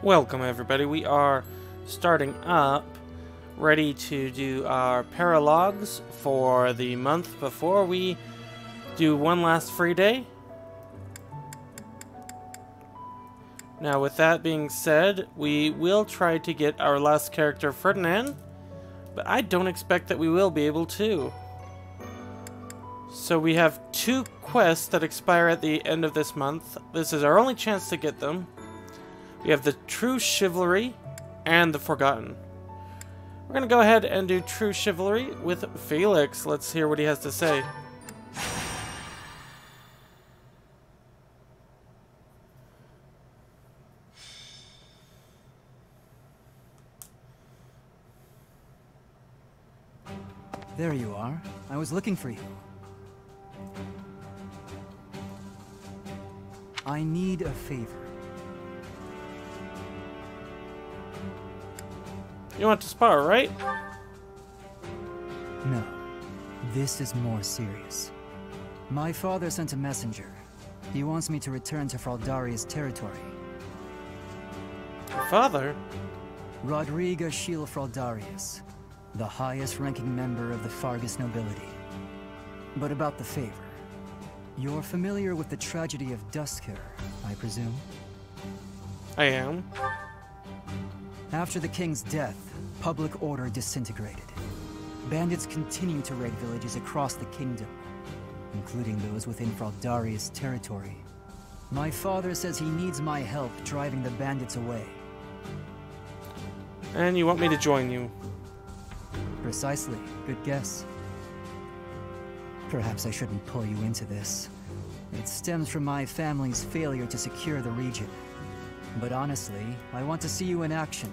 Welcome everybody, we are starting up, ready to do our paralogs for the month before we do one last free day. Now with that being said, we will try to get our last character Ferdinand, but I don't expect that we will be able to. So we have 2 quests that expire at the end of this month. This is our only chance to get them. We have the True Chivalry and the Forgotten. We're going to go ahead and do True Chivalry with Felix. Let's hear what he has to say. There you are. I was looking for you. I need a favor. You want to spar, right? No. This is more serious. My father sent a messenger. He wants me to return to Fraldaria's territory. Your father? Rodriga Shiel Fraldarius, the highest-ranking member of the Fargus nobility. But about the favor. You're familiar with the tragedy of Duscur, I presume? I am. After the king's death, public order disintegrated. Bandits continue to raid villages across the kingdom, including those within Fraldaria's territory. My father says he needs my help driving the bandits away. And you want me to join you? Precisely. Good guess. Perhaps I shouldn't pull you into this. It stems from my family's failure to secure the region. But honestly, I want to see you in action.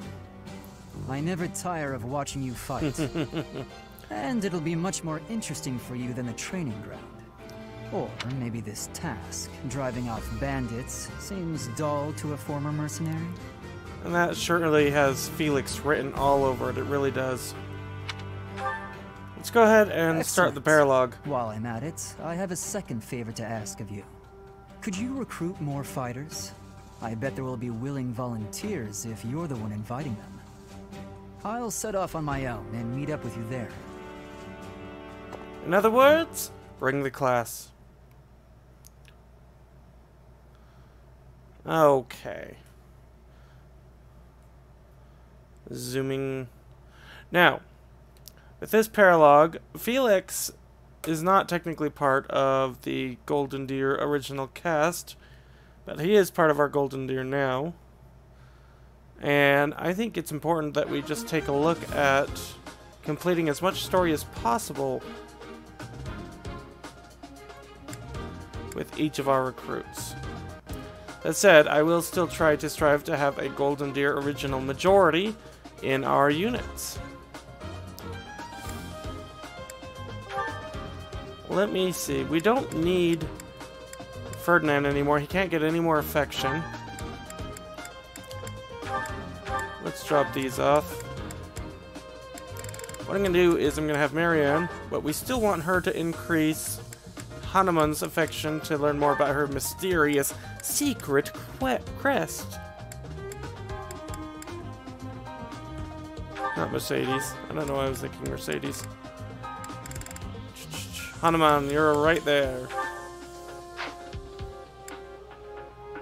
I never tire of watching you fight. And it'll be much more interesting for you than the training ground. Or maybe this task, driving off bandits, seems dull to a former mercenary? And that surely has Felix written all over it, it really does. Let's go ahead and start the paralog. While I'm at it, I have a second favor to ask of you. Could you recruit more fighters? I bet there will be willing volunteers if you're the one inviting them. I'll set off on my own and meet up with you there. In other words, bring the class. Okay. Zooming. Now, with this paralog, Felix is not technically part of the Golden Deer original cast, but he is part of our Golden Deer now. And I think it's important that we just take a look at completing as much story as possible with each of our recruits. That said, I will still try to strive to have a Golden Deer original majority in our units. Let me see. We don't need Ferdinand anymore. He can't get any more affection. Let's drop these off. What I'm going to do is I'm going to have Marianne, but we still want her to increase Hanuman's affection to learn more about her mysterious secret crest. Not Mercedes. I don't know why I was thinking Mercedes. Hanuman, you're right there.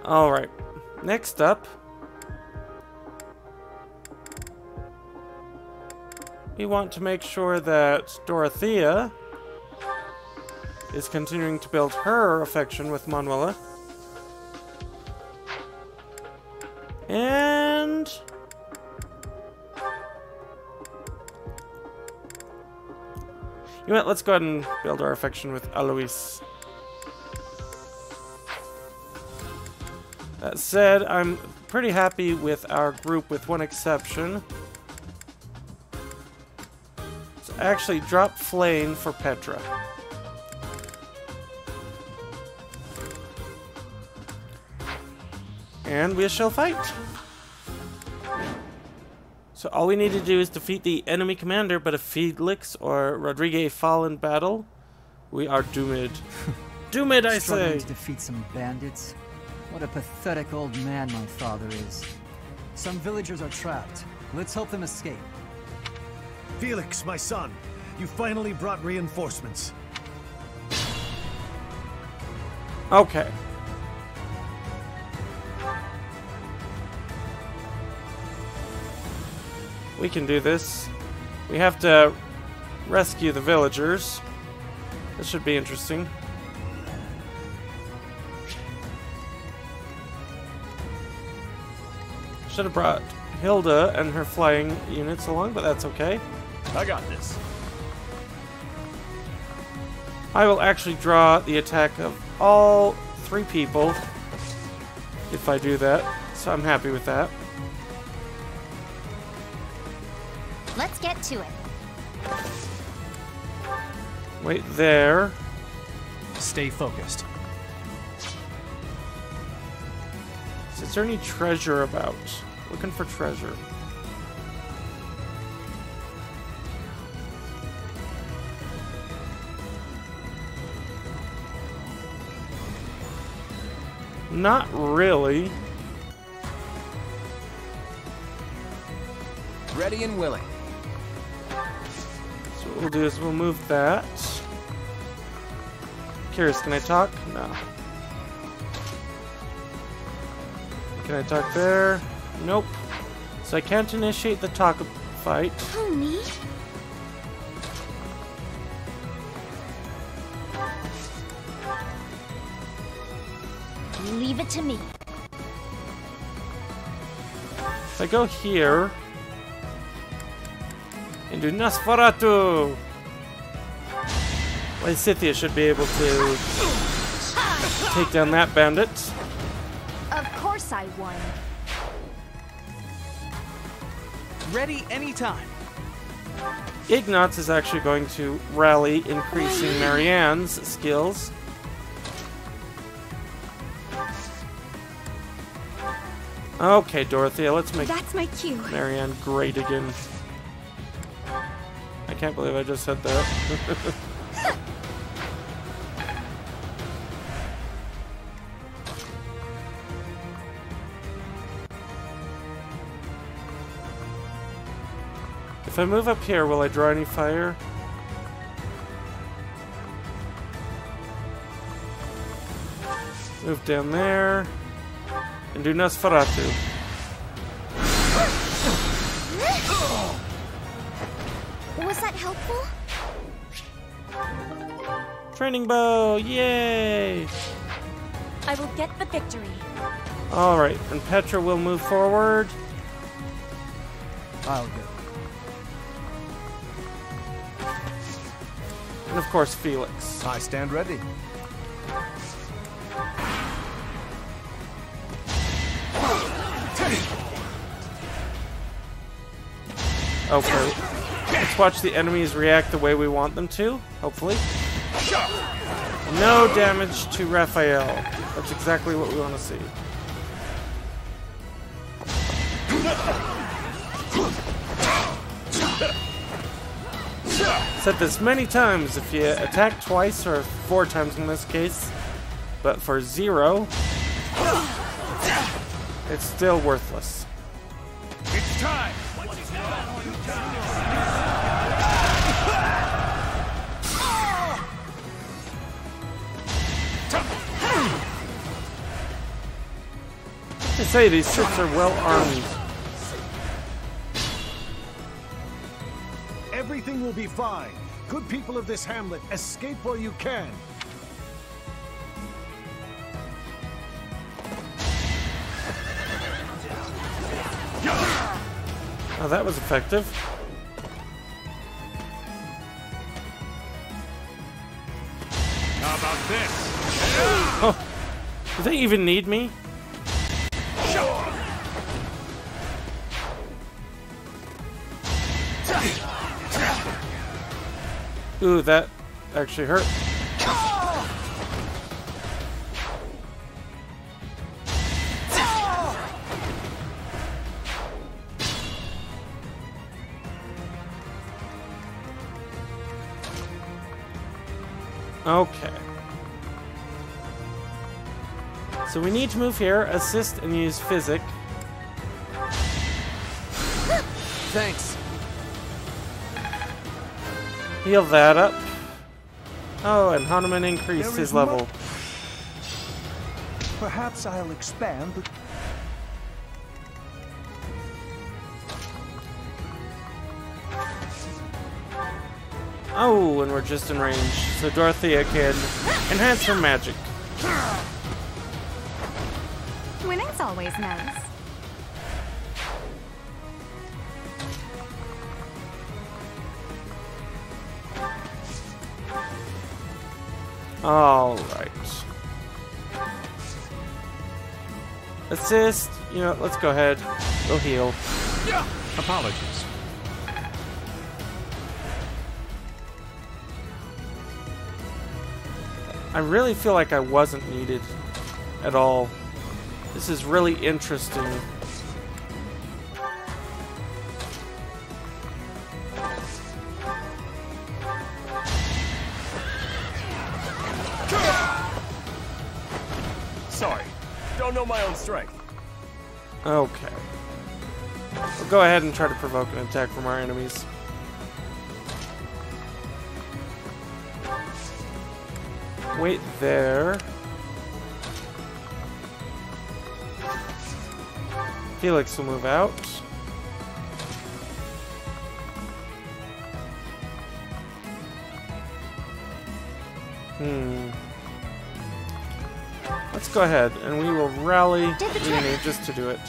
Alright. Next up, we want to make sure that Dorothea is continuing to build her affection with Manuela. And you know what, let's go ahead and build our affection with Alois. That said, I'm pretty happy with our group with one exception. So actually drop Flame for Petra. And we shall fight. So all we need to do is defeat the enemy commander, but if Felix or Rodrigue fall in battle, we are doomed. Doomed, I say! Struggling to defeat some bandits? What a pathetic old man my father is. Some villagers are trapped. Let's help them escape. Felix, my son, you finally brought reinforcements. Okay. We can do this. We have to rescue the villagers. This should be interesting. Should have brought Hilda and her flying units along, but that's okay. I got this. I will actually draw the attack of all 3 people if I do that, so I'm happy with that. Let's get to it. Wait there. Stay focused. Is there any treasure about? Looking for treasure. Not really. Ready and willing. So what we'll do is we'll move that. Curious, can I talk? No. Can I talk there? Nope. So I can't initiate the talk fight. Oh, neat. Leave it to me. If I go here, NdoNosCi, Lysithea should be able to take down that bandit. Of course I won. Ready anytime. Ignatz is actually going to rally, increasing Marianne's skills. Okay, Dorothea, let's make That's my cue. Marianne great again. I can't believe I just said that. If I move up here, will I draw any fire? Move down there. NdoNosCi. Was that helpful? Training bow! Yay! I will get the victory. Alright, and Petra will move forward. I'll go. And of course, Felix. I stand ready. Okay. Let's watch the enemies react the way we want them to, hopefully. No damage to Raphael. That's exactly what we want to see. Said this many times, if you attack twice, or 4 times in this case, but for 0, it's still worthless. It's time! To say these troops are well armed. Everything will be fine. Good people of this hamlet, escape while you can. Oh, that was effective. How about this? Oh, do they even need me? Ooh, that actually hurt. Okay. So we need to move here, assist, and use physic. Thanks. Heal that up. Oh, and Hanuman increased There his is level. Perhaps I'll expand the... Oh, and we're just in range, so Dorothea can enhance her magic. Winning's always nice. Alright. Assist. You know, let's go ahead. We'll heal. Apologies. I really feel like I wasn't needed at all. This is really interesting. Sorry. Don't know my own strength. Okay. We'll go ahead and try to provoke an attack from our enemies. Wait there. Felix will move out. Let's go ahead and we will rally Rini just to do it.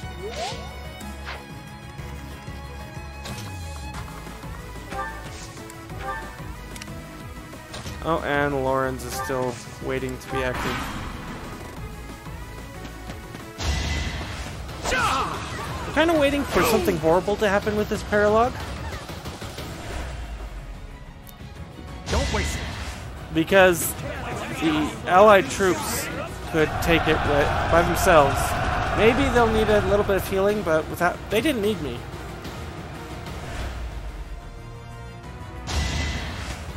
Oh, and Lawrence is still waiting to be active. I'm kind of waiting for something horrible to happen with this paralogue. Don't waste it. Because the allied troops could take it by themselves. Maybe they'll need a little bit of healing, but without, they didn't need me.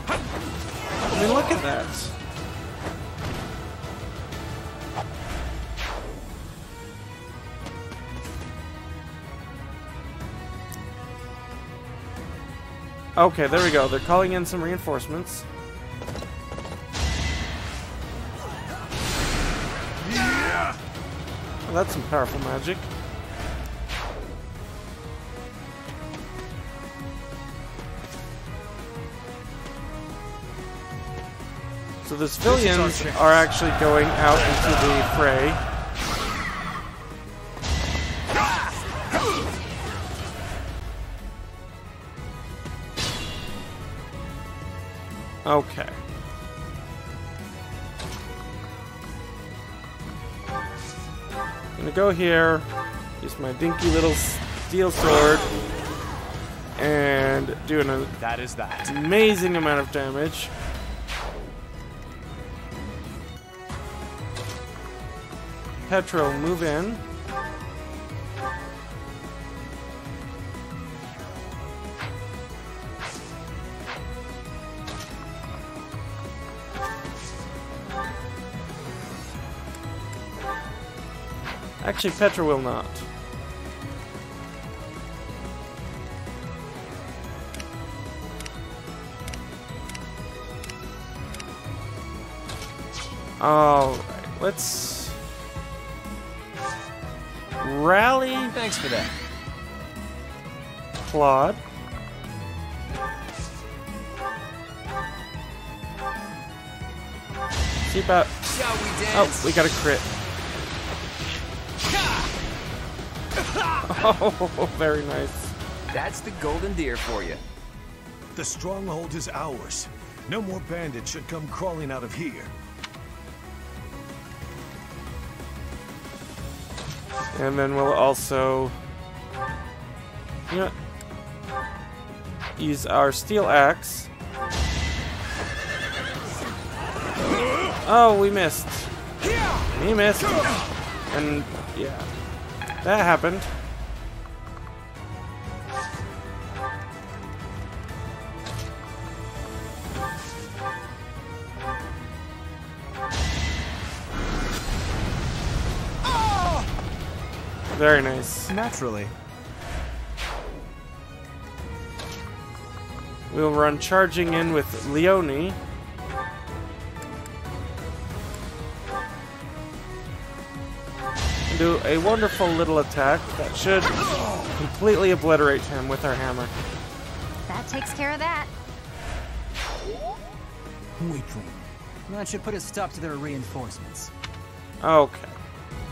I mean, look at that. Okay, there we go. They're calling in some reinforcements. Well, that's some powerful magic. So the civilians are actually going out into the fray. Okay. I'm gonna go here, use my dinky little steel sword, and do an amazing amount of damage. Petro, move in. Actually, Petra will not. Alright, let's rally. Thanks for that. Claude. See about. Shall we dance? Oh, we got a crit. Oh, very nice. That's the golden deer for you. The stronghold is ours. No more bandits should come crawling out of here. And then we'll also, you know, use our steel axe. Oh, we missed. He missed. And yeah, that happened. Oh! Very nice. Naturally. We'll run charging in with Leone. And do a wonderful little attack that should completely obliterate him with our hammer. That takes care of that. Weakling. That should put a stop to their reinforcements. Okay.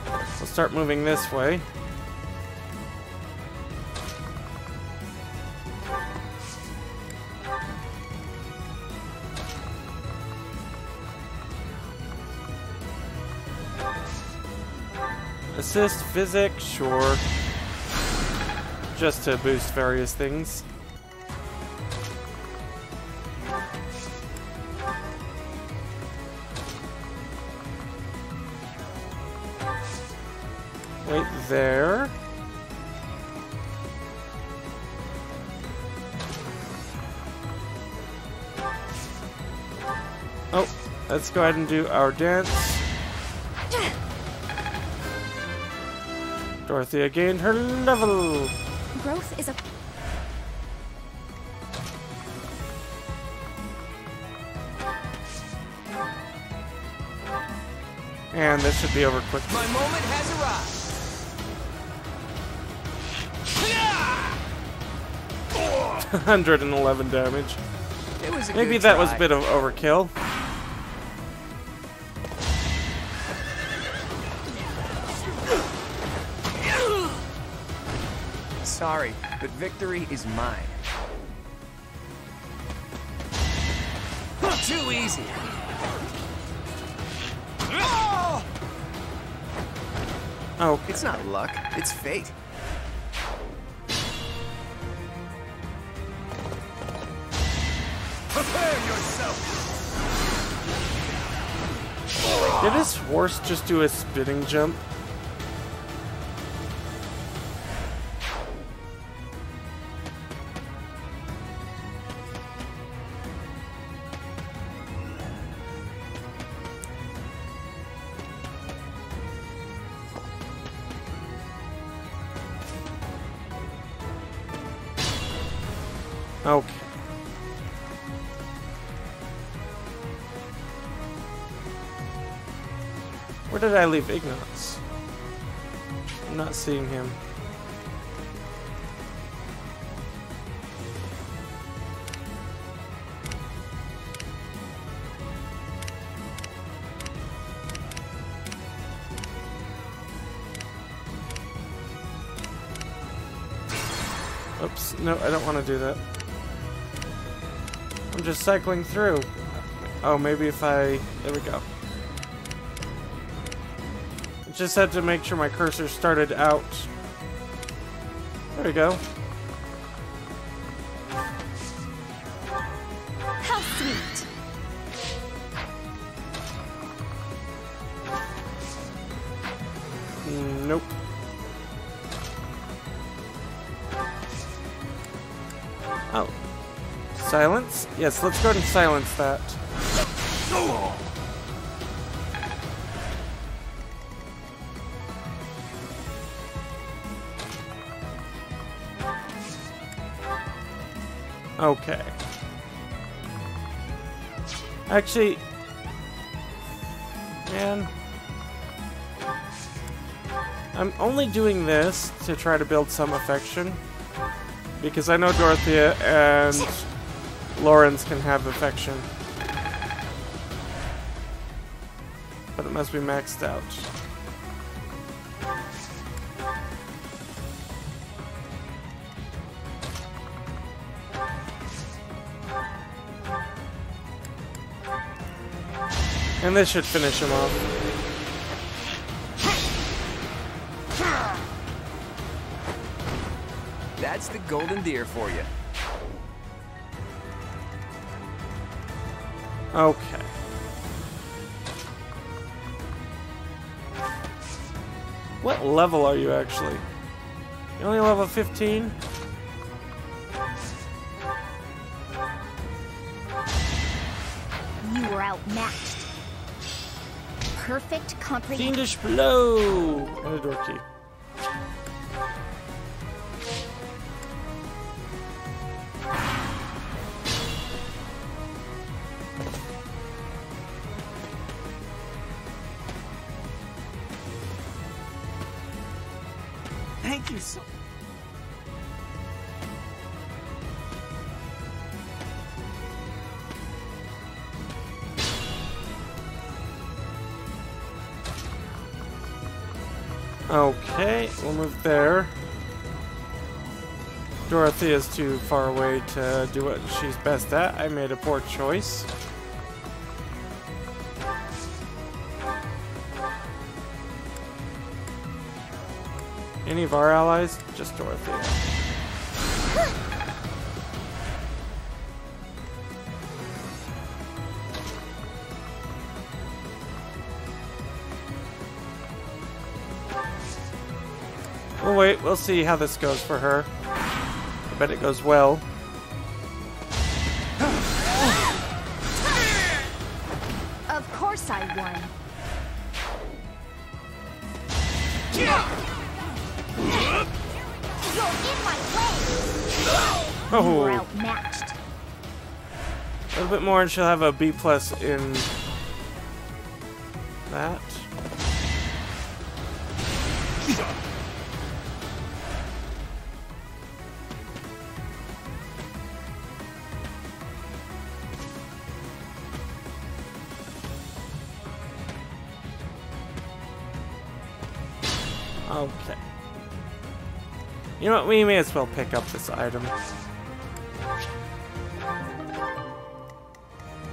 We'll start moving this way. Assist physics, sure. Just to boost various things. Wait there. Oh, let's go ahead and do our dance. Dorothea gained her level. Growth is a... And this should be over quickly. My moment has arrived. 111 damage. It was a Maybe good that was a try. bit of overkill. Sorry, but victory is mine. Too easy. Oh, It's not luck, it's fate. Prepare yourself! did his horse just do a spinning jump? Okay. Where did I leave Ignatz? I'm not seeing him. Oops, no, I don't want to do that. I'm just cycling through. Oh, maybe if I... There we go. I just had to make sure my cursor started out. There we go. How sweet. Nope. Oh. Silence? Yes, let's go ahead and silence that. Okay. Actually, man, I'm only doing this to try to build some affection, because I know Dorothea and Lawrence can have affection, but it must be maxed out. And this should finish him off. That's the golden deer for you. Okay. What level are you actually? You're only level 15? You were outmatched. Perfect comprehension. Fiendish blow! And a door key. you so... Okay, we'll move there. Dorothy is too far away to do what she's best at. I made a poor choice. Any of our allies? Just Dorothy. We'll wait. We'll see how this goes for her. I bet it goes well. Of course I won. You're in my way. You were Oh, outmatched. a little bit more, and she'll have a B+ in that. Okay. You know what? We may as well pick up this item.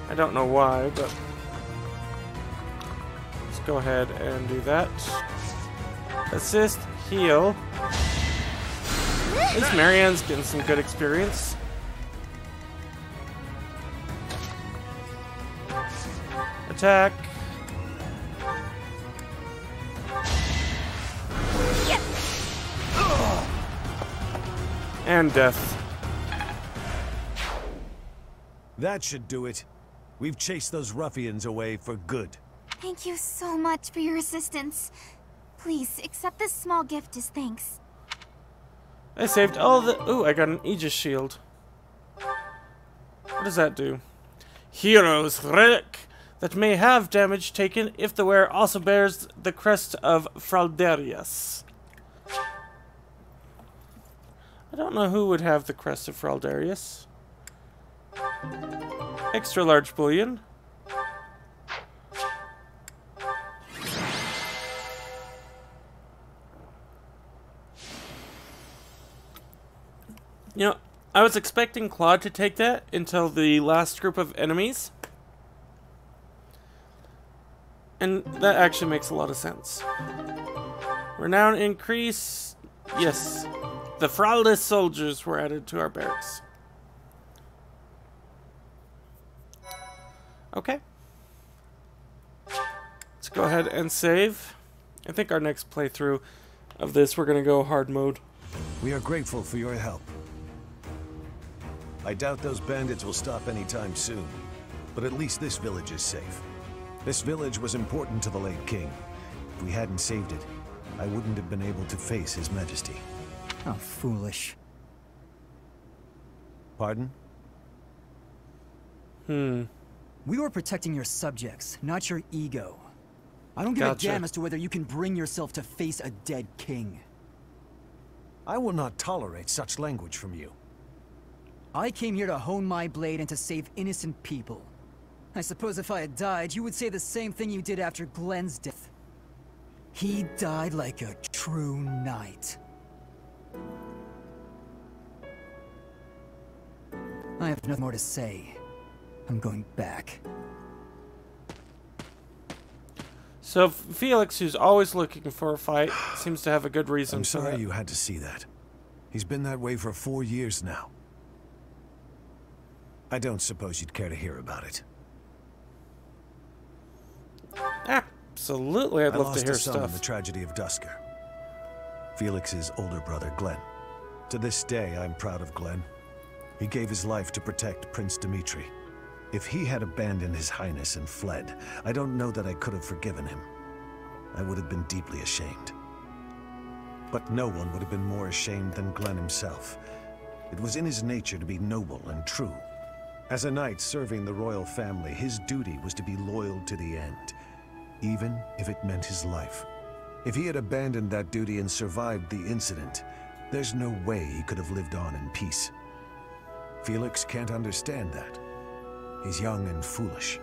I don't know why, but let's go ahead and do that. Assist, heal. At least Marianne's getting some good experience. Attack. And death. That should do it. We've chased those ruffians away for good. Thank you so much for your assistance. Please accept this small gift as thanks. I saved all the... Ooh, I got an Aegis shield. What does that do? Hero's relic that may have damage taken if the wearer also bears the crest of Fraldarius. I don't know who would have the crest of Fraldarius. Extra large bullion. You know, I was expecting Claude to take that until the last group of enemies. And that actually makes a lot of sense. Renown increase. Yes. The Fraldis soldiers were added to our barracks. Okay. Let's go ahead and save. I think our next playthrough of this, we're going to go hard mode. We are grateful for your help. I doubt those bandits will stop anytime soon, but at least this village is safe. This village was important to the late king. If we hadn't saved it, I wouldn't have been able to face his majesty. How foolish. Pardon? We were protecting your subjects, not your ego. I don't give a damn as to whether you can bring yourself to face a dead king. I will not tolerate such language from you. I came here to hone my blade and to save innocent people. I suppose if I had died, you would say the same thing you did after Glenn's death. He died like a true knight. I have nothing more to say. I'm going back. So Felix, who's always looking for a fight, seems to have a good reason I'm for sorry that. you had to see that. He's been that way for 4 years now. I don't suppose you'd care to hear about it. Absolutely, I'd love to hear I lost a son in stuff. the tragedy of Dusker. Felix's older brother, Glenn. To this day, I'm proud of Glenn. He gave his life to protect Prince Dimitri. If he had abandoned his highness and fled, I don't know that I could have forgiven him. I would have been deeply ashamed. But no one would have been more ashamed than Glenn himself. It was in his nature to be noble and true. As a knight serving the royal family, his duty was to be loyal to the end, even if it meant his life. If he had abandoned that duty and survived the incident, there's no way he could have lived on in peace. Felix can't understand that. He's young and foolish.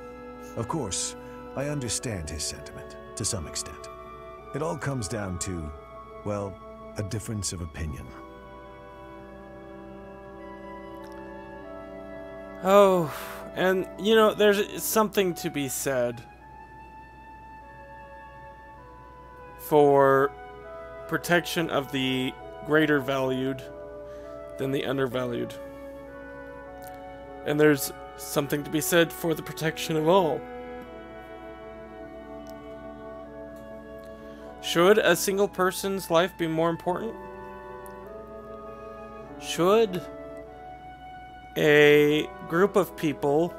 Of course, I understand his sentiment, to some extent. It all comes down to, well, a difference of opinion. Oh, and you know, there's something to be said for protection of the greater valued than the undervalued. And there's something to be said for the protection of all. Should a single person's life be more important? Should a group of people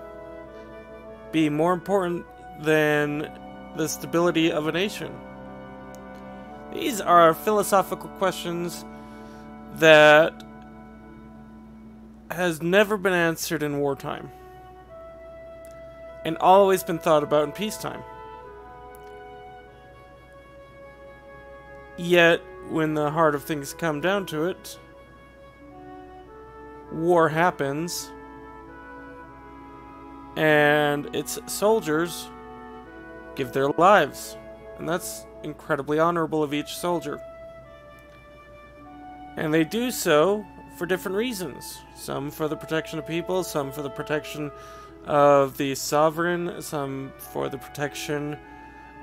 be more important than the stability of a nation? These are philosophical questions that has never been answered in wartime and always been thought about in peacetime. Yet, when the heart of things come down to it, war happens, and its soldiers give their lives, and that's incredibly honorable of each soldier. And they do so for different reasons. Some for the protection of people, some for the protection of the sovereign, some for the protection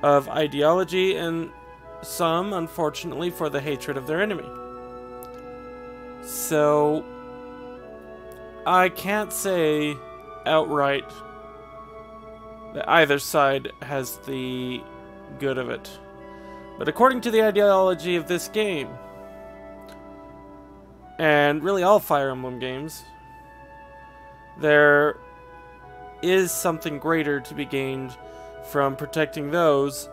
of ideology, and some, unfortunately, for the hatred of their enemy. So, I can't say outright that either side has the good of it. But according to the ideology of this game, and really all Fire Emblem games, there is something greater to be gained from protecting those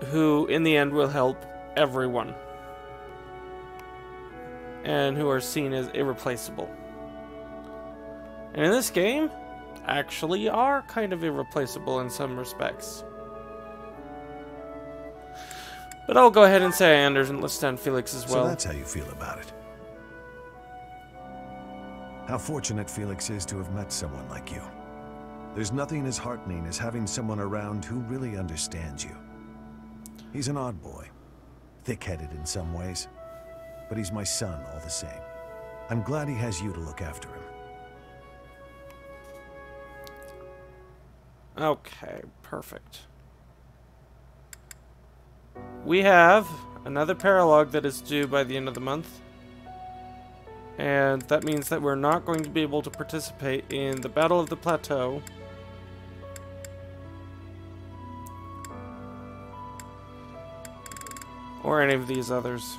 who, in the end, will help everyone, and who are seen as irreplaceable. And in this game, actually are kind of irreplaceable in some respects. But I'll go ahead and say I understand Felix as well. So that's how you feel about it. How fortunate Felix is to have met someone like you. There's nothing as heartening as having someone around who really understands you. He's an odd boy, thick-headed in some ways, but he's my son all the same. I'm glad he has you to look after him. Okay, perfect. We have another paralogue that is due by the end of the month. And that means that we're not going to be able to participate in the Battle of the Plateau. Or any of these others.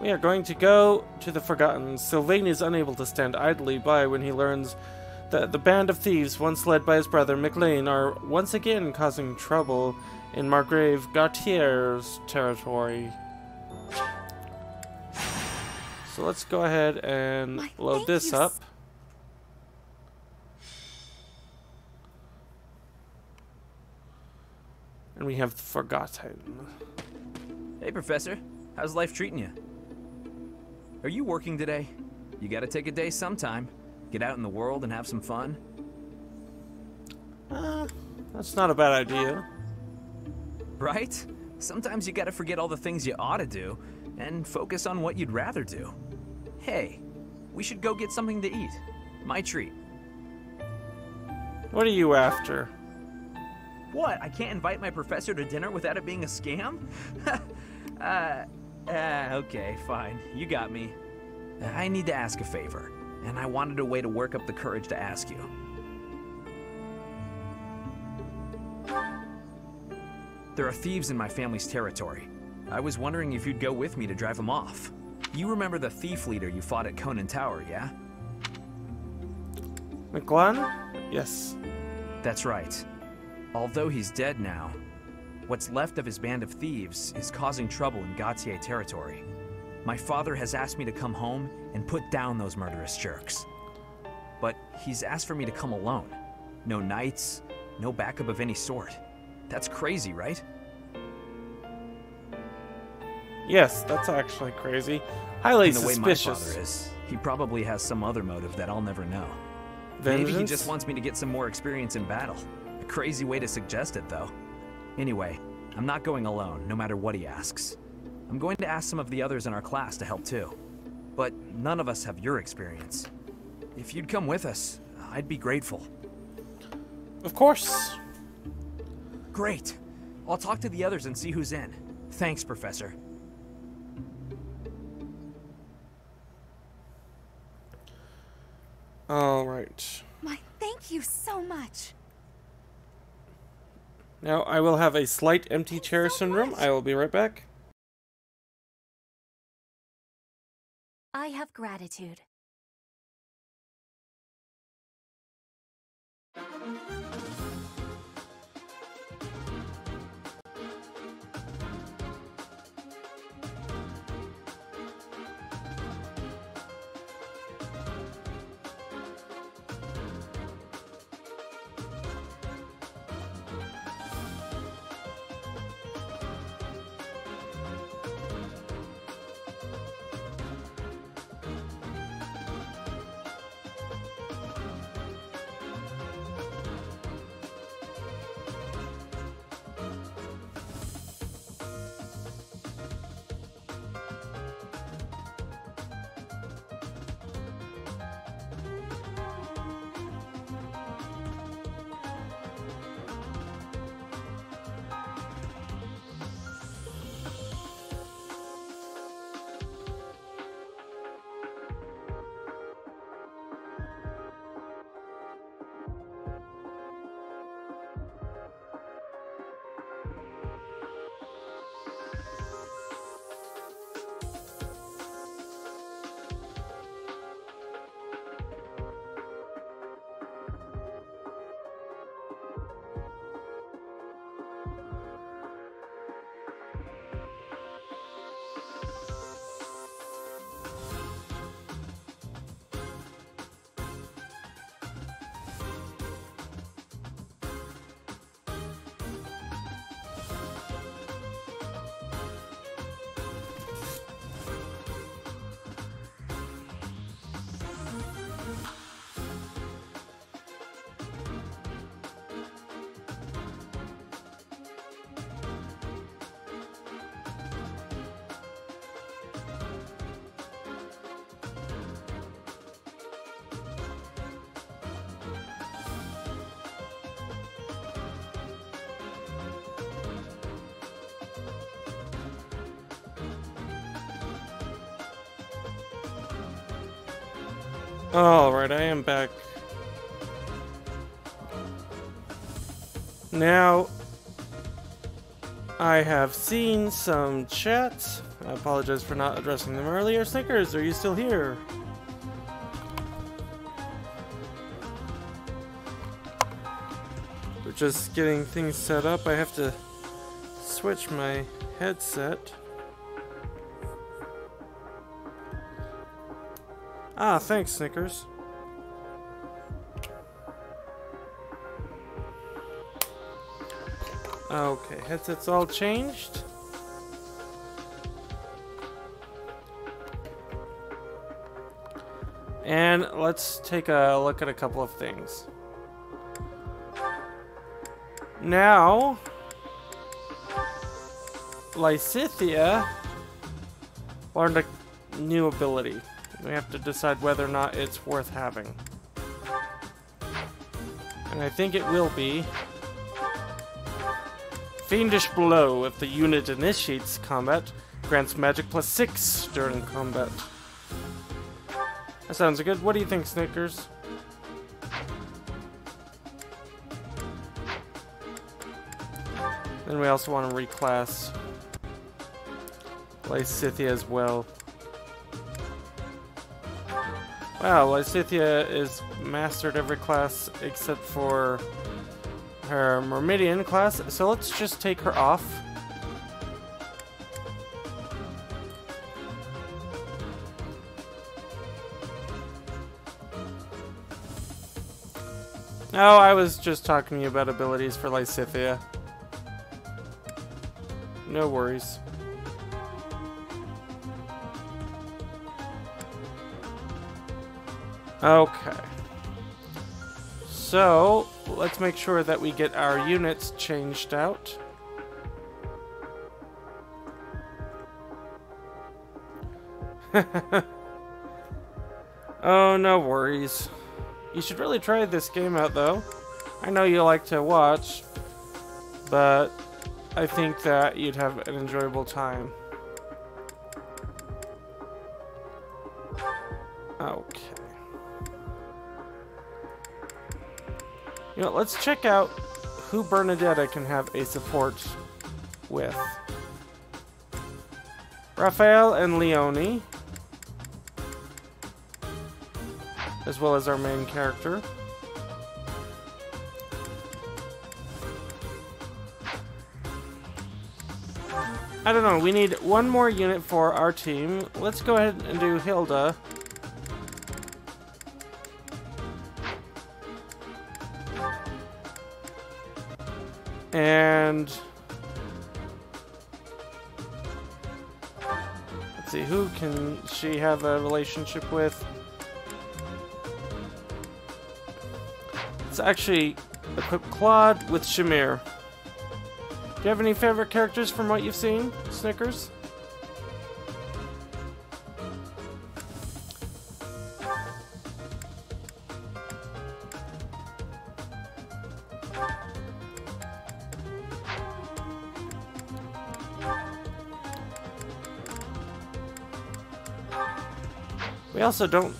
We are going to go to the Forgotten. Sylvain is unable to stand idly by when he learns that the band of thieves once led by his brother McLean are once again causing trouble in Margrave Gautier's territory. So let's go ahead and load this up. And we have the Forgotten. Hey, Professor. How's life treating you? Are you working today? You gotta take a day sometime. Get out in the world and have some fun. That's not a bad idea. Right? Sometimes you gotta forget all the things you ought to do and focus on what you'd rather do. Hey, we should go get something to eat. My treat. What are you after? What? I can't invite my professor to dinner without it being a scam? Okay, fine. You got me. I need to ask a favor, and I wanted a way to work up the courage to ask you. There are thieves in my family's territory. I was wondering if you'd go with me to drive them off. You remember the thief leader you fought at Conan Tower, yeah? McLean? Yes. That's right. Although he's dead now, what's left of his band of thieves is causing trouble in Gautier territory. My father has asked me to come home and put down those murderous jerks. But he's asked for me to come alone. No knights, no backup of any sort. That's crazy, right? Yes, that's actually crazy. Highly And the way my suspicious. father is, he probably has some other motive that I'll never know. Vengeance? Maybe he just wants me to get some more experience in battle. A crazy way to suggest it, though. Anyway, I'm not going alone, no matter what he asks. I'm going to ask some of the others in our class to help too. But none of us have your experience. If you'd come with us, I'd be grateful. Of course. Great. I'll talk to the others and see who's in. Thanks, Professor. Alright. My thank you so much. Now I will have a slight empty chair syndrome. I will be right back. I have gratitude. Alright, I am back. Now, I have seen some chats. I apologize for not addressing them earlier. Snickers, are you still here? We're just getting things set up. I have to switch my headset. Ah, thanks, Snickers. Okay, headset's all changed. And let's take a look at a couple of things. Now, Lysithea learned a new ability. We have to decide whether or not it's worth having. And I think it will be. Fiendish Blow. If the unit initiates combat, grants magic +6 during combat. That sounds good. What do you think, Snickers? Then we also want to reclass Lysithea as well. Wow, Lysithea is mastered every class except for her Myrmidian class, so let's just take her off. No, I was just talking to you about abilities for Lysithea. No worries. Okay. So, let's make sure that we get our units changed out. Oh, no worries. You should really try this game out, though. I know you like to watch, but I think that you'd have an enjoyable time. Okay. You know, let's check out who Bernadetta can have a support with. Raphael and Leonie, as well as our main character. I don't know, we need one more unit for our team. Let's go ahead and do Hilda. And let's see, who can she have a relationship with? Let's actually equip Claude with Shamir. Do you have any favorite characters from what you've seen, Snickers? We also don't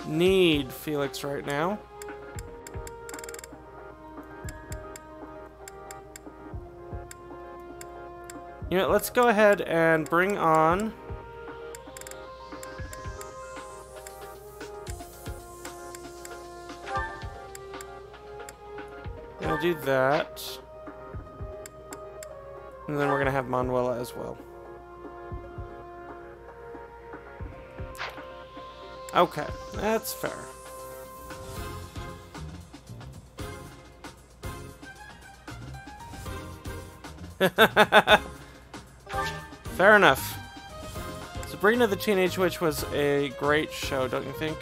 need Felix right now. You know, let's go ahead and bring on gonna do that. And then we're gonna have Manuela as well. Okay, that's fair. Fair enough. Sabrina the Teenage Witch was a great show, don't you think?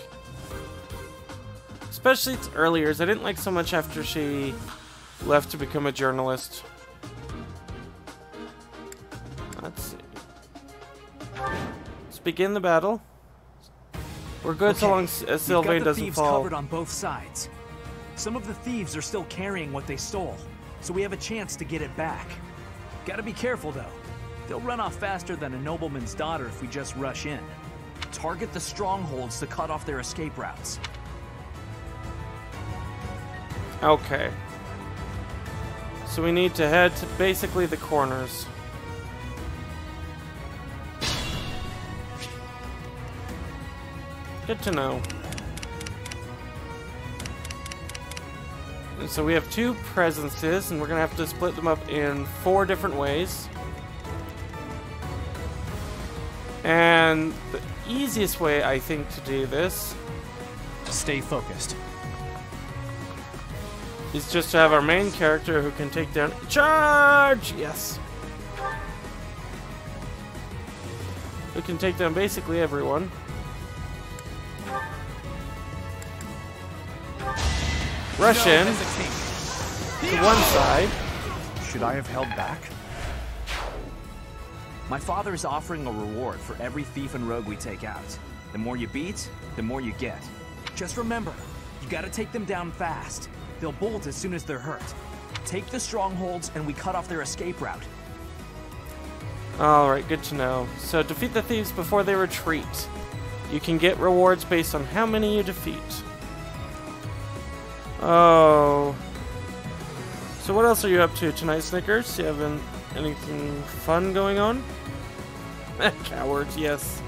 Especially its early years. I didn't like so much after she left to become a journalist. Let's see. Let's begin the battle. We're good so long as Sylvain doesn't fall. Covered on both sides. Some of the thieves are still carrying what they stole, so we have a chance to get it back. Gotta be careful though. They'll run off faster than a nobleman's daughter if we just rush in. Target the strongholds to cut off their escape routes. Okay. So we need to head to basically the corners. Good to know. And so we have two presences, and we're gonna have to split them up in 4 different ways. And the easiest way, I think, to do this, Stay focused. is just to have our main character who can take down... Charge! Yes. Who can take down basically everyone. Rush in to one side. Should I have held back? My father is offering a reward for every thief and rogue we take out. The more you beat, the more you get. Just remember, you gotta take them down fast. They'll bolt as soon as they're hurt. Take the strongholds and we cut off their escape route. Alright, good to know. So defeat the thieves before they retreat. You can get rewards based on how many you defeat. Oh. So what else are you up to tonight, Snickers? You having anything fun going on? Cowards, yes.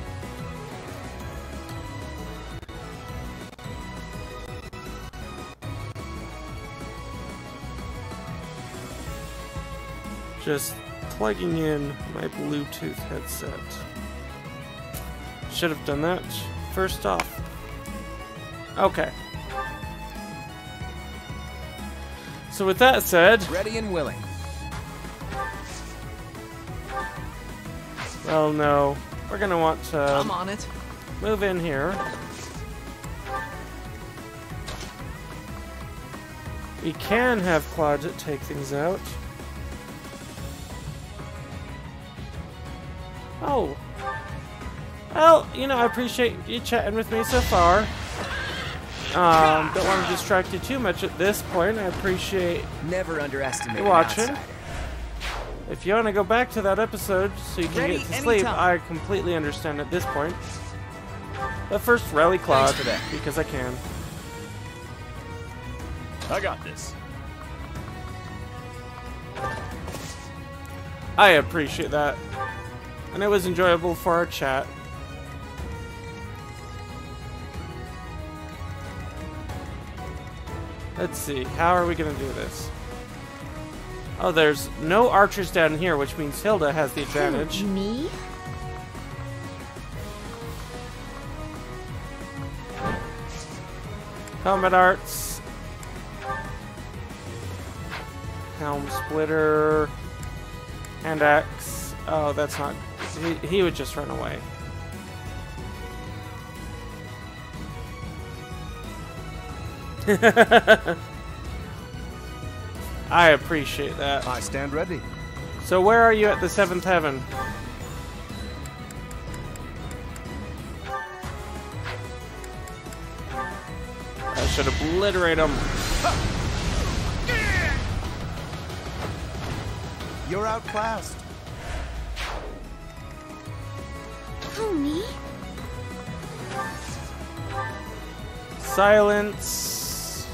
Just plugging in my Bluetooth headset. Should have done that first off. Okay. So with that said... Ready and willing. Well, no. We're gonna want to... I'm on it. move in here. We can have Claude take things out. Oh. Well, you know, I appreciate you chatting with me so far. Don't want to distract you too much at this point. I appreciate Never underestimate you watching. If you want to go back to that episode so you can get to sleep, I completely understand at this point. But first, rally Claude, because I can. I got this. I appreciate that. And it was enjoyable for our chat. Let's see, how are we going to do this? Oh, there's no archers down here, which means Hilda has the advantage. Me? Helmet arts. Helm splitter. Hand axe. Oh, that's not... He would just run away. I appreciate that. I stand ready. So where are you at the 7th heaven? I should obliterate him. You're outclassed. Oh, me? Silence.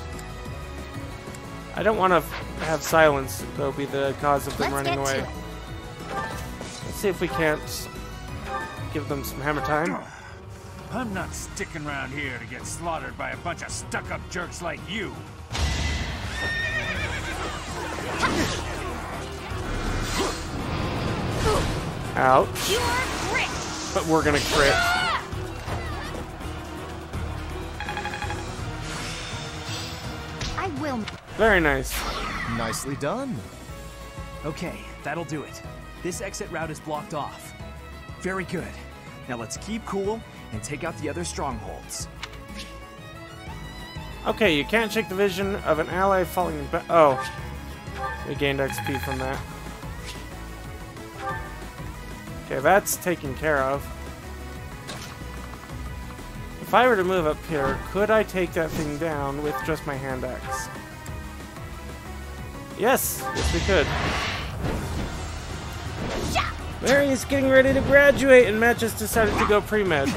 I don't want to have silence, though, be the cause of them running away. Let's see if we can't give them some hammer time. I'm not sticking around here to get slaughtered by a bunch of stuck-up jerks like you. Ouch. Your grit! But we're gonna crit. I will. Very nice. Nicely done. Okay, that'll do it. This exit route is blocked off. Very good. Now let's keep cool and take out the other strongholds. Okay, you can't shake the vision of an ally falling back. Oh. We gained XP from that. Okay, that's taken care of. If I were to move up here, could I take that thing down with just my hand axe? Yes! Yes, we could. Mary is getting ready to graduate, and Matt just decided to go pre-med.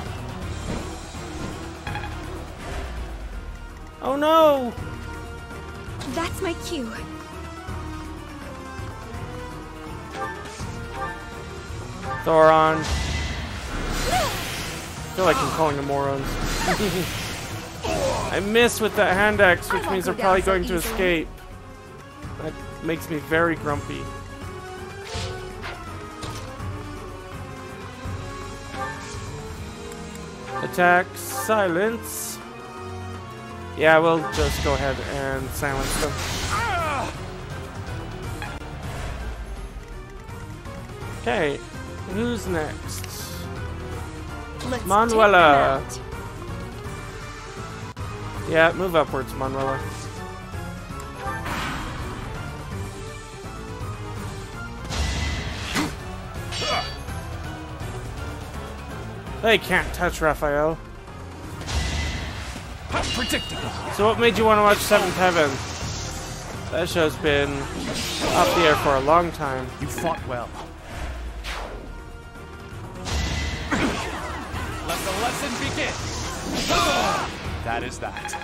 Oh no! That's my cue. Thoron. I feel like I'm calling them morons. I miss with that hand axe, which means they're probably going to escape. That makes me very grumpy. Attack, silence. Yeah, we'll just go ahead and silence them. Okay, who's next? Let's Manuela. Yeah, move upwards, Manuela. They can't touch Raphael. Predictable. So what made you want to watch 7th Heaven? That show's been up the air for a long time. You fought well. Let the lesson begin. That is that.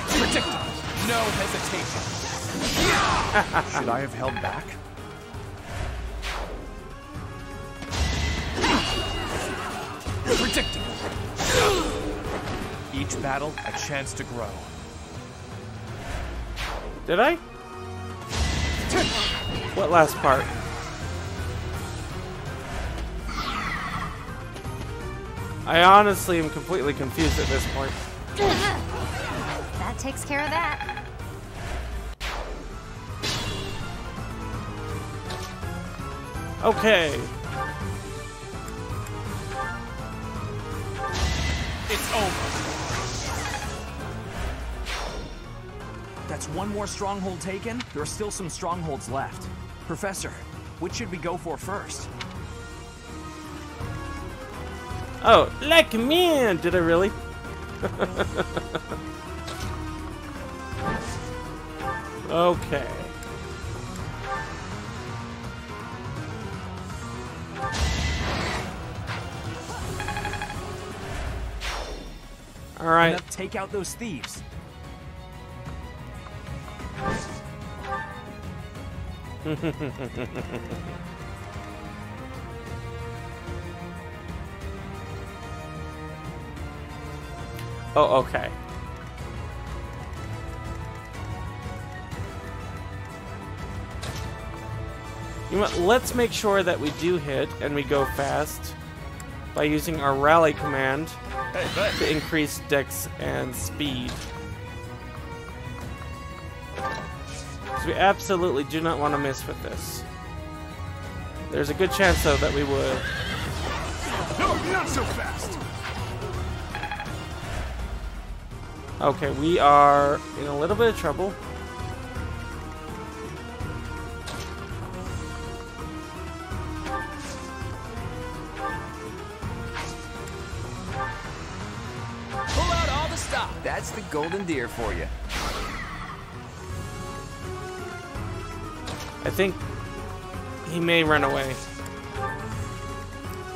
Predictable. No hesitation. Should I have held back? Predictable. Each battle, a chance to grow. Did I? What last part? I honestly am completely confused at this point. That takes care of that. Okay. It's over. That's one more stronghold taken. There are still some strongholds left. Professor, which should we go for first? Oh, let me in! Did I really? Okay. All right. Enough, take out those thieves. Oh, okay. You know what? Let's make sure that we do hit and we go fast by using our rally command to increase dex and speed. Because we absolutely do not want to miss with this. There's a good chance, though, that we would. No, not so fast. Okay, we are in a little bit of trouble. Pull out all the stop. That's the golden deer for you. I think he may run away.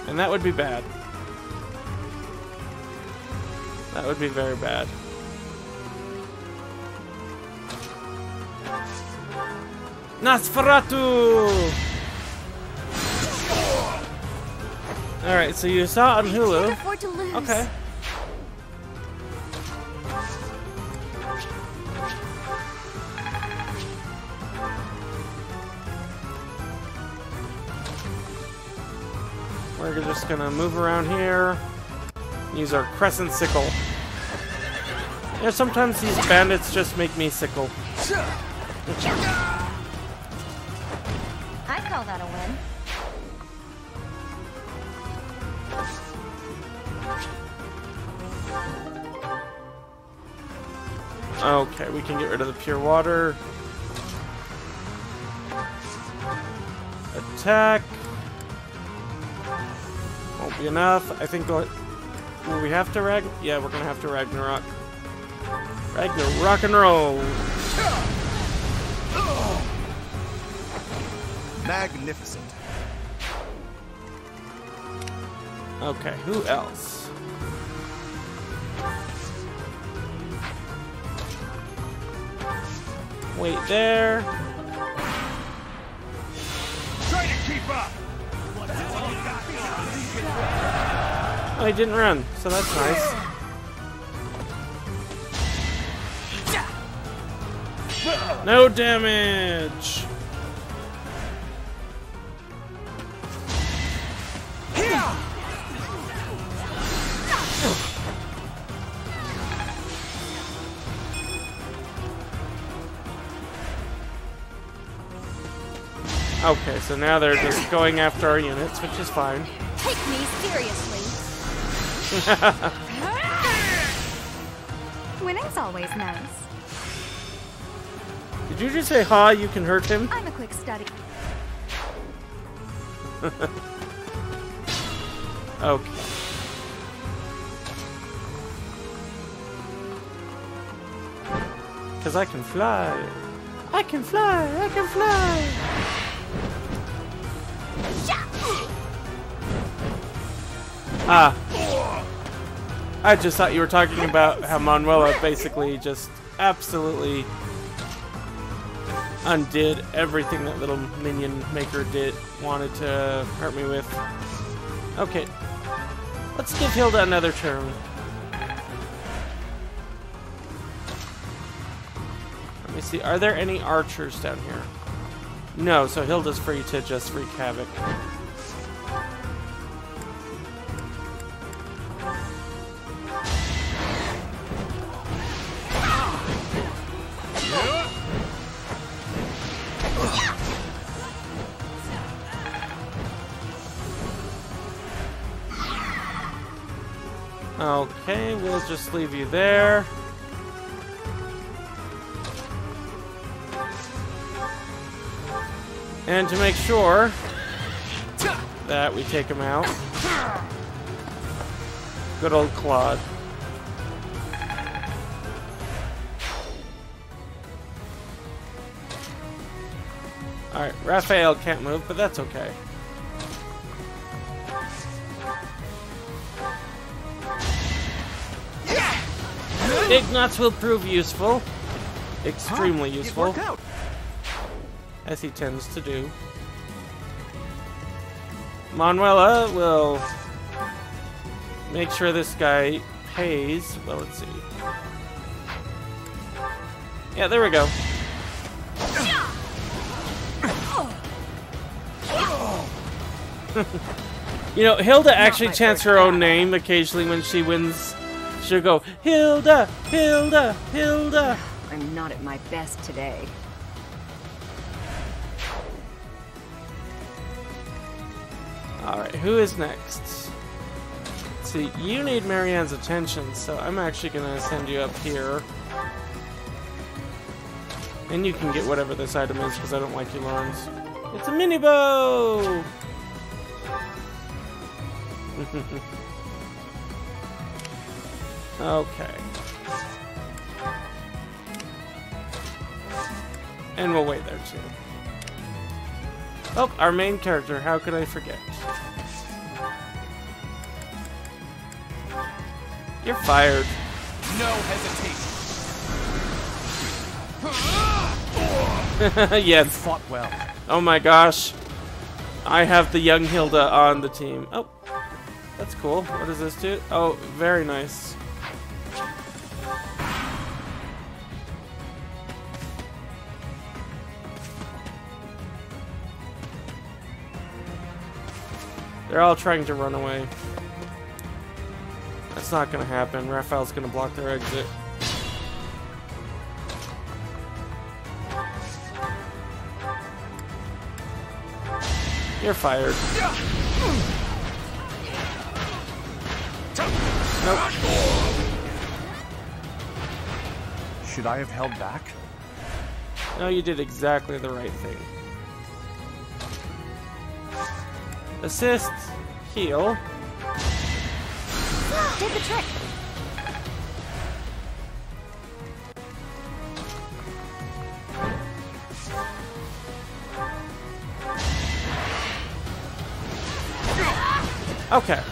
And that would be bad. That would be very bad. Nosferatu! Alright, so you saw on Can't Hulu. afford to lose. Okay. We're just gonna move around here. Use our crescent sickle. Yeah, sometimes these bandits just make me sickle. I call that a win. Okay, we can get rid of the pure water. Attack. Won't be enough. I think will we have to yeah, we're gonna have to Ragnarok. Ragnarok and roll. Magnificent. Okay, who else? Wait there. Try to keep up. Oh, he didn't run, so that's nice. No damage. Okay, so now they're just going after our units, which is fine. Take me seriously. Winning's always nice. Did you just say, ha, you can hurt him? I'm a quick study. Okay. Because I can fly. I can fly! I can fly! Ah. I just thought you were talking about how Manuela basically just absolutely undid everything that little minion maker wanted to hurt me with. Okay. Let's give Hilda another turn. Let me see, are there any archers down here? No, so Hilda's free to just wreak havoc. Okay, we'll just leave you there. And to make sure that we take him out, good old Claude. Alright, Raphael can't move, but that's okay. Ignatz will prove useful. Extremely useful. It worked out. As he tends to do. Manuela will make sure this guy pays. Well, let's see. Yeah, there we go. You know, Hilda actually chants her own name occasionally when she wins. She'll go, Hilda, Hilda, Hilda. I'm not at my best today. Alright, who is next? See, you need Marianne's attention, so I'm actually gonna send you up here. And you can get whatever this item is, because I don't like you, Lawrence. It's a mini bow! Okay. And we'll wait there too. Oh, our main character, how could I forget? You're fired. No hesitation. Yes. You fought well. Oh my gosh. I have the young Hilda on the team. Oh, that's cool. What does this do? Oh, very nice. They're all trying to run away. That's not gonna happen. Raphael's gonna block their exit. You're fired. Nope. Should I have held back? No, you did exactly the right thing. Assist, heal. Did the trick. Okay.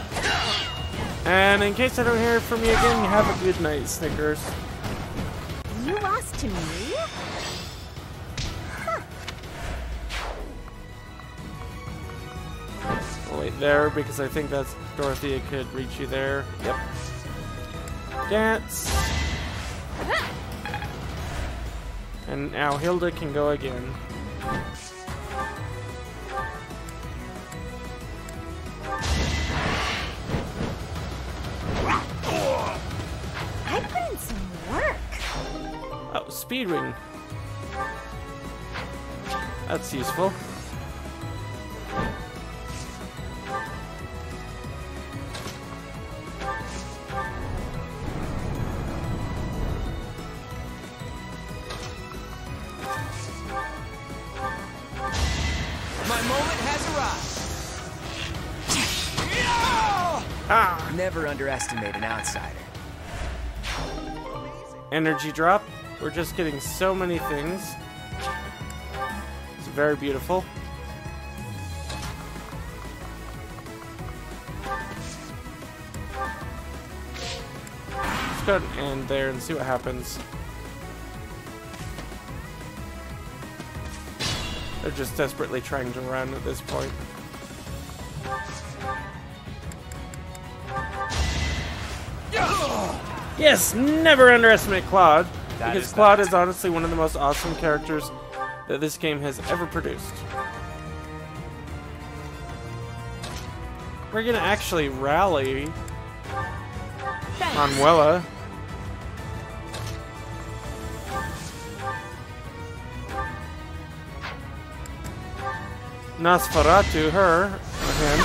And in case I don't hear from you again, you have a good night, Snickers. You lost to me? I'll wait there because I think that's Dorothea could reach you there. Yep. Dance. And now Hilda can go again. I put in some work. Oh, speed ring. That's useful. My moment has arrived. Ah! Never underestimate an outsider. Energy drop. We're just getting so many things. It's very beautiful. Let's go ahead and end there and see what happens. They're just desperately trying to run at this point. Yes, never underestimate Claude, because Claude is honestly one of the most awesome characters that this game has ever produced. We're gonna actually rally Manuela. Nosferatu, her, or him.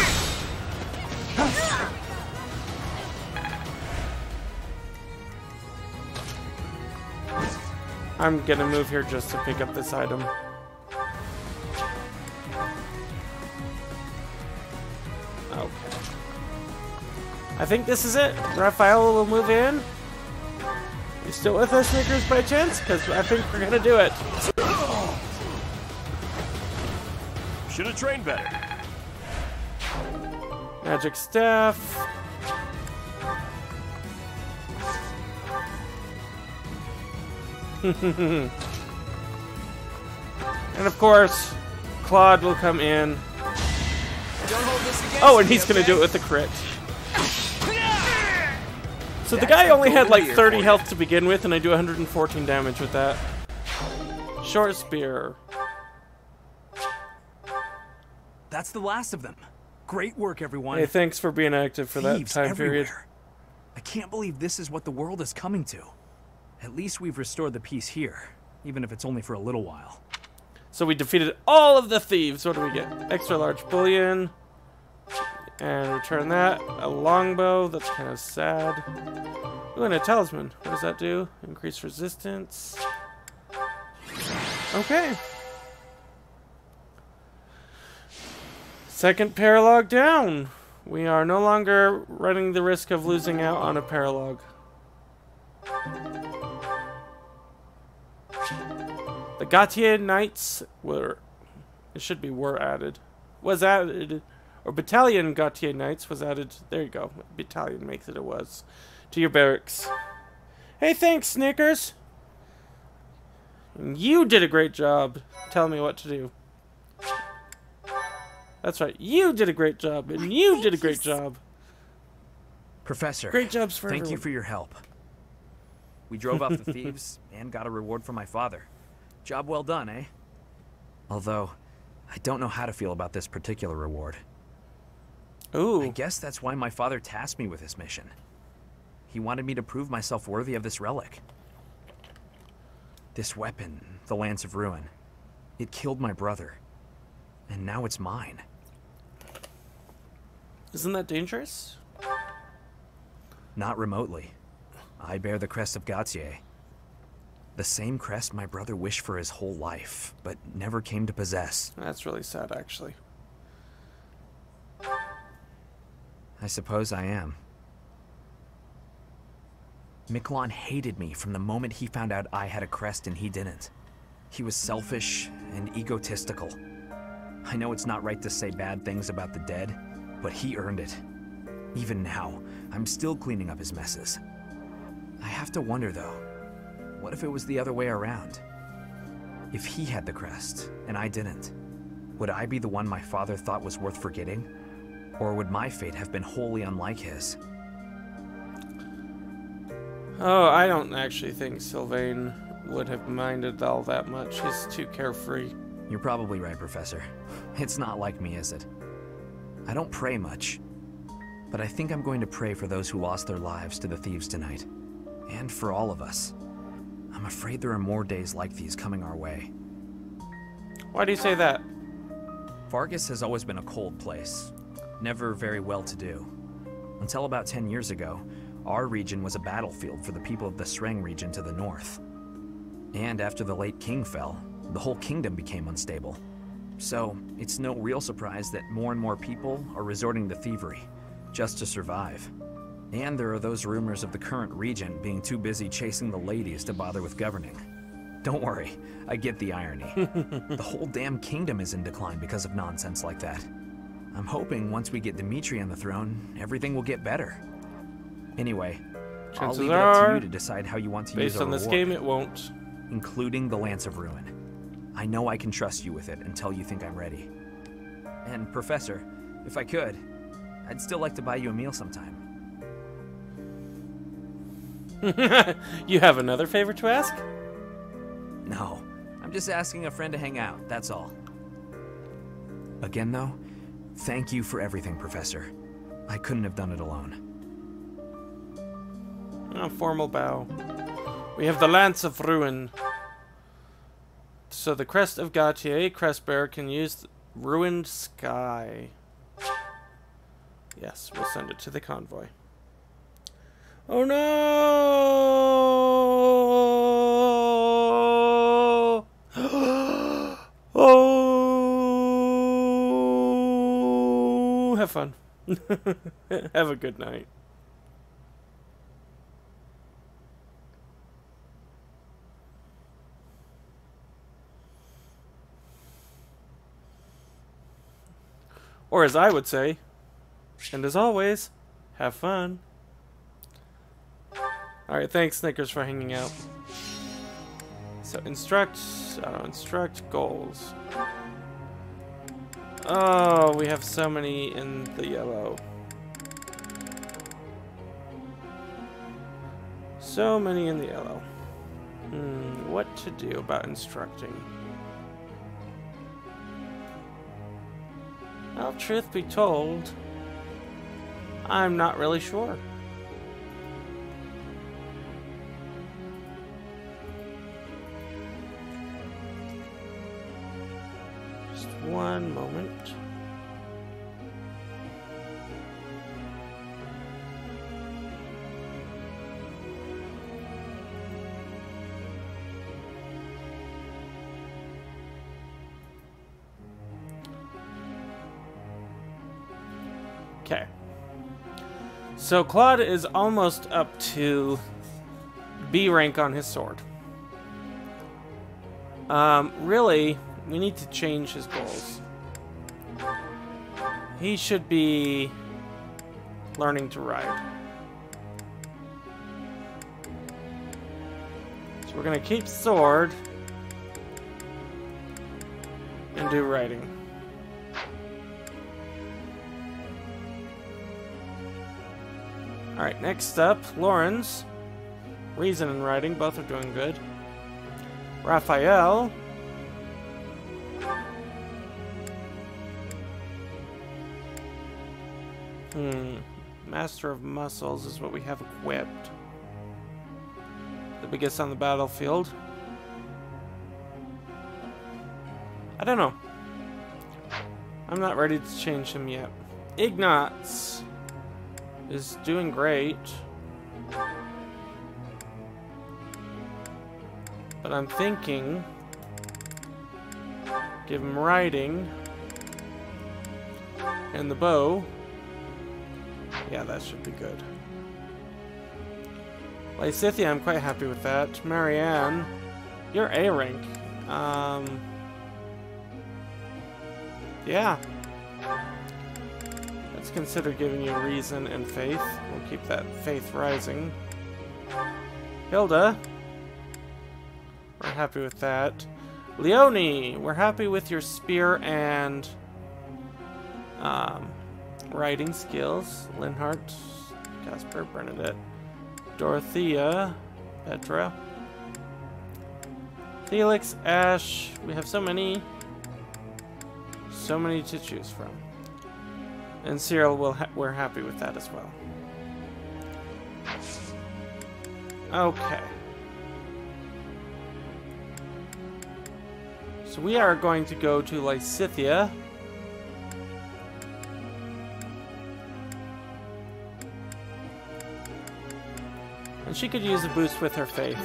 I'm gonna move here just to pick up this item. Okay. I think this is it. Raphael will move in. You still with us, Snickers, by chance? Because I think we're gonna do it. Should have trained better. Magic staff. And of course, Claude will come in. Don't hold this against Oh, and me, he's gonna okay? do it with a crit. So the guy only had like 30 health to begin with, and I do 114 damage with that. Short spear. That's the last of them. Great work, everyone. Hey, thanks for being active for that Thieves time period. everywhere. I can't believe this is what the world is coming to. At least we've restored the peace here, even if it's only for a little while. So we defeated all of the thieves. What do we get? Extra large bullion. And return that. A longbow. That's kind of sad. Ooh, and a talisman. What does that do? Increase resistance. Okay. Second paralog down. We are no longer running the risk of losing out on a paralog. The Gautier Knights were... It should be were added. Was added... Or Battalion Gautier Knights was added... There you go. Battalion makes it a was. To your barracks. Hey, thanks, Snickers! You did a great job telling me what to do. That's right. You did a great job, and you did a great job. Professor, Great jobs for thank everyone. you for your help. We drove off the thieves and got a reward from my father. Job well done, eh? Although, I don't know how to feel about this particular reward. Ooh. I guess that's why my father tasked me with this mission. He wanted me to prove myself worthy of this relic. This weapon, the Lance of Ruin, it killed my brother. And now it's mine. Isn't that dangerous? Not remotely. I bear the crest of Gautier. The same crest my brother wished for his whole life, but never came to possess. That's really sad, actually. I suppose I am. Miquelon hated me from the moment he found out I had a crest and he didn't. He was selfish and egotistical. I know it's not right to say bad things about the dead, but he earned it. Even now, I'm still cleaning up his messes. I have to wonder, though, what if it was the other way around? If he had the crest, and I didn't, would I be the one my father thought was worth forgetting? Or would my fate have been wholly unlike his? Oh, I don't actually think Sylvain would have minded all that much. He's too carefree. You're probably right, Professor. It's not like me, is it? I don't pray much, but I think I'm going to pray for those who lost their lives to the thieves tonight. And for all of us. I'm afraid there are more days like these coming our way. Why do you say that? Vargas has always been a cold place, never very well-to-do. Until about 10 years ago, our region was a battlefield for the people of the Sreng region to the north. And after the late king fell, the whole kingdom became unstable. So, it's no real surprise that more and more people are resorting to thievery, just to survive. And there are those rumors of the current regent being too busy chasing the ladies to bother with governing. Don't worry, I get the irony. The whole damn kingdom is in decline because of nonsense like that. I'm hoping once we get Dimitri on the throne, everything will get better. Anyway, I'll leave it up to you to decide how you want to use Based our on this reward, game, it won't. including the Lance of Ruin. I know I can trust you with it until you think I'm ready. And Professor, if I could, I'd still like to buy you a meal sometime. You have another favor to ask? No, I'm just asking a friend to hang out, that's all. Again though, thank you for everything, Professor. I couldn't have done it alone. A formal bow. We have the Lance of Ruin. So the crest of Gautier, crest bearer can use ruined sky. Yes, we'll send it to the convoy. Oh fun. Have a good night. Or as I would say, and as always, have fun. Alright, thanks Snickers for hanging out. So instruct goals. Oh, we have so many in the yellow. So many in the yellow. What to do about instructing? Well, truth be told, I'm not really sure. Just one moment. Okay. So Claude is almost up to B rank on his sword. Really, we need to change his goals. He should be learning to ride. So we're gonna keep sword and do riding. Alright, next up, Lawrence. Reason and writing, both are doing good. Raphael. Master of Muscles is what we have equipped. The biggest on the battlefield. I don't know. I'm not ready to change him yet. Ignatz is doing great. But I'm thinking give him riding and the bow. Yeah, that should be good. Lysithia, I'm quite happy with that. Marianne, you're A rank. Yeah. Let's consider giving you reason and faith. We'll keep that faith rising. Hilda, we're happy with that. Leonie, we're happy with your spear and riding skills. Linhart, Casper, Bernadette, Dorothea, Petra, Felix, Ash. We have so many to choose from. And Cyril, we're happy with that as well. Okay. So we are going to go to Lysithia. And she could use a boost with her faith.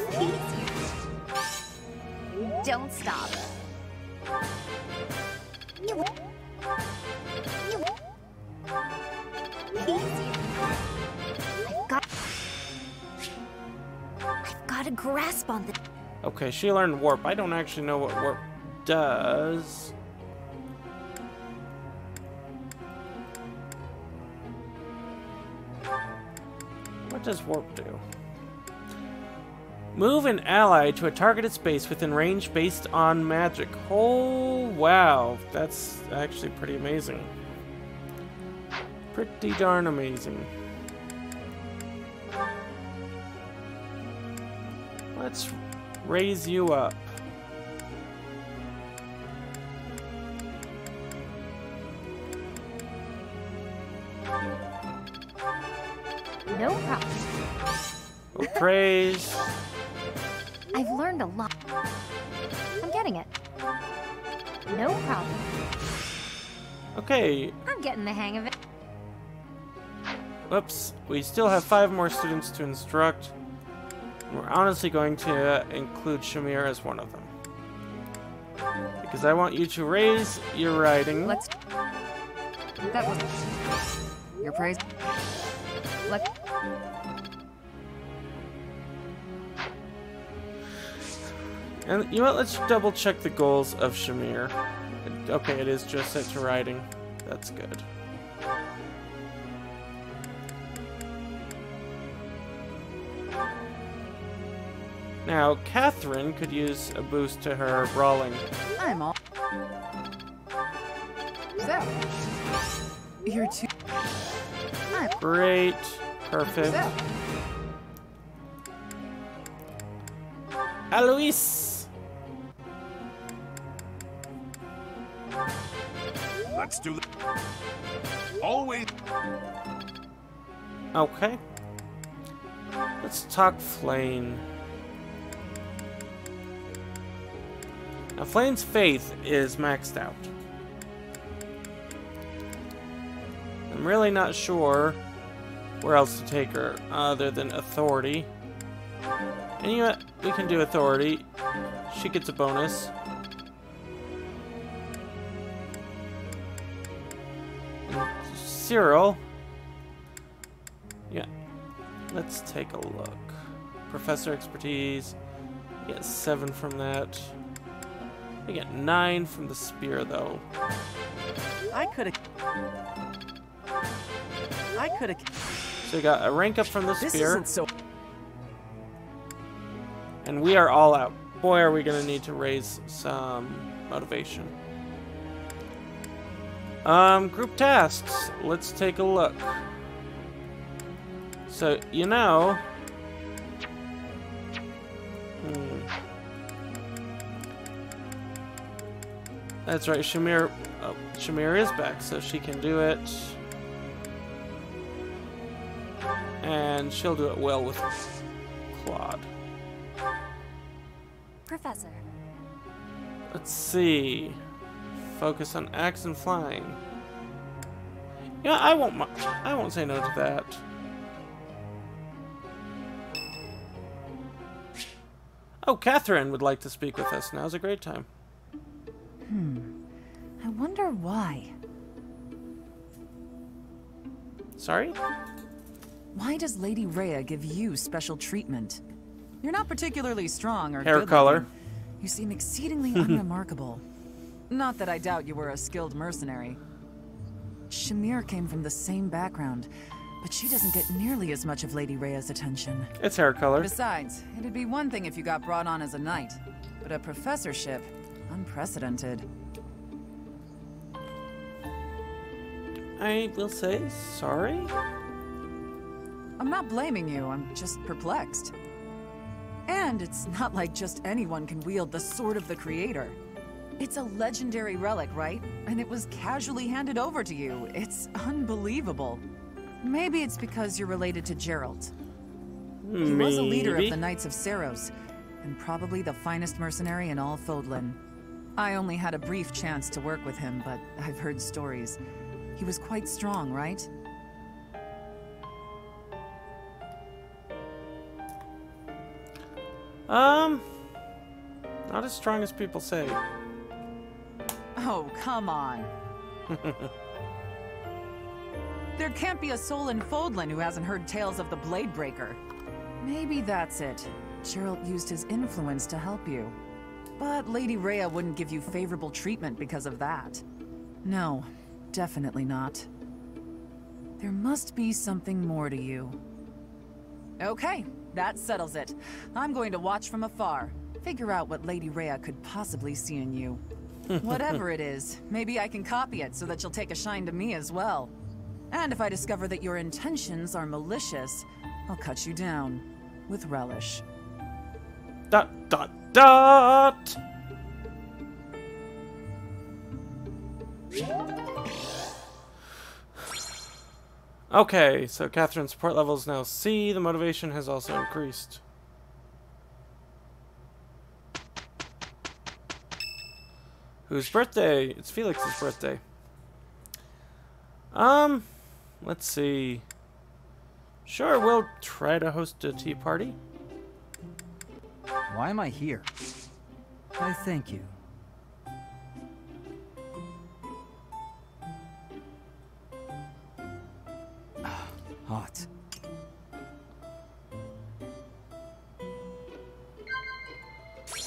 Don't stop. I've got a grasp on this. Okay, she learned warp. I don't actually know what warp does. What does warp do? Move an ally to a targeted space within range based on magic. Oh, wow. That's actually pretty amazing. Pretty darn amazing. Let's raise you up. No problem. Oh, praise. I've learned a lot. I'm getting it. No problem. Okay. I'm getting the hang of it. Whoops. We still have 5 more students to instruct. We're honestly going to include Shamir as one of them. Because I want you to raise your riding. That was your praise. Look. And you know what? Let's double check the goals of Shamir. Okay, it is just set to riding. That's good. Now, Catherine could use a boost to her brawling. I'm all. So, you're too. Great. Perfect. So. Alois! Let's do it. Always. Okay. Let's talk Flane. Now, Flane's faith is maxed out. I'm really not sure where else to take her other than authority. And you know what? We can do authority. She gets a bonus. And Cyril. Yeah. Let's take a look. Professor expertise. We get 7 from that. We get 9 from the spear, though. I could've. So we got a rank up from the This spear. isn't so. And we are all out. Boy, are we gonna need to raise some motivation. Group tasks. Let's take a look. So, you know... That's right, Shamir... Oh, Shamir is back, so she can do it. And she'll do it well with Claude. Professor. Let's see. Focus on axe and flying. Yeah, I won't say no to that. Oh, Catherine would like to speak with us. Now's a great time. I wonder why. Sorry? Why does Lady Rhea give you special treatment? You're not particularly strong or Hair good color. looking. You seem exceedingly unremarkable. Not that I doubt you were a skilled mercenary. Shamir came from the same background, but she doesn't get nearly as much of Lady Rhea's attention. It's hair color. Besides, it'd be one thing if you got brought on as a knight, but a professorship, unprecedented. I will say sorry. I'm not blaming you, I'm just perplexed. And it's not like just anyone can wield the Sword of the Creator. It's a legendary relic, right? And it was casually handed over to you. It's unbelievable. Maybe it's because you're related to Geralt. He was a leader of the Knights of Seiros, and probably the finest mercenary in all Fodlan. I only had a brief chance to work with him, but I've heard stories. He was quite strong, right? Not as strong as people say. Oh, come on. There can't be a soul in Fodlan who hasn't heard tales of the Bladebreaker. Maybe that's it. Geralt used his influence to help you. But Lady Rhea wouldn't give you favorable treatment because of that. No, definitely not. There must be something more to you. Okay, that settles it. I'm going to watch from afar. Figure out what Lady Rhea could possibly see in you. Whatever it is, maybe I can copy it so that you'll take a shine to me as well. And if I discover that your intentions are malicious, I'll cut you down with relish. ... Okay, so Catherine's support level is now C. The motivation has also increased. Whose birthday? It's Felix's birthday. Let's see. Sure, we'll try to host a tea party. Why am I here? I thank you.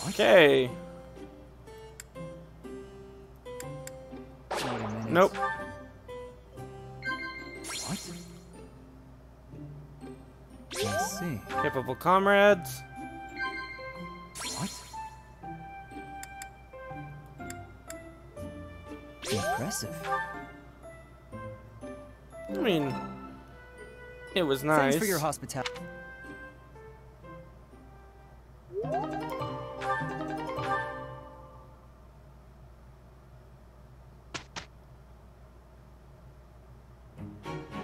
Okay. Wait a minute. Nope. What? I see. Capable comrades. What? Impressive. I mean, it was nice. Thanks for your hospitality.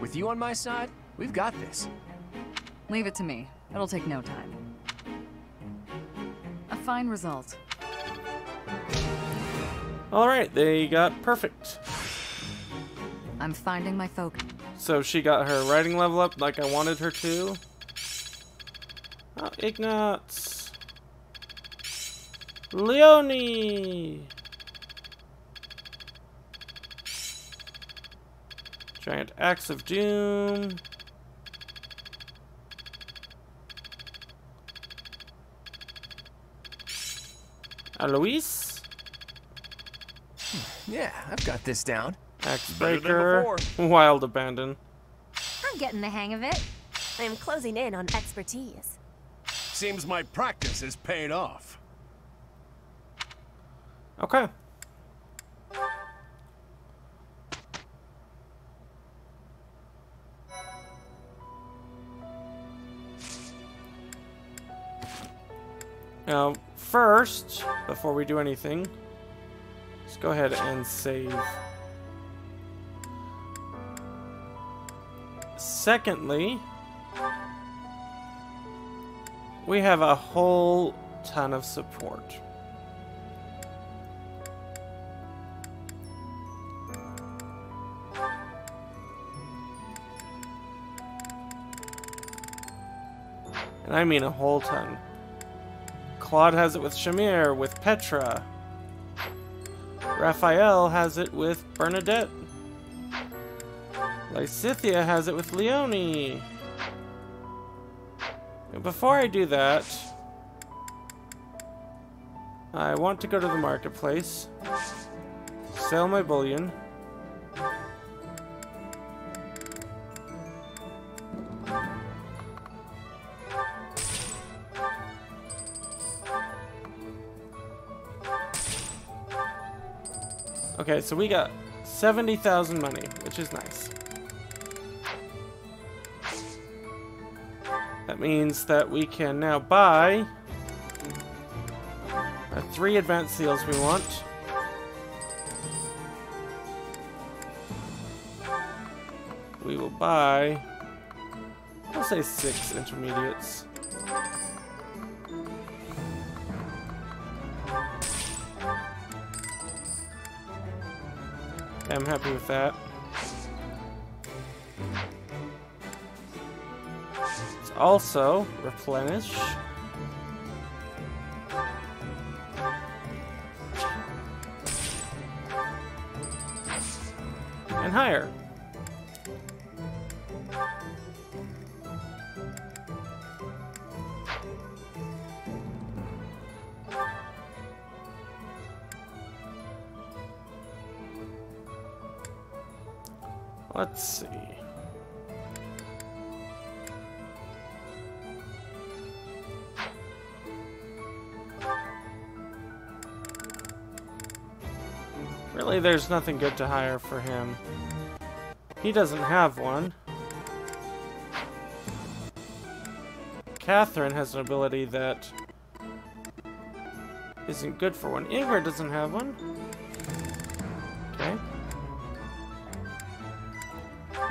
With you on my side, we've got this. Leave it to me. It'll take no time. A fine result. Alright, they got perfect. I'm finding my focus. So she got her writing level up like I wanted her to. Oh, Ignatz. Leonie! Giant Axe of Doom. Alois? Yeah, I've got this down. Axe Better than Breaker. before. Wild Abandon. I'm getting the hang of it. I'm closing in on expertise. Seems my practice has paid off. Okay. Now, first, before we do anything, let's go ahead and save. Secondly, we have a whole ton of support. And I mean a whole ton. Claude has it with Shamir, with Petra. Raphael has it with Bernadette. Lysithia has it with Leonie. And before I do that, I want to go to the marketplace, sell my bullion. Okay, so we got 70,000 money, which is nice. That means that we can now buy our 3 advanced seals we want. We will buy, I'll say 6 intermediates. I'm happy with that. Let's also replenish. And hire. Let's see. Really, there's nothing good to hire for him. He doesn't have one. Catherine has an ability that isn't good for one. Ingrid doesn't have one. Okay.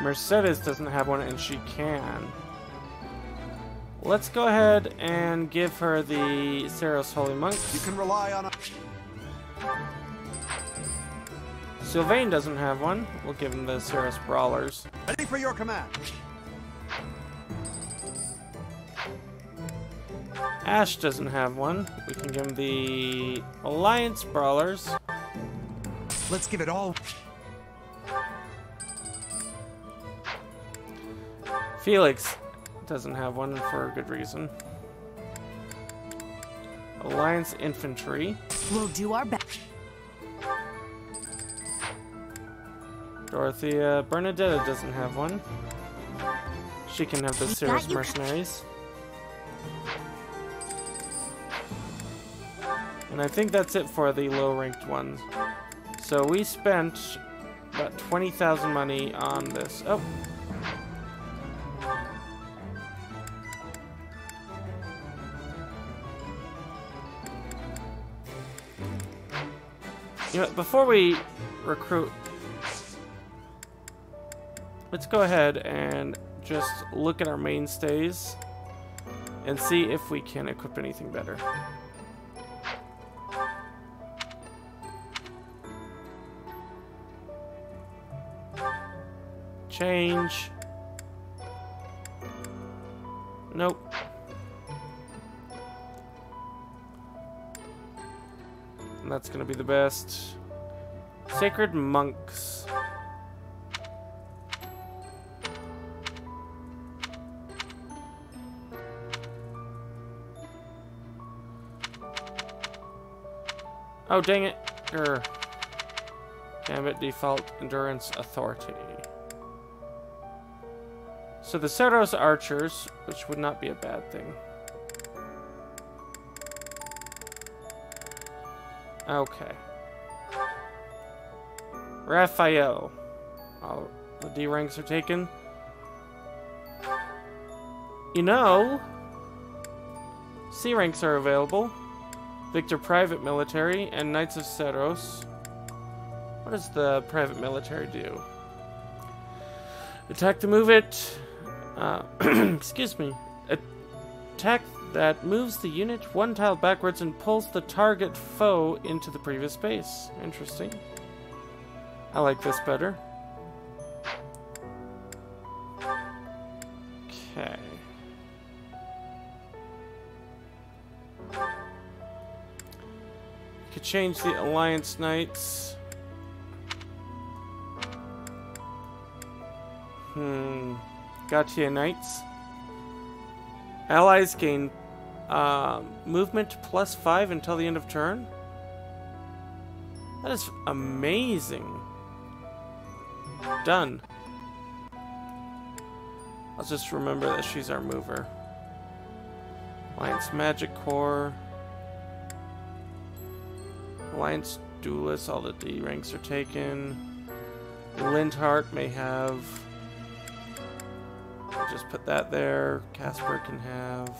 Mercedes doesn't have one, and she can. Let's go ahead and give her the Seros Holy Monks. You can rely on a... Sylvain doesn't have one. We'll give him the Seros Brawlers. Ready for your command. Ash doesn't have one. We can give him the Alliance Brawlers. Let's give it all. Felix doesn't have one for a good reason. Alliance infantry. We'll do our best. Dorothea Bernadetta doesn't have one. She can have the Cirrus mercenaries. And I think that's it for the low-ranked ones. So we spent about 20,000 money on this. Oh. You know, before we recruit, let's go ahead and just look at our mainstays and see if we can equip anything better. Change. Nope. And that's gonna be the best. Sacred monks. Oh, dang it. Grr. Gambit default endurance authority. So the Cerros archers, which would not be a bad thing. Okay. Raphael. All the D ranks are taken. You know, C ranks are available. Victor Private Military and Knights of Cerros. What does the private military do? Attack to move it. Excuse me. Attack that moves the unit one tile backwards and pulls the target foe into the previous space. Interesting. I like this better. Okay. Could change the Alliance Knights. Gautier Knights. Allies gain movement +5 until the end of turn. That is amazing. Done. I'll just remember that she's our mover. Alliance Magic Corps. Alliance Duelists, all the D ranks are taken. Lindhart may have... I'll just put that there. Casper can have...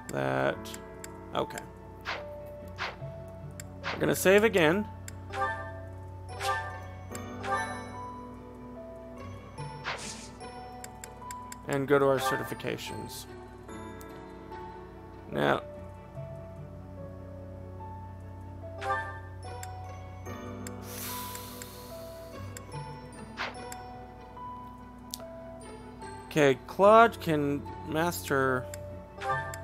that. Okay. We're gonna save again. And go to our certifications. Now... Okay, Claude can master a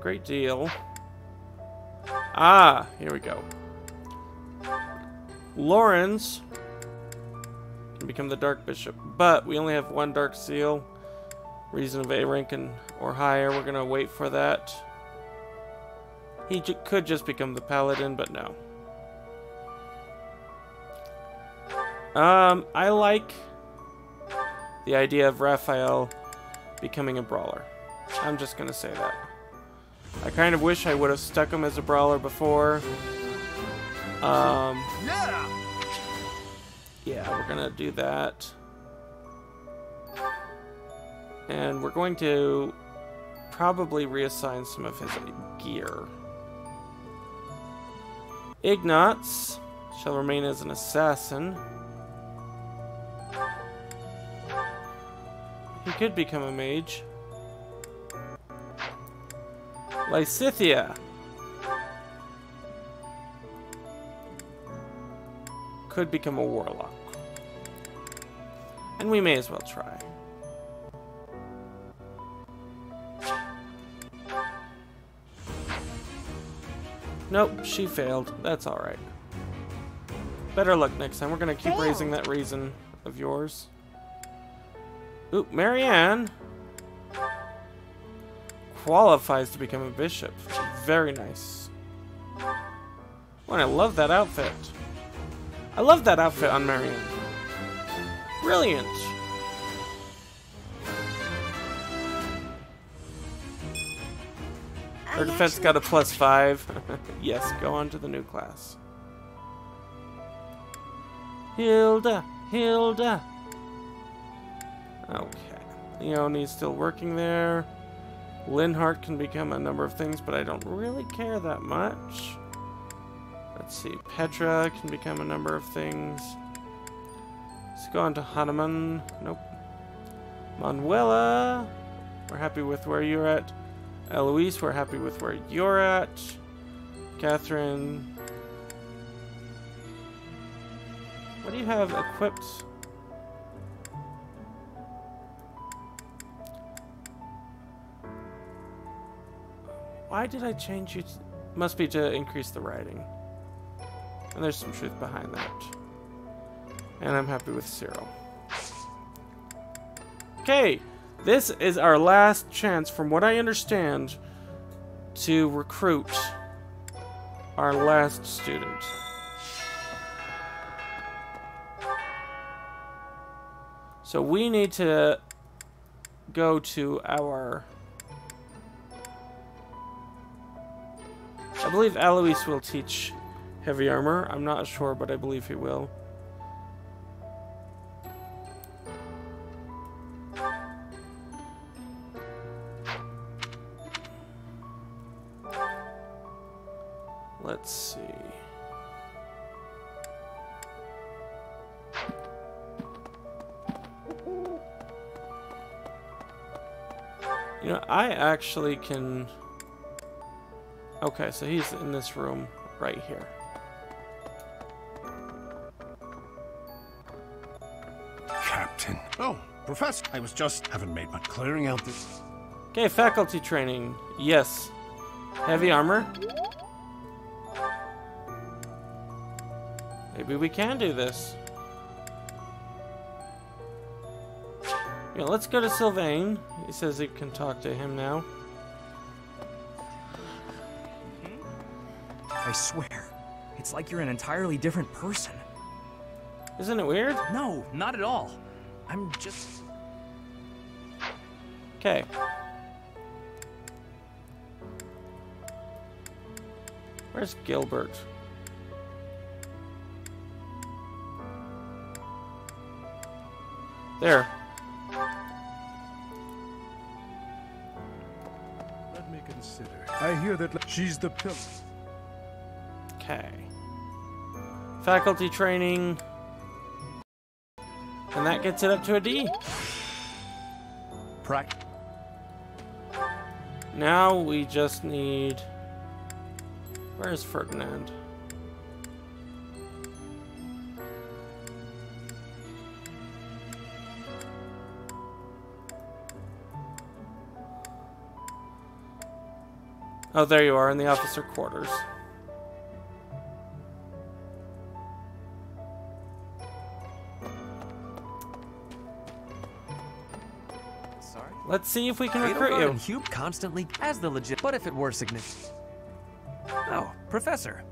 great deal. Ah, here we go. Lawrence can become the Dark Bishop, but we only have one Dark Seal. Reason of A rank or higher. We're gonna wait for that. He could just become the Paladin, but no. I like the idea of Raphael becoming a brawler. I'm just gonna say that. I kind of wish I would have stuck him as a brawler before. Yeah, we're gonna do that. And we're going to probably reassign some of his gear. Ignatz shall remain as an assassin. He could become a mage. Lysithia could become a warlock. And we may as well try. Nope, she failed. That's alright. Better luck next time. We're gonna keep raising that reason of yours. Ooh, Marianne. qualifies to become a bishop. Very nice. Oh, and I love that outfit. I love that outfit on Marion. Brilliant. Her defense got a +5. Yes, go on to the new class. Hilda, Hilda. Okay. Leonie's still working there. Linhart can become a number of things, but I don't really care that much. Let's see. Petra can become a number of things. Let's go on to Hanuman. Nope. Manuela. We're happy with where you're at. Eloise, we're happy with where you're at. Catherine. What do you have equipped? Why did I change you? Must be to increase the writing. And there's some truth behind that. And I'm happy with Cyril. Okay, this is our last chance, from what I understand, to recruit our last student. So we need to go to our... I believe Alois will teach heavy armor. I'm not sure, but I believe he will. Let's see. You know, I actually can... Okay, so he's in this room right here. Captain. Oh, Professor. I was just haven't made much clearing out this. Okay, faculty training. Yes. Heavy armor. Maybe we can do this. Yeah, let's go to Sylvain. He says he can talk to him now. I swear, it's like you're an entirely different person. Isn't it weird? No, not at all. I'm just... Okay. Where's Gilbert? There. Let me consider. I hear that she's the pillar. Okay. Faculty training. And that gets it up to a D. Now we just need... Where's Ferdinand? Oh, there you are, in the officer quarters. Sorry. Let's see if we can recruit you. And Hube constantly as the legit. But if it were significant. Oh, Professor.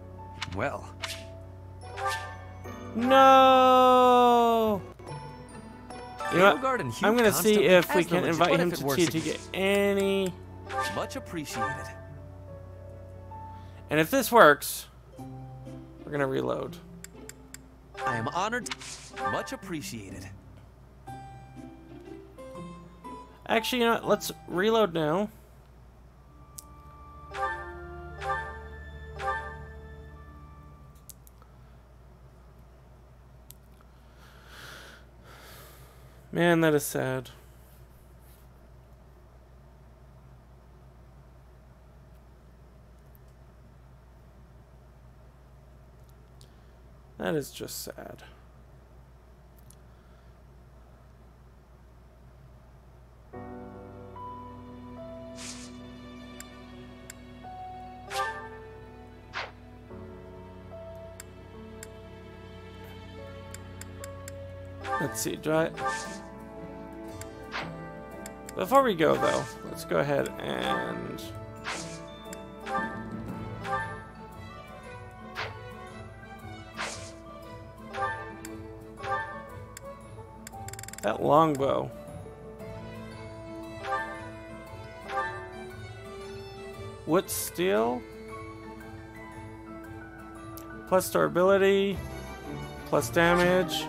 Well. No! You know what? And Hube I'm gonna see constantly if we as the can legit. invite But him if it to were get any... Much appreciated. And if this works, we're gonna reload. I am honored. Much appreciated. Actually, you know what? Let's reload now. Man, that is sad. That is just sad. Let's see, do I... Before we go, though, let's go ahead and... that longbow. Wood steel. Plus durability. Plus damage.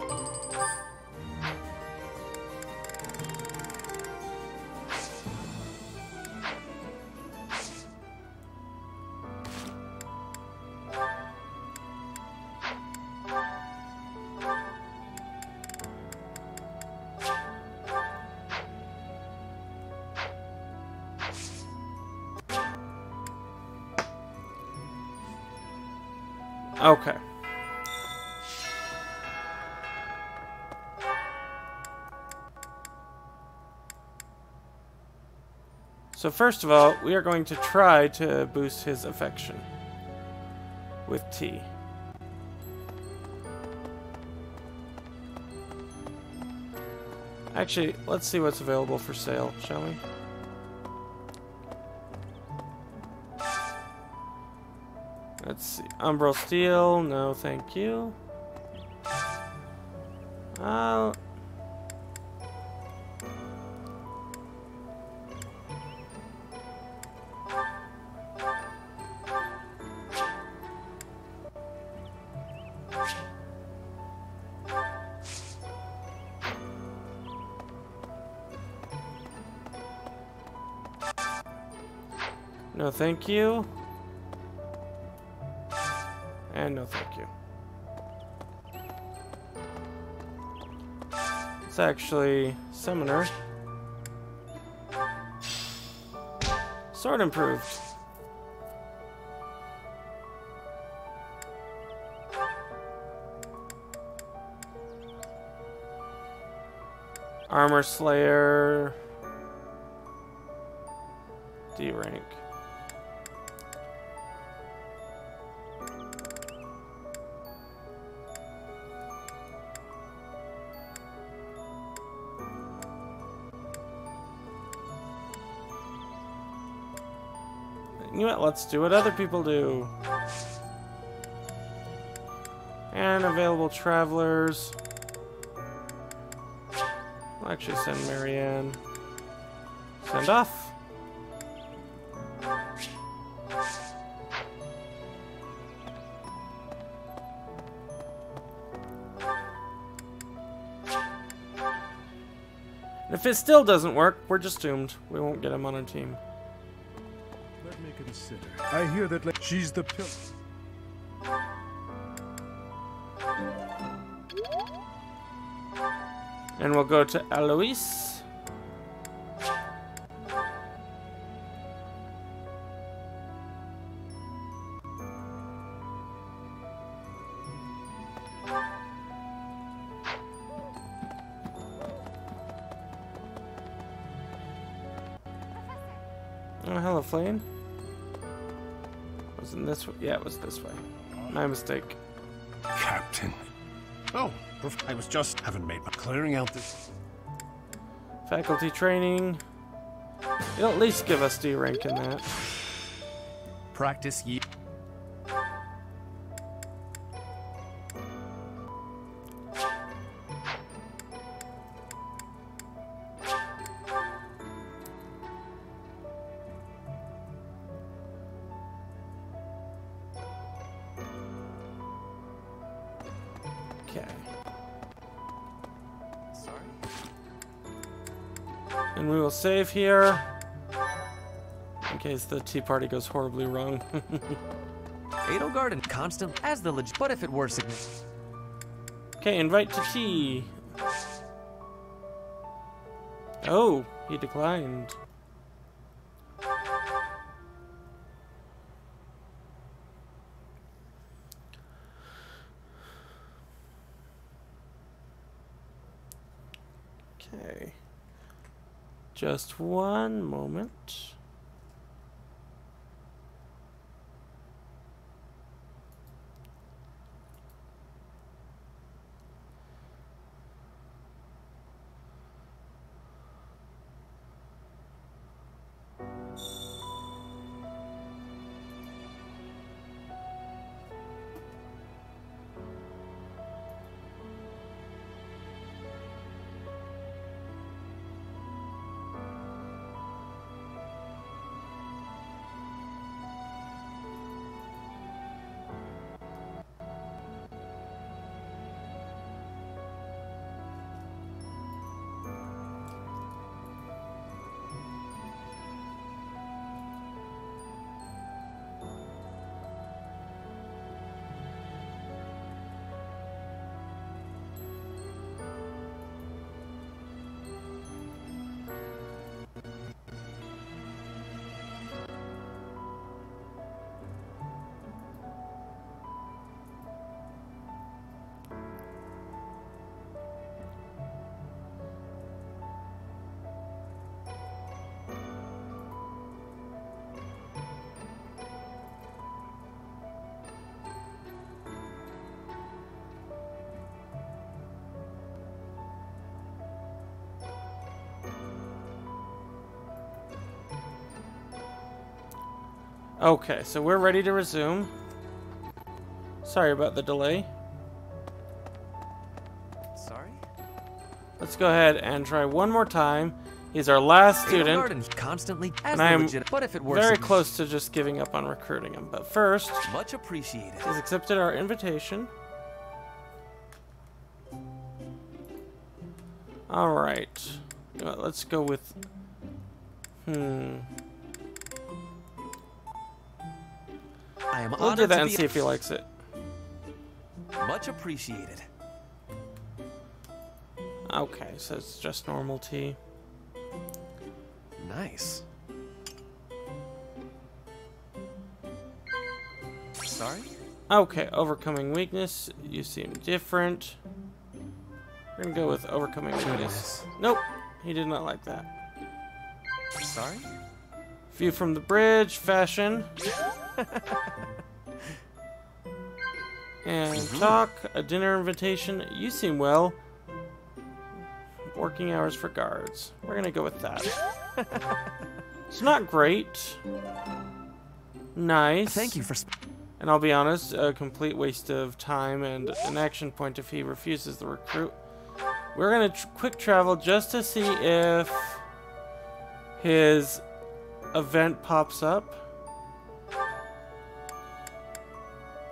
Okay. So first of all, we are going to try to boost his affection with tea. Actually, let's see what's available for sale, shall we? Let's see. Umbral steel, no thank you. No thank you. And no thank you. It's actually Summoner. Sword improved. Armor Slayer. D rank. You know what? Let's do what other people do. And available travelers. I'll actually send Marianne. Send off. And if it still doesn't work, we're just doomed. We won't get him on our team. Let me consider. I hear that she's the pill. And we'll go to Eloise. Oh, hello, Flame. Wasn't this way? Yeah, it was this way. My mistake. Captain. Oh, I was just haven't made my clearing out this. Faculty training. It'll at least give us D rank in that. Practice ye. Okay. And we will save here. In case the tea party goes horribly wrong. Edelgard constant as the legit, but if it were significant. Okay, invite to tea. Oh, he declined. Okay. Just one moment. Okay, so we're ready to resume. Sorry about the delay. Sorry? Let's go ahead and try one more time. He's our last student. Edelgarden constantly And I am but if it works, very close to just giving up on recruiting him. But first, much appreciated. he's accepted our invitation. Alright. Let's go with... I am We'll do that and see if he likes it. Much appreciated. Okay, so it's just normal tea. Nice. Sorry? Okay, overcoming weakness. You seem different. We're gonna go with overcoming weakness. Nope, he did not like that. Sorry? View from the bridge, fashion. And talk, a dinner invitation. You seem well. Working hours for guards. We're gonna go with that. It's not great. Nice. Thank you for... And I'll be honest, a complete waste of time and an action point if he refuses the recruit. We're gonna quick travel just to see if his event pops up.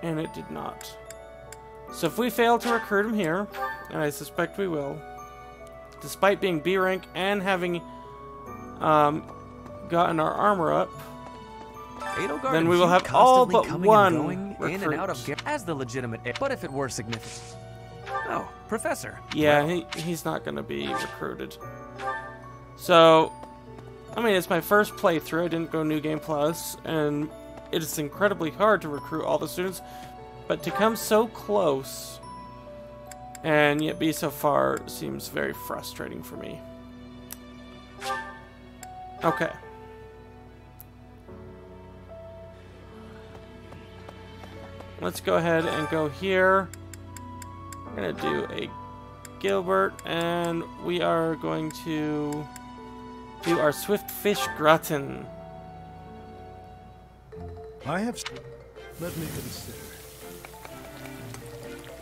And it did not. So if we fail to recruit him here, and I suspect we will, despite being B rank and having gotten our armor up, then we will have all but one recruit. In and out of as the legitimate, but if it were significant. Oh, Professor. Yeah, well, he's not going to be recruited. So, I mean, it's my first playthrough. I didn't go New Game Plus, and it is incredibly hard to recruit all the students, but to come so close and yet be so far seems very frustrating for me. Okay. Let's go ahead and go here. We're gonna do a Gilbert, and we are going to do our Swift Fish Gratin. Let me consider.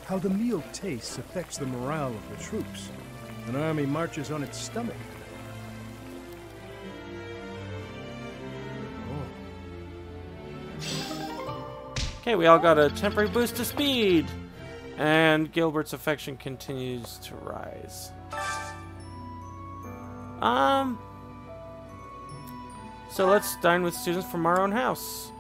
How the meal tastes affects the morale of the troops. An army marches on its stomach. Okay, we all got a temporary boost to speed. And Gilbert's affection continues to rise. So let's dine with students from our own house.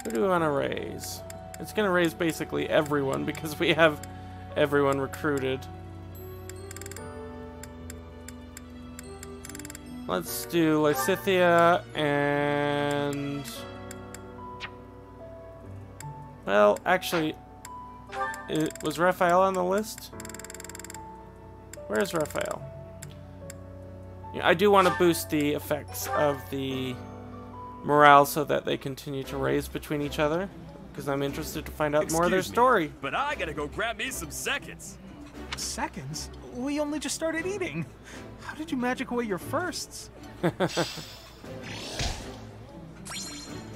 Who do we want to raise? It's going to raise basically everyone because we have everyone recruited. Let's do Lysithia and... Well, actually, was Raphael on the list? Where's Raphael? Yeah, I do want to boost the effects of the morale so that they continue to raise between each other, because I'm interested to find out more of their story. But I gotta go grab me some seconds. Seconds? We only just started eating. How did you magic away your firsts?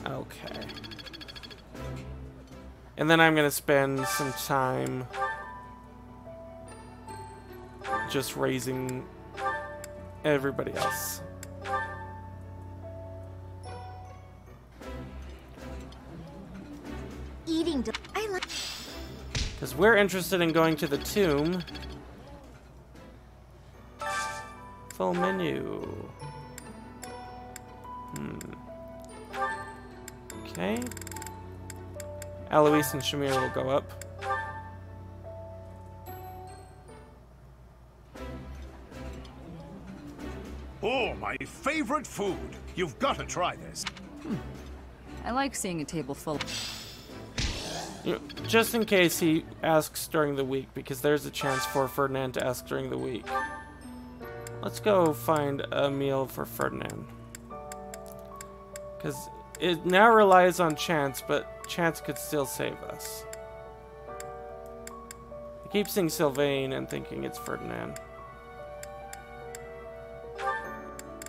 Okay. And then I'm going to spend some time just raising everybody else. Eating. I like. Because we're interested in going to the tomb. Full menu. Okay. Eloise and Shamir will go up. Oh, my favorite food. You've got to try this. I like seeing a table full. You know, just in case he asks during the week, because there's a chance for Ferdinand to ask during the week. Let's go find a meal for Ferdinand. Because it now relies on chance, but chance could still save us. I keep seeing Sylvain and thinking it's Ferdinand.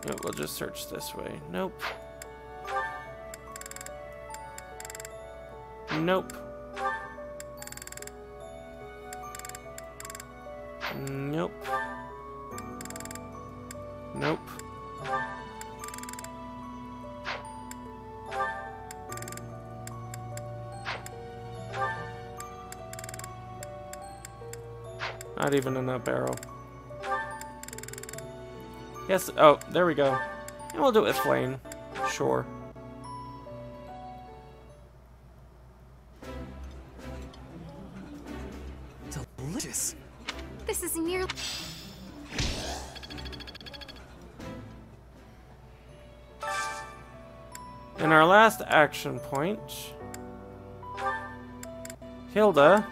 No, we'll just search this way. Nope. Nope. Nope. Nope. Not even in that barrel. Yes, oh, there we go. And we'll do it with flame. Sure. Delicious. This is nearly... And our last action point, Hilda.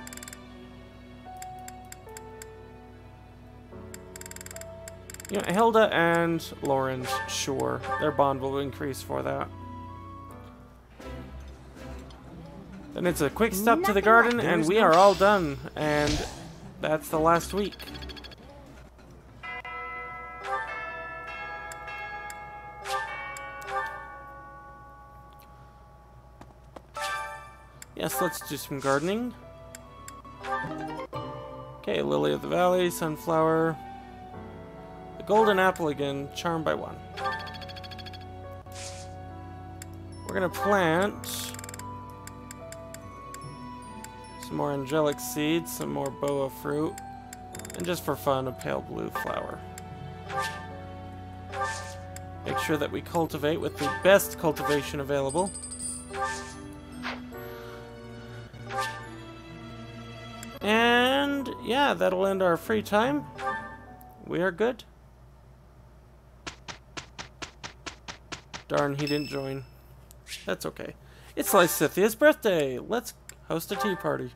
You know, Hilda and Lawrence, sure, their bond will increase for that. Then it's a quick step to the garden, and we are all done. And that's the last week. Yes, let's do some gardening. Okay, Lily of the Valley, Sunflower. The golden apple again, charmed by one. We're gonna plant some more angelic seeds, some more boa fruit, and just for fun, a pale blue flower. Make sure that we cultivate with the best cultivation available. And yeah, that'll end our free time. We are good. Darn, he didn't join. That's okay. It's Lysithia's birthday. Let's host a tea party.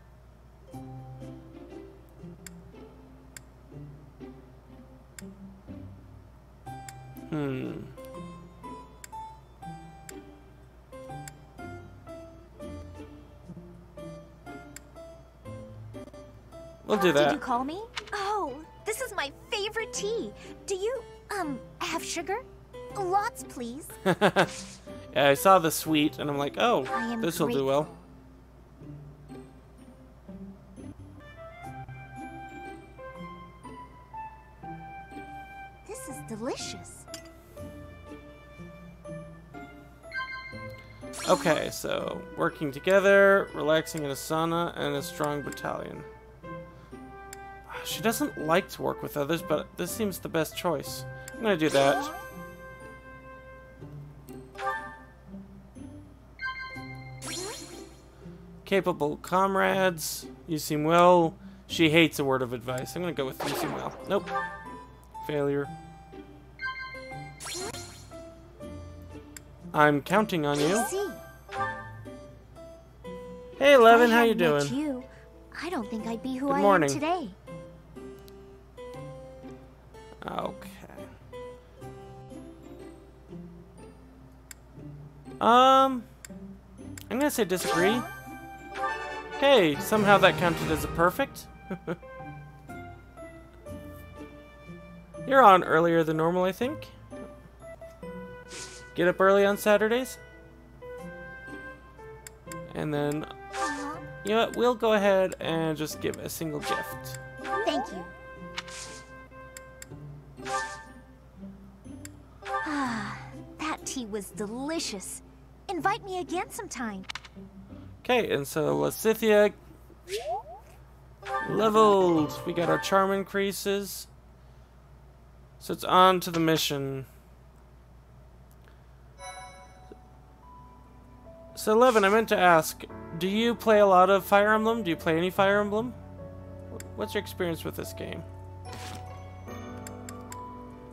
We'll do that. Did you call me? Oh, this is my favorite tea. Do you, have sugar? Lots, please. Yeah, I saw the sweet, and I'm like, oh, this will do well. This is delicious. Okay, so working together, relaxing in a sauna, and a strong battalion. She doesn't like to work with others, but this seems the best choice. I'm gonna do that. Capable comrades. You seem well. She hates a word of advice. I'm gonna go with you seem well. Nope. Failure. I'm counting on you. Hey, Levin, how you doing? I don't think I'd be who Good I morning. am today. Okay. I'm gonna say disagree. Okay, somehow that counted as a perfect. You're on earlier than normal, I think. Get up early on Saturdays. And then, you know what, we'll go ahead and just give a single gift. Thank you. Ah, that tea was delicious. Invite me again sometime. Okay, and so Lysithia leveled. We got our charm increases. So it's on to the mission. So Levin, I meant to ask, do you play a lot of Fire Emblem? Do you play any Fire Emblem? What's your experience with this game?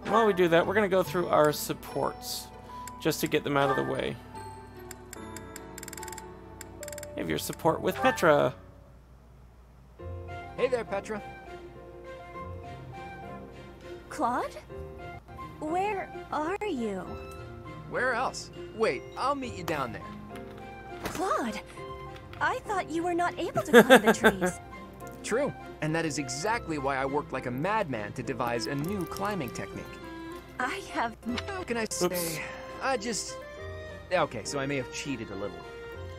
And while we do that, we're going to go through our supports, just to get them out of the way. You have your support with Petra. Hey there, Petra. Claude? Where are you? Where else? Wait, I'll meet you down there. Claude, I thought you were not able to climb the trees. True, and that is exactly why I worked like a madman to devise a new climbing technique. I have... How can I say? I just... Okay, so I may have cheated a little.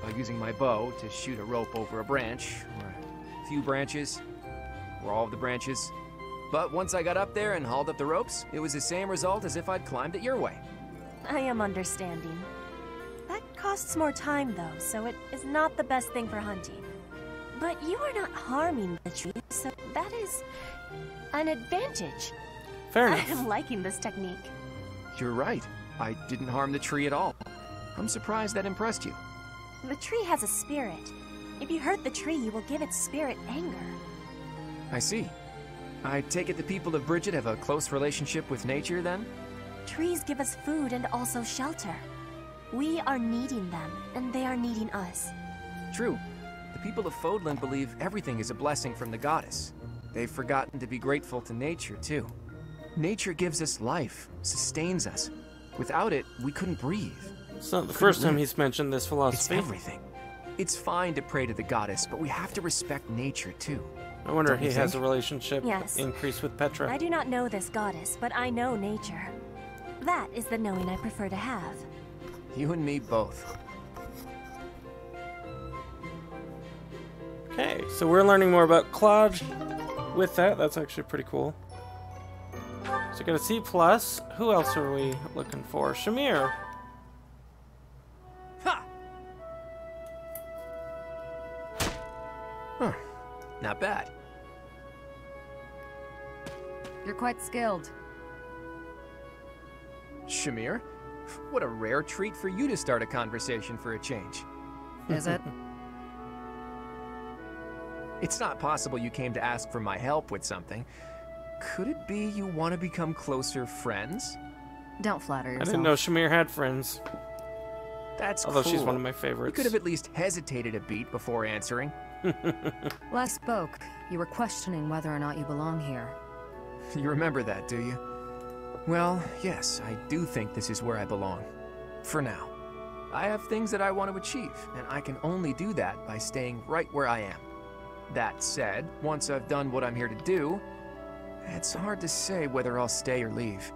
by using my bow to shoot a rope over a branch, or a few branches, or all of the branches. But once I got up there and hauled up the ropes, it was the same result as if I'd climbed it your way. I am understanding. That costs more time, though, so it is not the best thing for hunting. But you are not harming the tree, so that is an advantage. Fair enough. I am liking this technique. You're right. I didn't harm the tree at all. I'm surprised that impressed you. The tree has a spirit. If you hurt the tree, you will give its spirit anger. I see. I take it the people of Bridget have a close relationship with nature, then? Trees give us food and also shelter. We are needing them, and they are needing us. True. The people of Fodlan believe everything is a blessing from the goddess. They've forgotten to be grateful to nature, too. Nature gives us life, sustains us. Without it, we couldn't breathe. It's not the first time he's mentioned this philosophy. It's everything. It's fine to pray to the goddess, but we have to respect nature, too. I wonder if he has a relationship Yes. increase with Petra. I do not know this goddess, but I know nature. That is the knowing I prefer to have. You and me both. Okay, so we're learning more about Claude with that. That's actually pretty cool. So got a C+. Who else are we looking for? Shamir. Ha! Huh. Not bad. You're quite skilled. Shamir? What a rare treat for you to start a conversation for a change. Is it? It's not possible you came to ask for my help with something. Could it be you want to become closer friends? Don't flatter yourself. I didn't know Shamir had friends. That's Although cool. she's one of my favorites. You could have at least hesitated a beat before answering. Last spoke, you were questioning whether or not you belong here. You remember that, do you? Well, yes, I do think this is where I belong. For now. I have things that I want to achieve, and I can only do that by staying right where I am. That said, once I've done what I'm here to do, it's hard to say whether I'll stay or leave.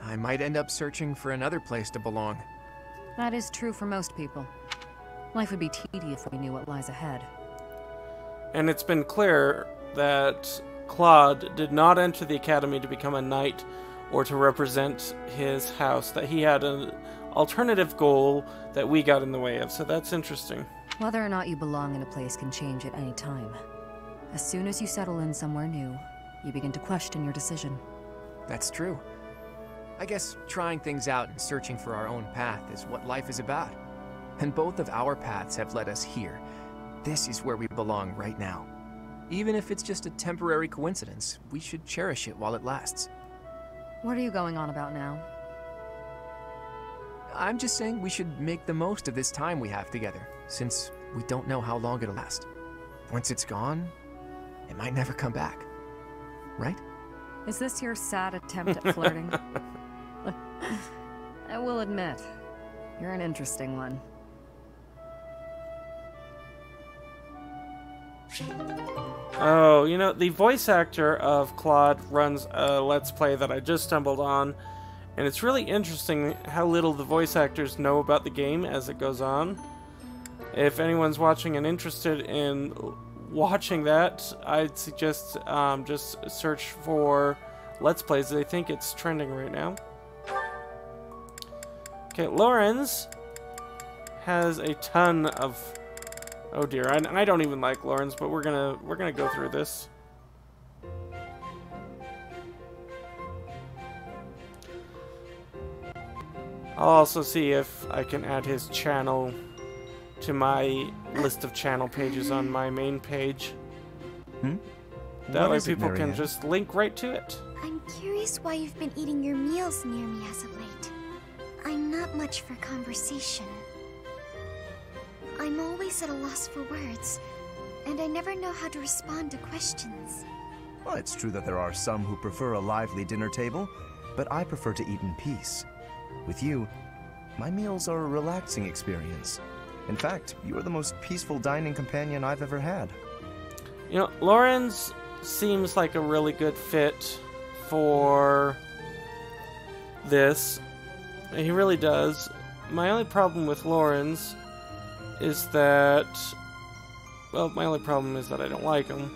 I might end up searching for another place to belong. That is true for most people. Life would be tedious if we knew what lies ahead. And it's been clear that Claude did not enter the academy to become a knight or to represent his house, that he had an alternative goal that we got in the way of, so that's interesting. Whether or not you belong in a place can change at any time. As soon as you settle in somewhere new, you begin to question your decision. That's true. I guess trying things out and searching for our own path is what life is about. And both of our paths have led us here. This is where we belong right now. Even if it's just a temporary coincidence, we should cherish it while it lasts. What are you going on about now? I'm just saying we should make the most of this time we have together, since we don't know how long it'll last. Once it's gone, it might never come back. Right? Is this your sad attempt at flirting? I will admit, you're an interesting one. Oh, you know, the voice actor of Claude runs a Let's Play that I just stumbled on, and it's really interesting how little the voice actors know about the game as it goes on. If anyone's watching and interested in watching that, I'd suggest just search for Let's Plays. I think it's trending right now. Okay, Lorenz has a ton of... Oh dear, I don't even like Lorenz, but we're gonna go through this. I'll also see if I can add his channel to my list of channel pages on my main page. That way people can just link right to it. I'm curious why you've been eating your meals near me as of late. I'm not much for conversation. I'm always at a loss for words, and I never know how to respond to questions. Well, it's true that there are some who prefer a lively dinner table, but I prefer to eat in peace. With you, my meals are a relaxing experience. In fact, you are the most peaceful dining companion I've ever had. You know, Lorenz seems like a really good fit for this. He really does. My only problem with Lorenz is that... Well, my only problem is that I don't like him.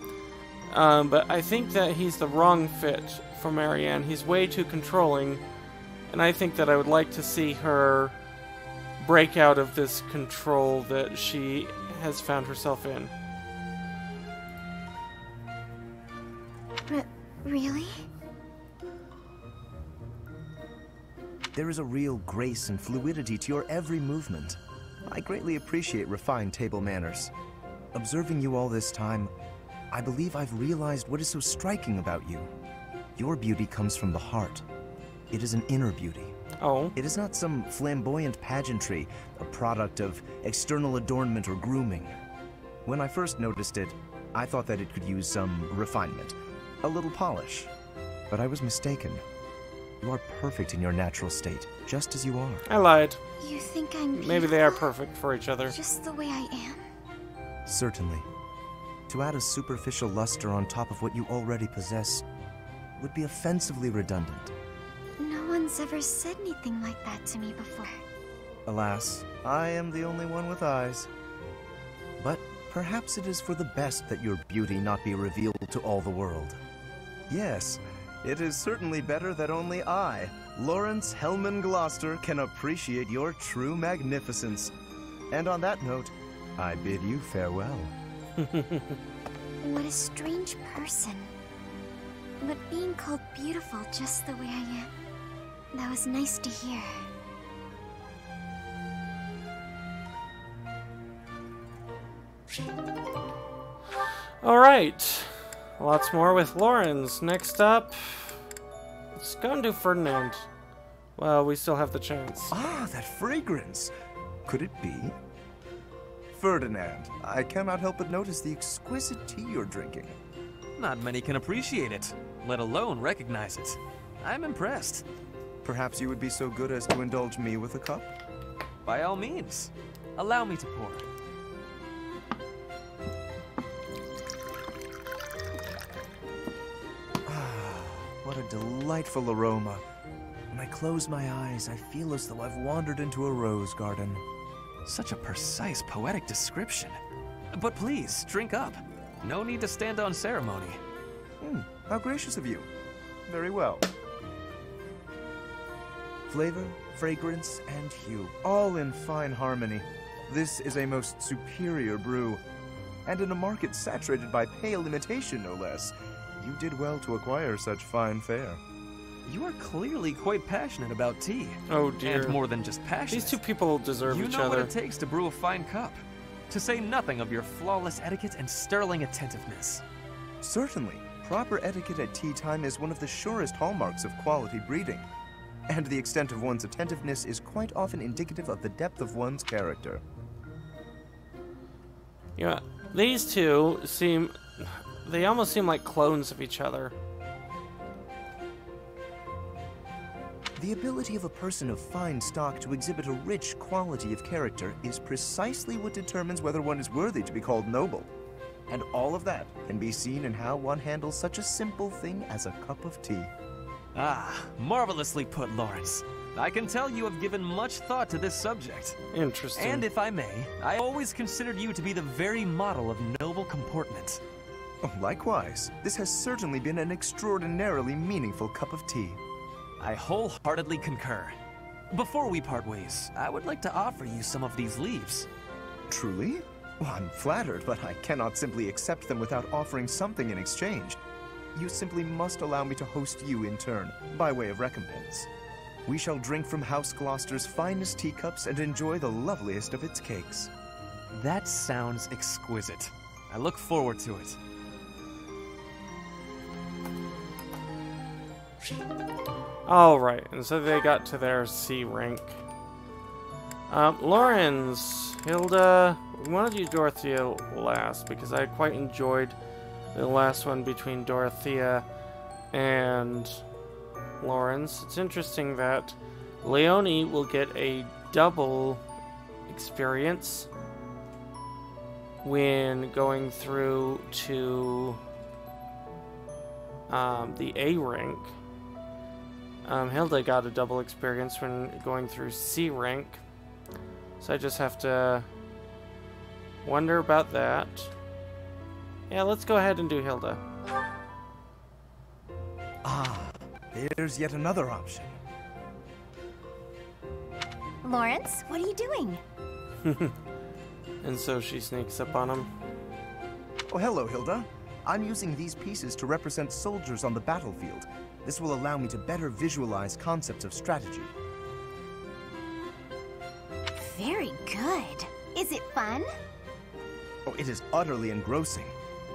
But I think that he's the wrong fit for Marianne. He's way too controlling, and I think that I would like to see her break out of this control that she has found herself in. Really? There is a real grace and fluidity to your every movement. I greatly appreciate refined table manners. Observing you all this time, I believe I've realized what is so striking about you. Your beauty comes from the heart. It is an inner beauty. Oh. It is not some flamboyant pageantry, a product of external adornment or grooming. When I first noticed it, I thought that it could use some refinement, a little polish. But I was mistaken. You are perfect in your natural state, just as you are. I lied. You think I'm beautiful? Maybe they are perfect for each other. Just the way I am? Certainly. To add a superficial luster on top of what you already possess would be offensively redundant. No one's ever said anything like that to me before. Alas, I am the only one with eyes. But perhaps it is for the best that your beauty not be revealed to all the world. Yes, it is certainly better that only I, Lawrence Hellman Gloucester, can appreciate your true magnificence. And on that note, I bid you farewell. What a strange person. But being called beautiful just the way I am, that was nice to hear. Alright. Lots more with Lawrence. Next up, let's go and do Ferdinand. Well, we still have the chance. Ah, that fragrance! Could it be? Ferdinand, I cannot help but notice the exquisite tea you're drinking. Not many can appreciate it, let alone recognize it. I'm impressed. Perhaps you would be so good as to indulge me with a cup? By all means. Allow me to pour. What a delightful aroma. When I close my eyes, I feel as though I've wandered into a rose garden. Such a precise, poetic description. But please, drink up. No need to stand on ceremony. How gracious of you. Very well. Flavor, fragrance, and hue, all in fine harmony. This is a most superior brew. And in a market saturated by pale imitation, no less. You did well to acquire such fine fare. You are clearly quite passionate about tea. Oh dear. And more than just passionate. These two people deserve each other. You know what it takes to brew a fine cup. To say nothing of your flawless etiquette and sterling attentiveness. Certainly. Proper etiquette at tea time is one of the surest hallmarks of quality breeding. And the extent of one's attentiveness is quite often indicative of the depth of one's character. Yeah, these two they almost seem like clones of each other. The ability of a person of fine stock to exhibit a rich quality of character is precisely what determines whether one is worthy to be called noble. And all of that can be seen in how one handles such a simple thing as a cup of tea. Ah, marvelously put, Lawrence. I can tell you have given much thought to this subject. Interesting. And if I may, I always considered you to be the very model of noble comportment. Oh, likewise. This has certainly been an extraordinarily meaningful cup of tea. I wholeheartedly concur. Before we part ways, I would like to offer you some of these leaves. Truly? Well, I'm flattered, but I cannot simply accept them without offering something in exchange. You simply must allow me to host you in turn, by way of recompense. We shall drink from House Gloucester's finest teacups and enjoy the loveliest of its cakes. That sounds exquisite. I look forward to it. Alright, and so they got to their C rank. Lawrence, Hilda, we want to do Dorothea last because I quite enjoyed the last one between Dorothea and Lawrence. It's interesting that Leonie will get a double experience when going through to the A rank. Hilda got a double experience when going through C rank. So I just have to Wonder about that. Yeah, let's go ahead and do Hilda. Ah, there's yet another option. Lawrence, what are you doing? And so she sneaks up on him. Oh, hello, Hilda. I'm using these pieces to represent soldiers on the battlefield. This will allow me to better visualize concepts of strategy. Very good. Is it fun? Oh, it is utterly engrossing.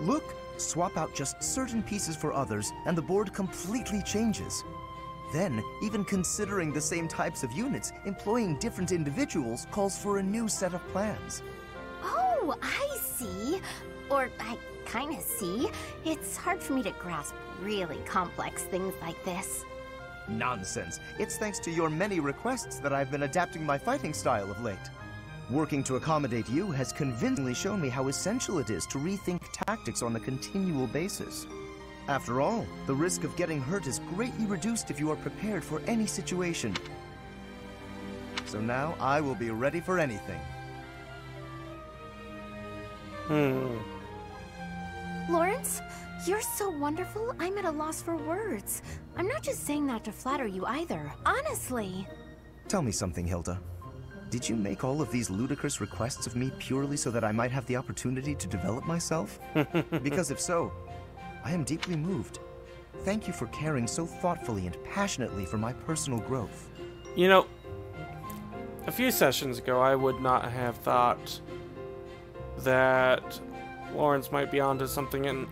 Look, swap out just certain pieces for others, and the board completely changes. Then, even considering the same types of units, employing different individuals calls for a new set of plans. Oh, I see. Or I kind of see. It's hard for me to grasp really complex things like this. Nonsense. It's thanks to your many requests that I've been adapting my fighting style of late. Working to accommodate you has convincingly shown me how essential it is to rethink tactics on a continual basis. After all, the risk of getting hurt is greatly reduced if you are prepared for any situation. So now I will be ready for anything. Lawrence, you're so wonderful, I'm at a loss for words. I'm not just saying that to flatter you either. Honestly. Tell me something, Hilda. Did you make all of these ludicrous requests of me purely so that I might have the opportunity to develop myself? Because if so, I am deeply moved. Thank you for caring so thoughtfully and passionately for my personal growth. You know, a few sessions ago, I would not have thought that Lawrence might be onto something, and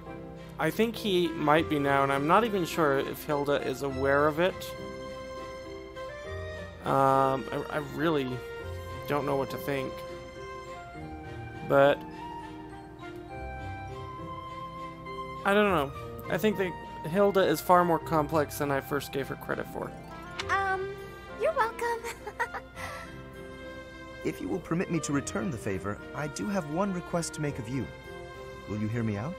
I think he might be now, and I'm not even sure if Hilda is aware of it. I really don't know what to think. But I don't know. I think that Hilda is far more complex than I first gave her credit for. You're welcome. If you will permit me to return the favor, I do have one request to make of you. Will you hear me out?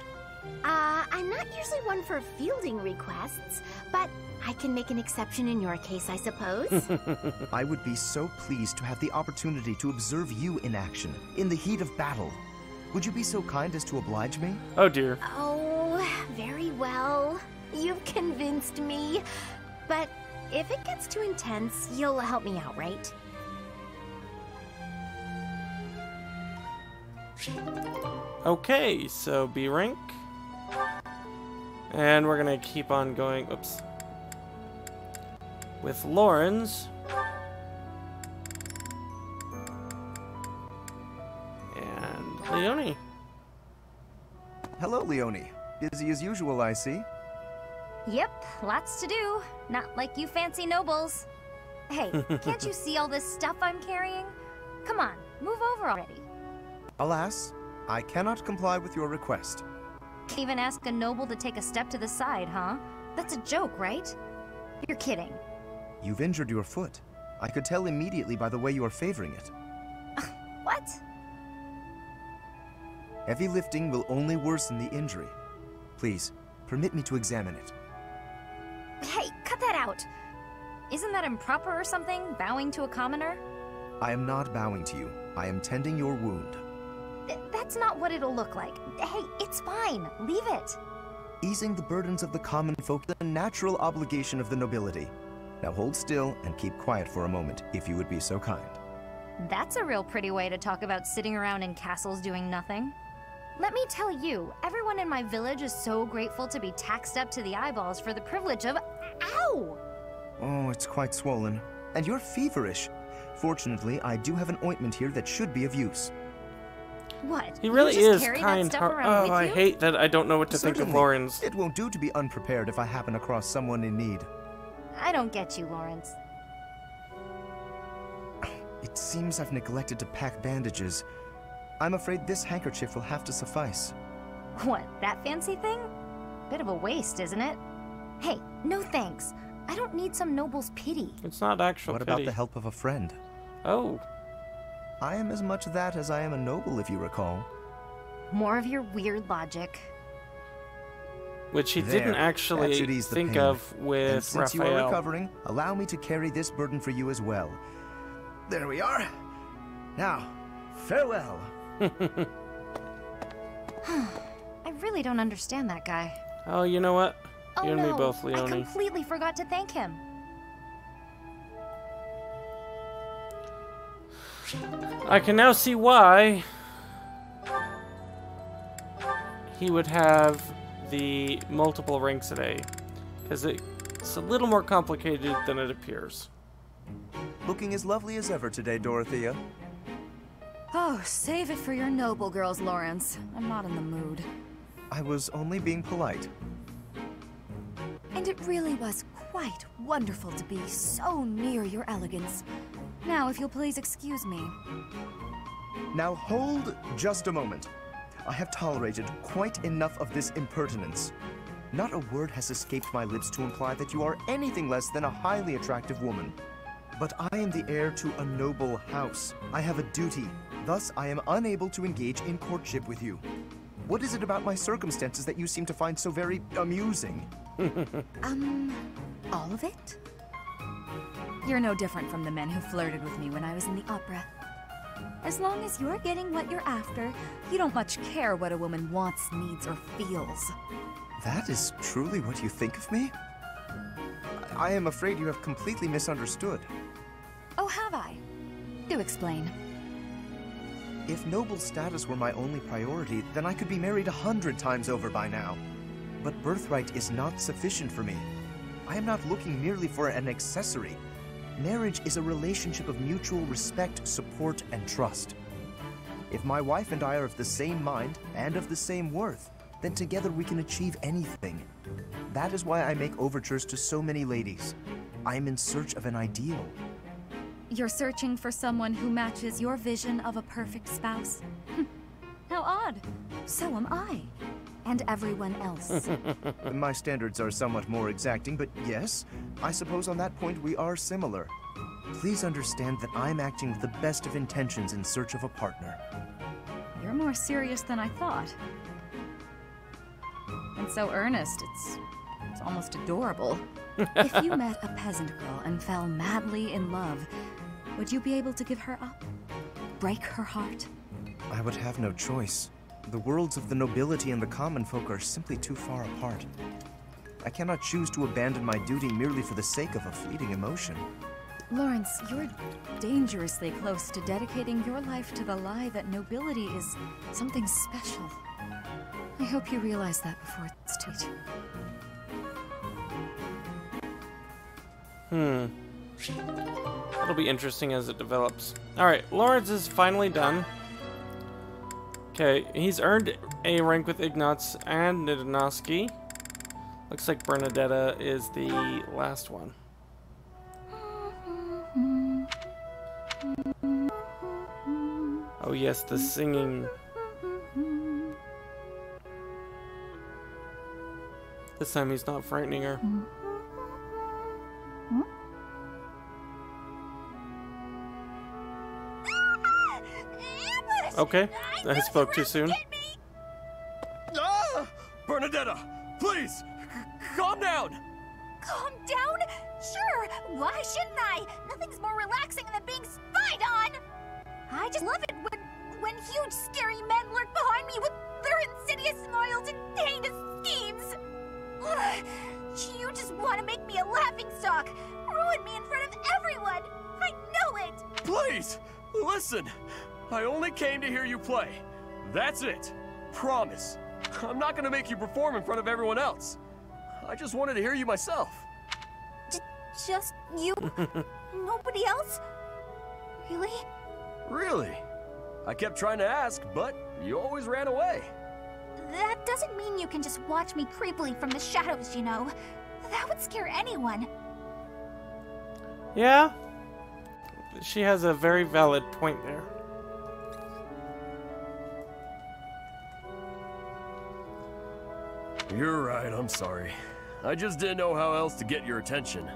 I'm not usually one for fielding requests, but I can make an exception in your case, I suppose. I would be so pleased to have the opportunity to observe you in action, in the heat of battle. Would you be so kind as to oblige me? Oh dear. Oh, very well. You've convinced me. But if it gets too intense, you'll help me out, right? Okay, so B rank. And we're gonna keep on going, oops, with Lawrence. And Leonie. Hello, Leonie. Busy as usual, I see. Yep, lots to do. Not like you fancy nobles. Hey, can't you see all this stuff I'm carrying? Come on, move over already. Alas, I cannot comply with your request. Can't even ask a noble to take a step to the side, huh? That's a joke, right? You're kidding. You've injured your foot. I could tell immediately by the way you are favoring it. What? Heavy lifting will only worsen the injury. Please, permit me to examine it. Hey, cut that out! Isn't that improper or something, bowing to a commoner? I am not bowing to you. I am tending your wound. That's not what it'll look like. Hey, it's fine. Leave it. Easing the burdens of the common folk is a natural obligation of the nobility. Now hold still and keep quiet for a moment, if you would be so kind. That's a real pretty way to talk about sitting around in castles doing nothing. Let me tell you, everyone in my village is so grateful to be taxed up to the eyeballs for the privilege of... Ow! Oh, it's quite swollen. And you're feverish. Fortunately, I do have an ointment here that should be of use. What? He really is kind. Oh, I hate that I don't know what to think of Lawrence. It won't do to be unprepared if I happen across someone in need. I don't get you, Lawrence. It seems I've neglected to pack bandages. I'm afraid this handkerchief will have to suffice. What, that fancy thing? Bit of a waste, isn't it? Hey, no thanks. I don't need some noble's pity. It's not actual pity. What about the help of a friend? Oh. I am as much that as I am a noble, if you recall. More of your weird logic. Which he didn't actually think of with and since Raphael. You are recovering, allow me to carry this burden for you as well. There we are. Now, farewell. I really don't understand that guy. Oh, you know what? Oh You and no, me both, I Leonie. completely forgot to thank him. I can now see why he would have the multiple ranks at A. Because it's a little more complicated than it appears. Looking as lovely as ever today, Dorothea. Oh, save it for your noble girls, Lawrence. I'm not in the mood. I was only being polite. And it really was quite wonderful to be so near your elegance. Now, if you'll please excuse me. Now hold just a moment. I have tolerated quite enough of this impertinence. Not a word has escaped my lips to imply that you are anything less than a highly attractive woman. But I am the heir to a noble house. I have a duty. Thus, I am unable to engage in courtship with you. What is it about my circumstances that you seem to find so very amusing? All of it? You're no different from the men who flirted with me when I was in the opera. As long as you're getting what you're after, you don't much care what a woman wants, needs, or feels. That is truly what you think of me? I am afraid you have completely misunderstood. Oh, have I? Do explain. If noble status were my only priority, then I could be married 100 times over by now. But birthright is not sufficient for me. I am not looking merely for an accessory. Marriage is a relationship of mutual respect, support, and trust. If my wife and I are of the same mind and of the same worth, then together we can achieve anything. That is why I make overtures to so many ladies. I am in search of an ideal. You're searching for someone who matches your vision of a perfect spouse? How odd. So am I. And everyone else. My standards are somewhat more exacting, but yes, I suppose on that point we are similar. Please understand that I'm acting with the best of intentions in search of a partner. You're more serious than I thought. And so earnest, it's almost adorable. If you met a peasant girl and fell madly in love, would you be able to give her up? Break her heart? I would have no choice. The worlds of the nobility and the common folk are simply too far apart. I cannot choose to abandon my duty merely for the sake of a fleeting emotion. Lawrence, you're dangerously close to dedicating your life to the lie that nobility is something special. I hope you realize that before it's too late. It'll be interesting as it develops. Alright, Lawrence is finally done. Okay, he's earned a rank with Ignatz and NdoNosCi. Looks like Bernadetta is the last one. Oh yes, the singing. This time he's not frightening her. Okay, I spoke too soon. Ah! Bernadetta, please, calm down. Calm down? Sure, why shouldn't I? Nothing's more relaxing than being spied on! I just love it when huge scary men lurk behind me with their insidious smiles and heinous schemes! Ugh, you just want to make me a laughingstock, ruin me in front of everyone! I know it! Please, listen. I only came to hear you play. That's it. Promise. I'm not gonna make you perform in front of everyone else. I just wanted to hear you myself. Just you? Nobody else? Really? Really? I kept trying to ask, but you always ran away. That doesn't mean you can just watch me creepily from the shadows, you know. That would scare anyone. Yeah? She has a very valid point there. You're right, I'm sorry. I just didn't know how else to get your attention.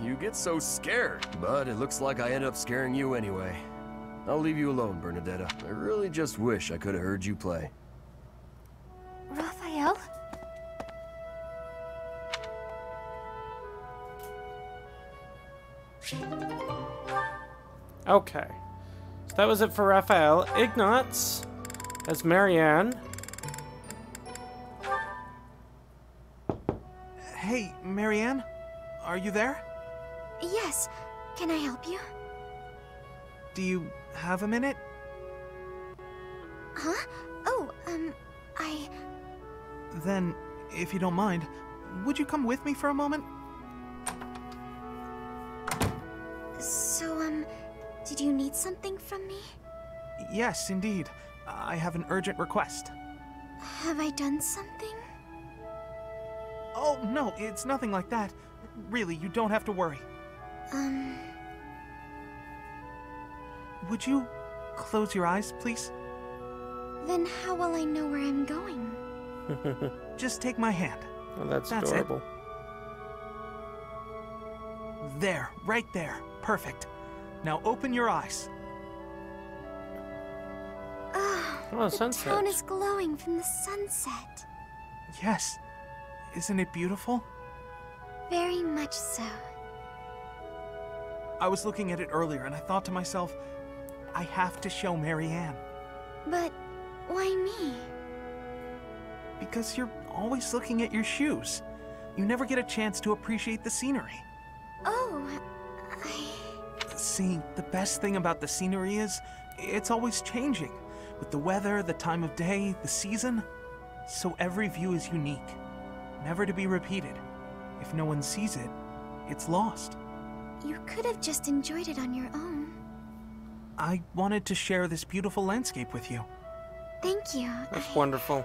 You get so scared, but it looks like I ended up scaring you anyway. I'll leave you alone, Bernadetta. I really just wish I could have heard you play. Raphael? Okay. So that was it for Raphael. Ignatz as Marianne. Hey, Marianne? Are you there? Yes. Can I help you? Do you have a minute? Huh? Oh, I... Then, if you don't mind, would you come with me for a moment? So, did you need something from me? Yes, indeed. I have an urgent request. Have I done something? Oh, no, it's nothing like that. Really, you don't have to worry. Would you close your eyes, please? Then how will I know where I'm going? Just take my hand. Oh, that's It. adorable. There, right there. Perfect. Now open your eyes. Oh, the sunset. town is glowing from the sunset. Yes. Isn't it beautiful? Very much so. I was looking at it earlier and I thought to myself, I have to show Marianne. But why me? Because you're always looking at your shoes. You never get a chance to appreciate the scenery. Oh, See, the best thing about the scenery is, it's always changing. With the weather, the time of day, the season. So every view is unique. Never to be repeated. If no one sees it, it's lost. You could have just enjoyed it on your own. I wanted to share this beautiful landscape with you. Thank you. That's wonderful.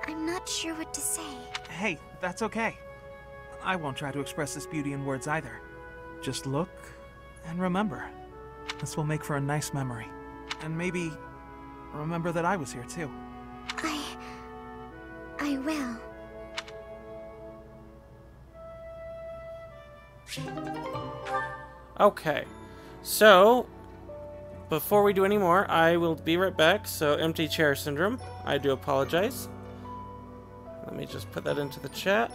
I'm not sure what to say. Hey, that's okay. I won't try to express this beauty in words either. Just look and remember. This will make for a nice memory. And maybe remember that I was here too. I will. Okay. So, before we do any more, I will be right back. So, empty chair syndrome. I do apologize. Let me just put that into the chat.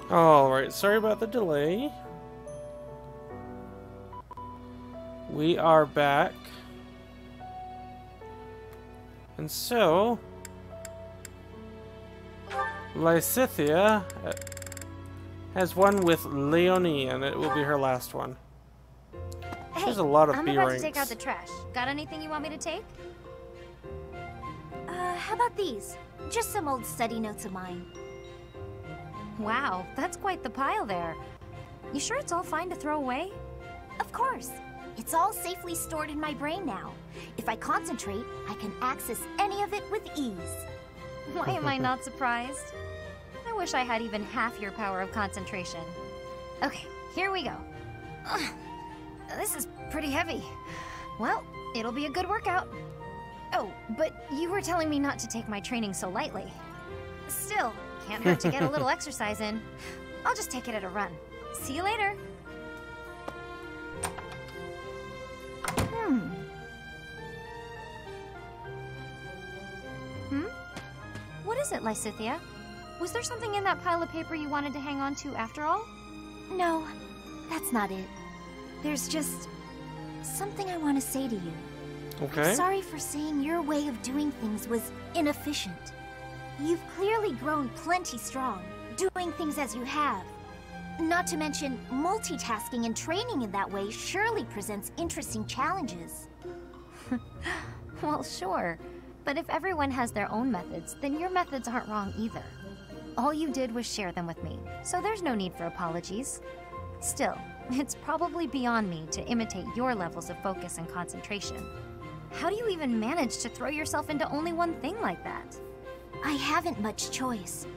Alright, sorry about the delay. We are back. And so, Lysithea has one with Leonie, and it will be her last one. Hey, there's a lot of I'm B about ranks. to take out the trash. Got anything you want me to take? How about these? Just some old study notes of mine. Wow, that's quite the pile there. You sure it's all fine to throw away? Of course. It's all safely stored in my brain now. If I concentrate, I can access any of it with ease. Why am I not surprised? I wish I had even half your power of concentration. Okay, here we go. Ugh, this is pretty heavy. Well, it'll be a good workout. Oh, but you were telling me not to take my training so lightly. Still, can't hurt to get a little exercise in. I'll just take it at a run. See you later. What is it, Lysithea? Was there something in that pile of paper you wanted to hang on to after all? No, that's not it. There's just something I want to say to you. Okay. I'm sorry for saying your way of doing things was inefficient. You've clearly grown plenty strong, doing things as you have. Not to mention, multitasking and training in that way surely presents interesting challenges. Well, sure. But if everyone has their own methods, then your methods aren't wrong either. All you did was share them with me, so there's no need for apologies. Still, it's probably beyond me to imitate your levels of focus and concentration. How do you even manage to throw yourself into only one thing like that? I haven't much choice.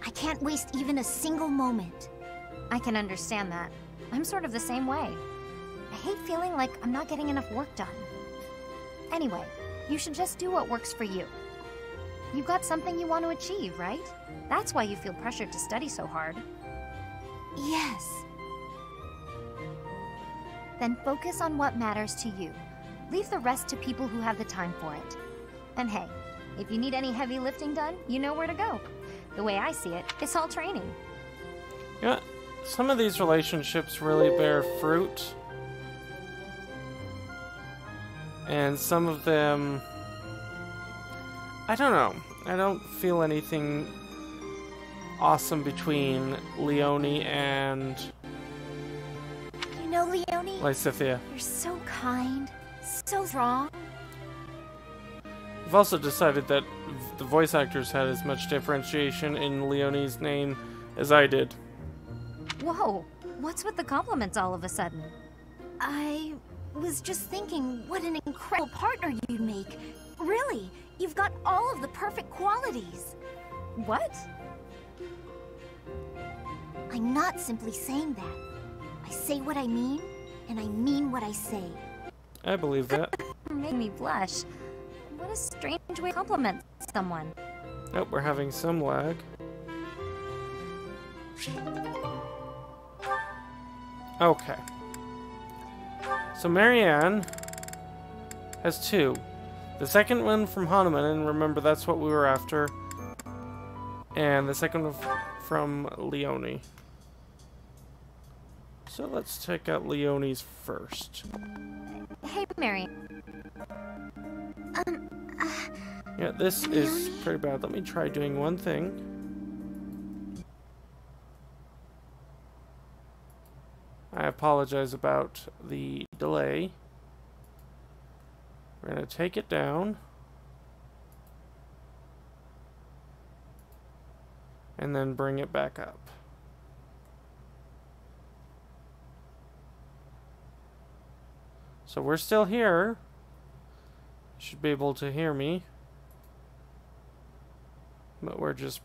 I can't waste even a single moment. I can understand that. I'm sort of the same way. I hate feeling like I'm not getting enough work done. Anyway, you should just do what works for you. You've got something you want to achieve, right? That's why you feel pressured to study so hard. Yes. Then focus on what matters to you. Leave the rest to people who have the time for it. And hey, if you need any heavy lifting done, you know where to go. The way I see it, it's all training. Yeah, some of these relationships really bear fruit. And some of them, I don't know. I don't feel anything awesome between Leonie and You know, Leonie, Lysithea. you're so kind, so strong. We've also decided that the voice actors had as much differentiation in Leonie's name as I did. Whoa, what's with the compliments all of a sudden? I was just thinking what an incredible partner you'd make. Really, you've got all of the perfect qualities. What? I'm not simply saying that. I say what I mean, and I mean what I say. I believe that. Make me blush. What a strange way to compliment someone. Oh, we're having some lag. Okay. So Marianne has two. The second one from Hanuman, and remember that's what we were after. And the second one from Leonie. So let's check out Leonie's first. Hey, Mary. Yeah, this is pretty bad. Let me try doing one thing. I apologize about the delay. We're going to take it down. And then bring it back up. So we're still here. You should be able to hear me. But we're just...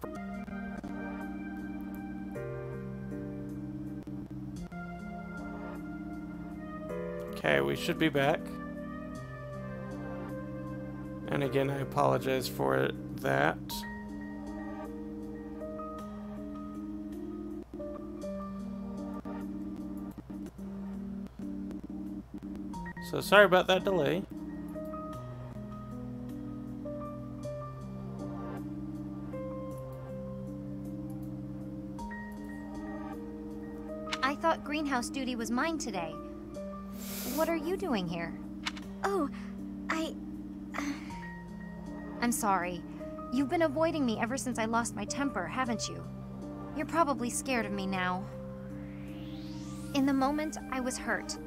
Okay, we should be back. And again, I apologize for that. So sorry about that delay. thought greenhouse duty was mine today. What are you doing here? Oh, I'm sorry. You've been avoiding me ever since I lost my temper, haven't you? You're probably scared of me now. In the moment, I was hurt.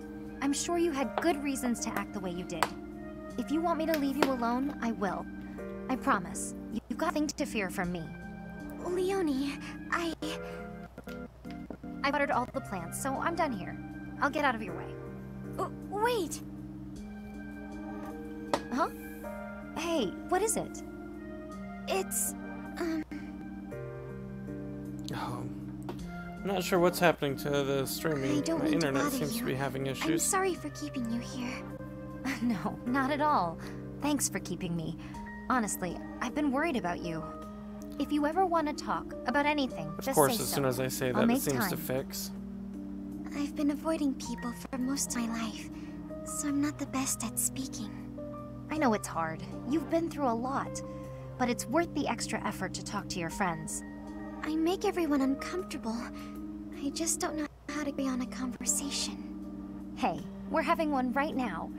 I'm sure you had good reasons to act the way you did. If you want me to leave you alone, I will. I promise. You've got nothing to fear from me. Leonie, I watered all the plants, so I'm done here. I'll get out of your way. Wait! Huh? Hey, what is it? It's, Oh. I'm not sure what's happening to the streaming. I don't My mean to internet bother seems to be having I'm issues. sorry for keeping you here. No, not at all. Thanks for keeping me. Honestly, I've been worried about you. If you ever want to talk about anything, Of just course, say as so. soon as I say I'll that, it make seems to time. fix. I've been avoiding people for most of my life, so I'm not the best at speaking. I know it's hard. You've been through a lot. But it's worth the extra effort to talk to your friends. I make everyone uncomfortable. I just don't know how to be on a conversation. Hey, we're having one right now.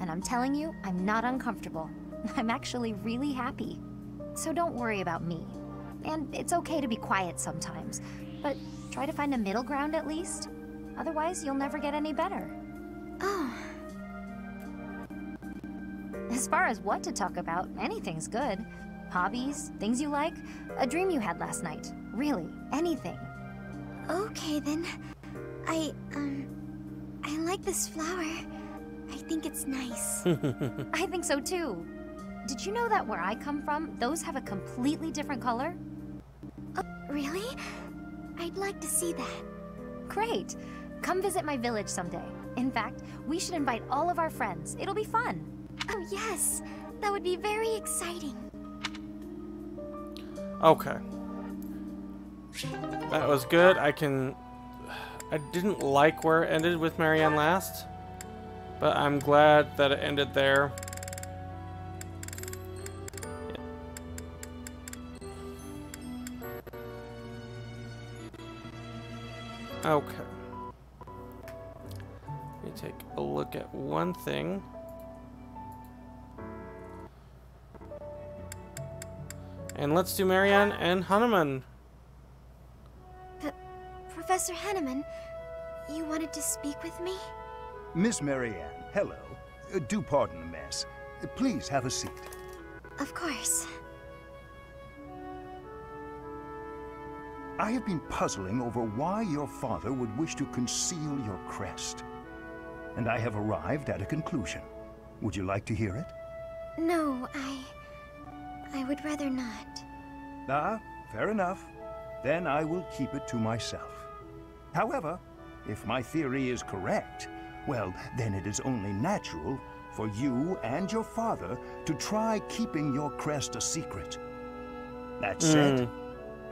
And I'm telling you, I'm not uncomfortable. I'm actually really happy. So don't worry about me. And it's okay to be quiet sometimes. But try to find a middle ground at least. Otherwise, you'll never get any better. Oh. As far as what to talk about, anything's good. Hobbies, things you like, a dream you had last night. Really, anything. Okay then. I like this flower. I think it's nice. I think so too. Did you know that where I come from, those have a completely different color? Oh, really? I'd like to see that. Great. Come visit my village someday. In fact, we should invite all of our friends. It'll be fun. Oh yes, that would be very exciting. Okay. That was good. I didn't like where it ended with Marianne last, but I'm glad that it ended there. Okay. Let me take a look at one thing. And let's do Marianne and Hanuman. Professor Hanneman, you wanted to speak with me? Miss Marianne, hello. Do pardon the mess. Please have a seat. Of course. I have been puzzling over why your father would wish to conceal your crest. And I have arrived at a conclusion. Would you like to hear it? No, I would rather not. Ah, fair enough. Then I will keep it to myself. However, if my theory is correct, well, then it is only natural for you and your father to try keeping your crest a secret. That said,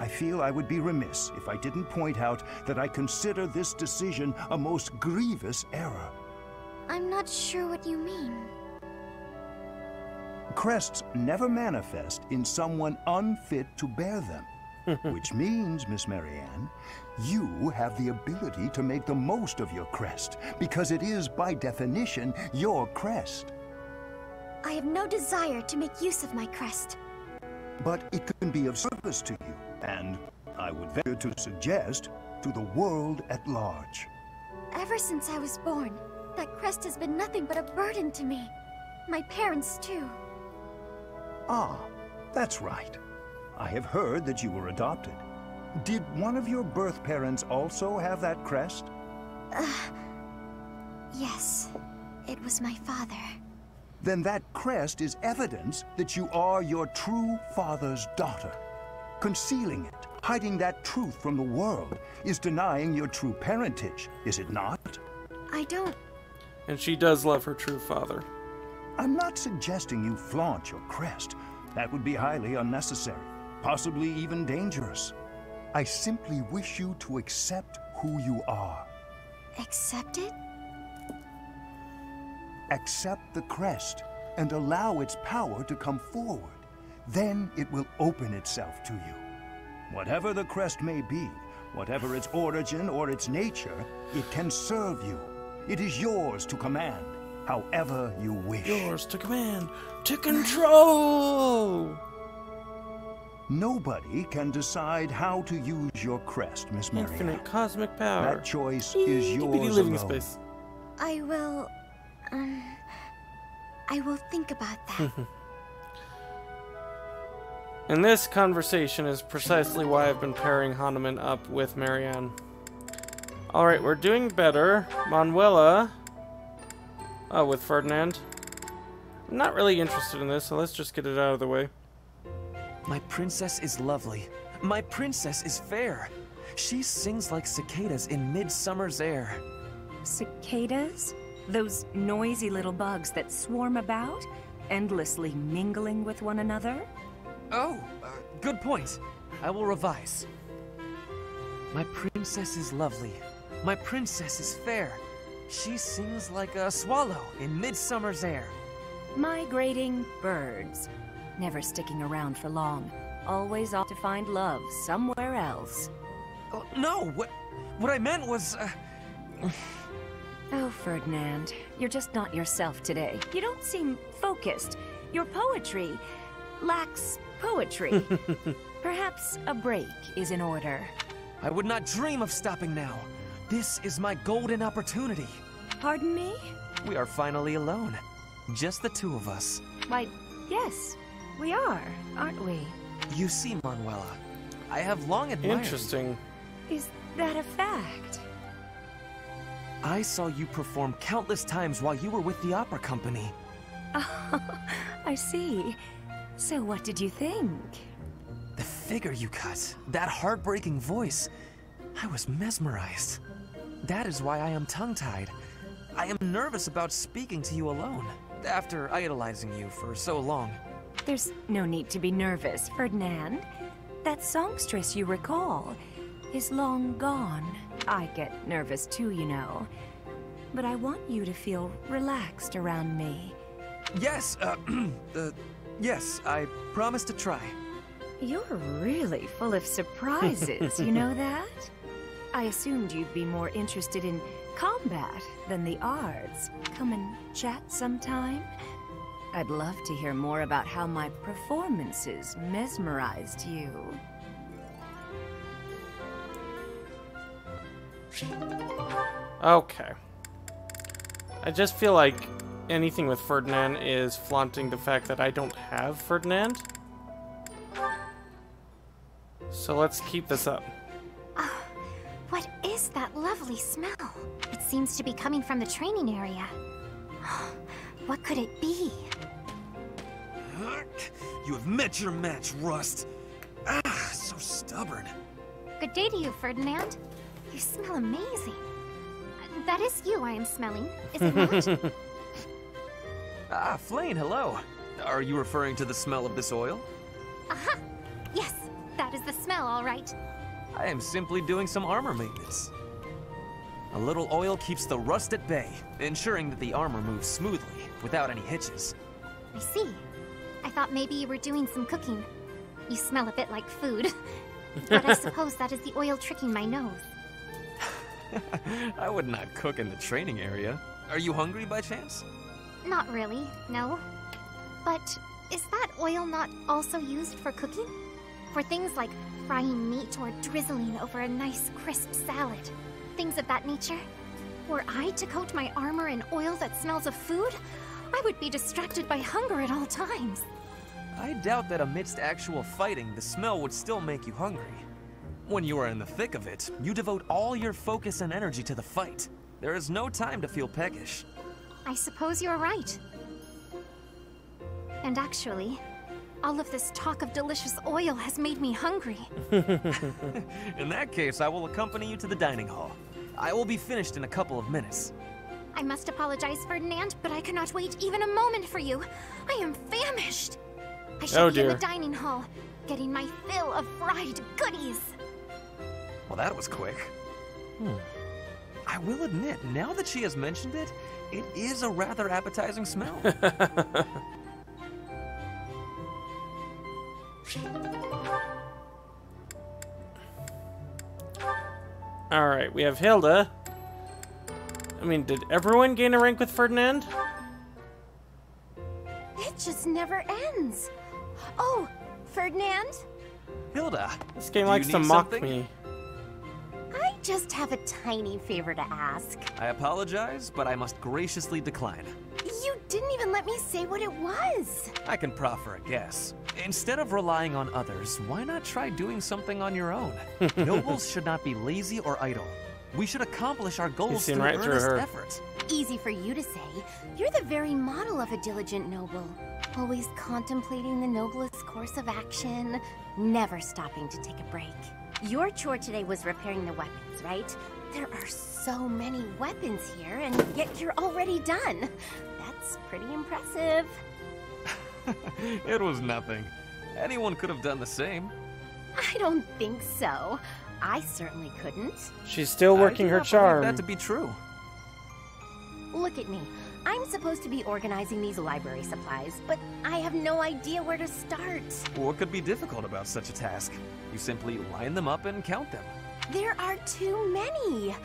I feel I would be remiss if I didn't point out that I consider this decision a most grievous error. I'm not sure what you mean. Crests never manifest in someone unfit to bear them. Which means, Miss Marianne, you have the ability to make the most of your crest, because it is, by definition, your crest. I have no desire to make use of my crest. But it can be of service to you, and I would venture to suggest, to the world at large. Ever since I was born, that crest has been nothing but a burden to me. My parents, too. Ah, that's right. I have heard that you were adopted. Did one of your birth parents also have that crest? Yes. It was my father. Then that crest is evidence that you are your true father's daughter. Concealing it, hiding that truth from the world, is denying your true parentage, is it not? I don't... And she does love her true father. I'm not suggesting you flaunt your crest. That would be highly unnecessary, possibly even dangerous. I simply wish you to accept who you are. Accept it? Accept the crest and allow its power to come forward. Then it will open itself to you. Whatever the crest may be, Whatever its origin or its nature, it can serve you. It is yours to command, however you wish. Yours to command, to control! Nobody can decide how to use your crest, Miss Marianne. Infinite cosmic power. That choice is yours living alone. space. I will think about that. And this conversation is precisely why I've been pairing Hanuman up with Marianne. Alright, we're doing better. Manuela. Oh, with Ferdinand. I'm not really interested in this, so let's just get it out of the way. My princess is lovely. My princess is fair. She sings like cicadas in midsummer's air. Cicadas? Those noisy little bugs that swarm about, endlessly mingling with one another? Oh, good point. I will revise. My princess is lovely. My princess is fair. She sings like a swallow in midsummer's air. Migrating birds. Never sticking around for long. Always off to find love somewhere else. Oh, no, what I meant was, Oh, Ferdinand, you're just not yourself today. You don't seem focused. Your poetry lacks poetry. Perhaps a break is in order. I would not dream of stopping now. This is my golden opportunity. Pardon me? We are finally alone. Just the two of us. Why, yes, we are, aren't we? You see, Manuela, I have long admired... Interesting. Is that a fact? I saw you perform countless times while you were with the opera company. Oh, I see. So what did you think? The figure you cut, that heartbreaking voice, I was mesmerized. That is why I am tongue-tied. I am nervous about speaking to you alone, after idolizing you for so long. There's no need to be nervous, Ferdinand. That songstress you recall is long gone. I get nervous too, you know. But I want you to feel relaxed around me. Yes, yes, I promise to try. You're really full of surprises, you know that? I assumed you'd be more interested in combat than the arts. Come and chat sometime? I'd love to hear more about how my performances mesmerized you. Okay. I just feel like anything with Ferdinand is flaunting the fact that I don't have Ferdinand. So let's keep this up. What is that lovely smell? It seems to be coming from the training area. What could it be? You have met your match, Rust. Ah, so stubborn. Good day to you, Ferdinand. You smell amazing. That is you I am smelling, is it not? Ah, Flane, hello. Are you referring to the smell of this oil? Aha! Yes, that is the smell, all right. I am simply doing some armor maintenance. A little oil keeps the rust at bay, ensuring that the armor moves smoothly, without any hitches. I see. I thought maybe you were doing some cooking. You smell a bit like food. But I suppose that is the oil tricking my nose. I would not cook in the training area. Are you hungry by chance? Not really, no. But is that oil not also used for cooking? For things like frying meat or drizzling over a nice crisp salad? Things of that nature? Were I to coat my armor in oil that smells of food, I would be distracted by hunger at all times. I doubt that amidst actual fighting, the smell would still make you hungry. When you are in the thick of it, you devote all your focus and energy to the fight. There is no time to feel peckish. I suppose you're right. And actually, all of this talk of delicious oil has made me hungry. In that case, I will accompany you to the dining hall. I will be finished in a couple of minutes. I must apologize, Ferdinand, but I cannot wait even a moment for you. I am famished. I shall be in the dining hall, getting my fill of fried goodies. Well, that was quick. I will admit, now that she has mentioned it, it is a rather appetizing smell. Alright, we have Hilda. I mean, did everyone gain a rank with Ferdinand? It just never ends. Oh, Ferdinand? Hilda, this game likes to mock me. I just have a tiny favor to ask. I apologize, but I must graciously decline. You didn't even let me say what it was. I can proffer a guess. Instead of relying on others, why not try doing something on your own? Nobles should not be lazy or idle. We should accomplish our goals through earnest effort. Easy for you to say. You're the very model of a diligent noble. Always contemplating the noblest course of action, never stopping to take a break. Your chore today was repairing the weapons, right? There are so many weapons here, and yet you're already done. That's pretty impressive. It was nothing. Anyone could have done the same. I don't think so. I certainly couldn't. She's still working her charm. I believe that to be true. Look at me. I'm supposed to be organizing these library supplies, but I have no idea where to start. What could be difficult about such a task? You simply line them up and count them. There are too many.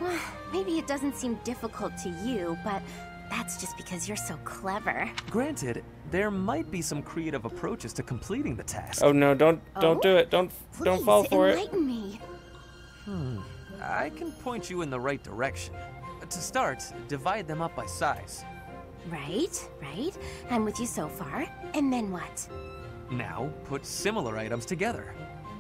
Well, maybe it doesn't seem difficult to you, but that's just because you're so clever. Granted, there might be some creative approaches to completing the task. Oh no, don't do it. Don't fall for it. Enlighten me. I can point you in the right direction. To start, divide them up by size. Right. I'm with you so far. And then what? Now, put similar items together.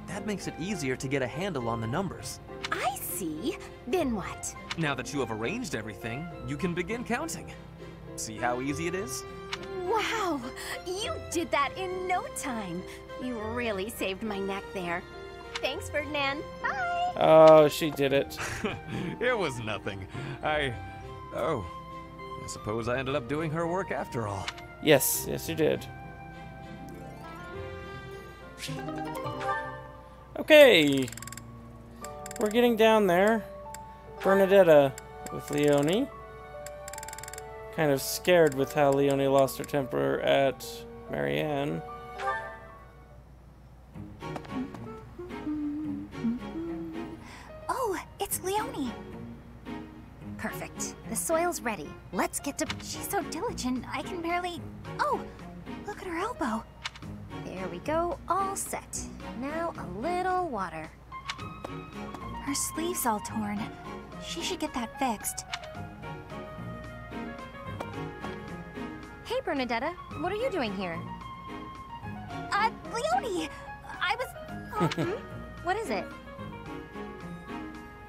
That makes it easier to get a handle on the numbers. I see. Then what? Now that you have arranged everything, you can begin counting. See how easy it is? Wow! You did that in no time. You really saved my neck there. Thanks, Ferdinand. Bye! Oh, she did it. It was nothing. I suppose I ended up doing her work after all. Yes, you did. Okay. We're getting down there. Bernadetta with Leonie. Kind of scared with how Leonie lost her temper at Marianne. Oh, it's Leonie. Perfect. The soil's ready. Let's get to... She's so diligent, I can barely... Oh, look at her elbow. There we go, all set. Now a little water. Her sleeve's all torn. She should get that fixed. Hey, Bernadetta, what are you doing here? Leonie! I was... What is it?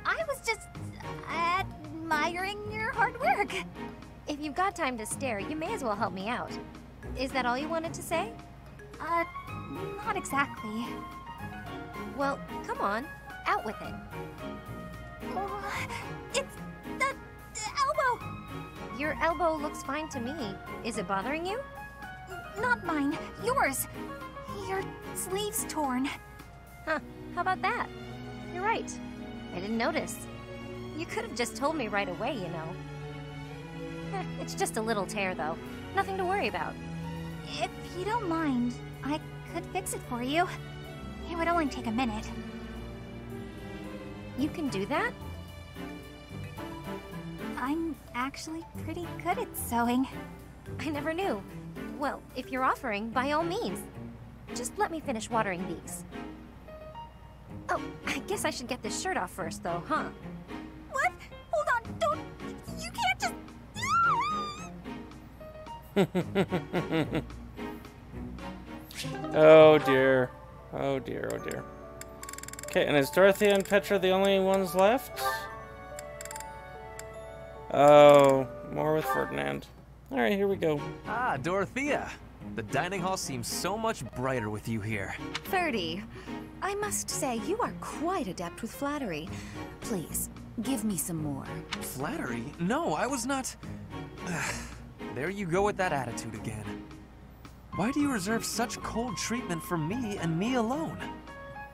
I was just... admiring your hard work. If you've got time to stare, you may as well help me out. Is that all you wanted to say? Not exactly. Well, come on, out with it. It's the elbow! Your elbow looks fine to me. Is it bothering you? Not mine, yours. Your sleeve's torn. Huh, how about that? You're right. I didn't notice. You could have just told me right away, you know. It's just a little tear, though. Nothing to worry about. If you don't mind, I could fix it for you. It would only take a minute. You can do that? I'm actually pretty good at sewing. I never knew. Well, if you're offering, by all means. Just let me finish watering these. Oh, I guess I should get this shirt off first, though, huh? What? Hold on, don't... You can't just... Oh dear. Oh dear, oh dear. Okay, and is Dorothea and Petra the only ones left? Oh, more with Ferdinand. Alright, here we go. Ah, Dorothea. The dining hall seems so much brighter with you here. 30. I must say, you are quite adept with flattery. Please, give me some more. Flattery? No, I was not... There you go with that attitude again. Why do you reserve such cold treatment for me and me alone?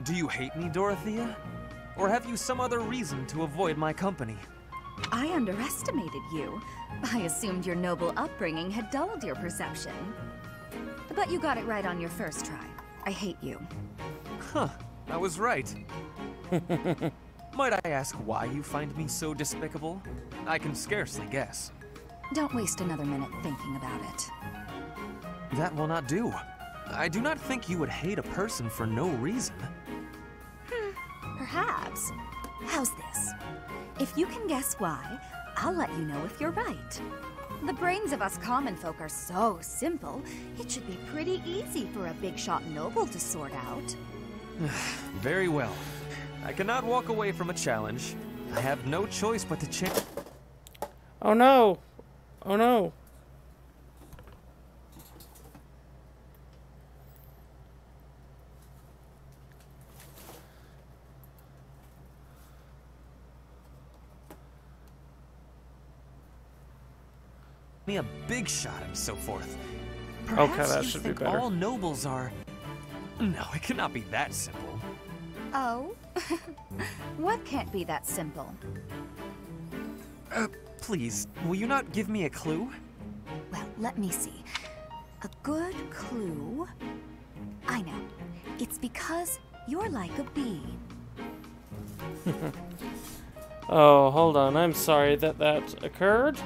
Do you hate me, Dorothea? Or have you some other reason to avoid my company? I underestimated you. I assumed your noble upbringing had dulled your perception. But you got it right on your first try. I hate you. Huh, I was right. Might I ask why you find me so despicable? I can scarcely guess. Don't waste another minute thinking about it. That will not do. I do not think you would hate a person for no reason. Perhaps. How's this? If you can guess why, I'll let you know if you're right. The brains of us common folk are so simple, it should be pretty easy for a big shot noble to sort out. Very well. I cannot walk away from a challenge. I have no choice but to change. Oh no! Oh no! Me a big shot and so forth. Okay, Perhaps that you should be think better. all nobles are... No, it cannot be that simple. Oh? What can't be that simple? Please, will you not give me a clue? Well, let me see. A good clue? I know. It's because you're like a bee. Oh, hold on. I'm sorry that that occurred.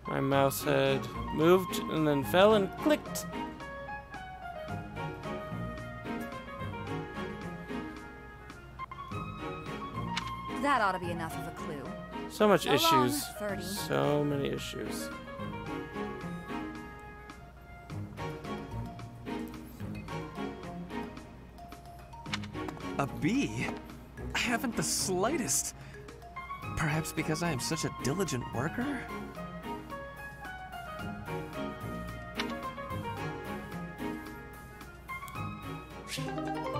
My mouse had moved and then fell and clicked. That ought to be enough of a clue. So much So long, issues. Ferdy. So many issues. A bee? I haven't the slightest. Perhaps because I am such a diligent worker?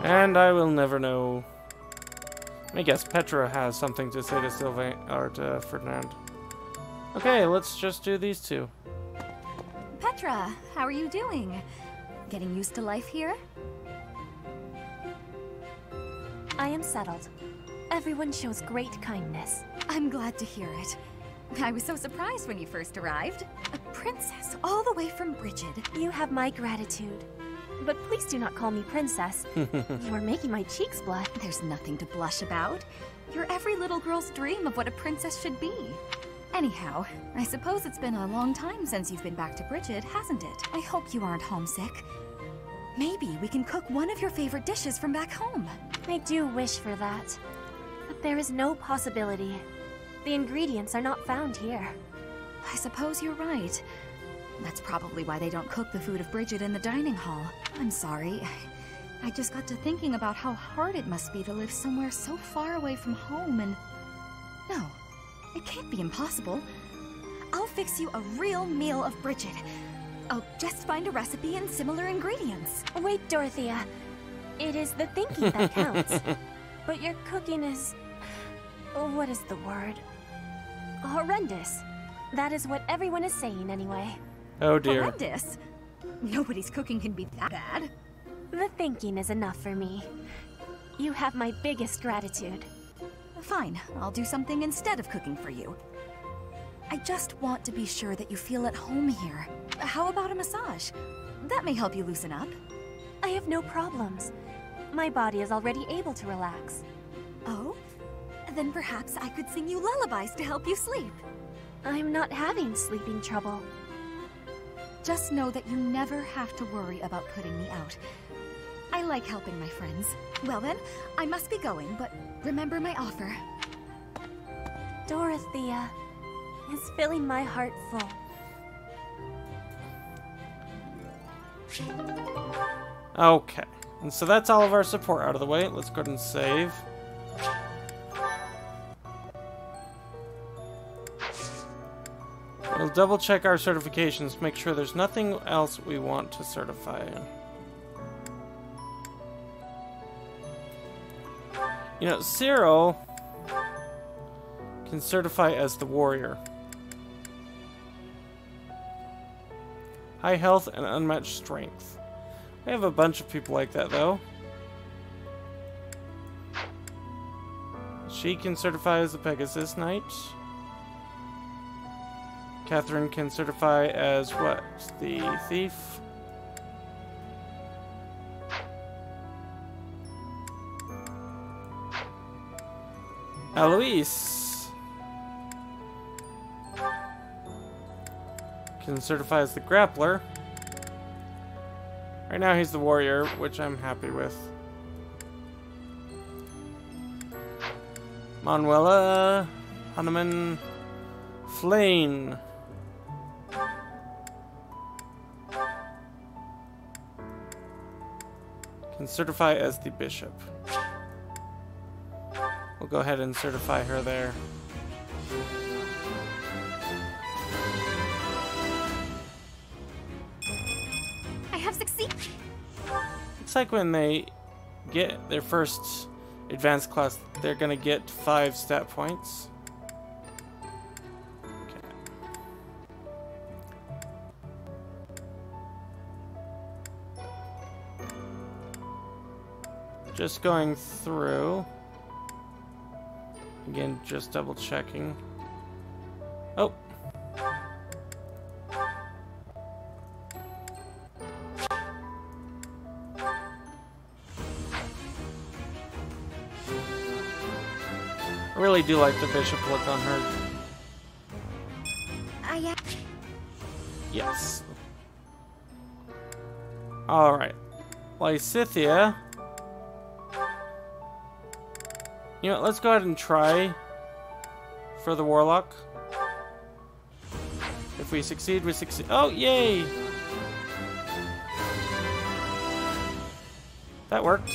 And I will never know. I guess Petra has something to say to Sylvain or to Ferdinand. Okay, let's just do these two. Petra, how are you doing? Getting used to life here? I am settled. Everyone shows great kindness. I'm glad to hear it. I was so surprised when you first arrived. A princess all the way from Brigid. You have my gratitude. But please do not call me princess. You are making my cheeks blush. There's nothing to blush about. You're every little girl's dream of what a princess should be. Anyhow, I suppose it's been a long time since you've been back to Brigid, hasn't it? I hope you aren't homesick. Maybe we can cook one of your favorite dishes from back home. I do wish for that. But there is no possibility. The ingredients are not found here. I suppose you're right. That's probably why they don't cook the food of Brigid in the dining hall. I'm sorry. I just got to thinking about how hard it must be to live somewhere so far away from home and... No, it can't be impossible. I'll fix you a real meal of Brigid. I'll just find a recipe and similar ingredients. Wait, Dorothea. It is the thinking that counts. But your cooking is... What is the word? Horrendous. That is what everyone is saying anyway. Oh dear. Horrendous? Nobody's cooking can be that bad. The thinking is enough for me. You have my biggest gratitude. Fine, I'll do something instead of cooking for you. I just want to be sure that you feel at home here. How about a massage? That may help you loosen up. I have no problems. My body is already able to relax. Oh? Then perhaps I could sing you lullabies to help you sleep. I'm not having sleeping trouble. Just know that you never have to worry about putting me out. I like helping my friends. Well then, I must be going, but remember my offer. Dorothea is filling my heart full. Okay. And so that's all of our support out of the way. Let's go ahead and save. We'll double check our certifications, make sure there's nothing else we want to certify in. You know, Cyril can certify as the warrior. High health and unmatched strength. We have a bunch of people like that, though. She can certify as the Pegasus Knight. Catherine can certify as what? The thief? Alois can certify as the grappler. Right now he's the warrior, which I'm happy with. Manuela, Hanuman, Flane. Can certify as the bishop. We'll go ahead and certify her there. I have succeeded. Looks like when they get their first advanced class, they're gonna get 5 stat points. Okay. Just going through. Again, just double checking. Oh. I really do like the bishop look on her. Yes. Alright. Lysithia. You know, let's go ahead and try for the warlock. If we succeed, we succeed. Oh, yay! That worked.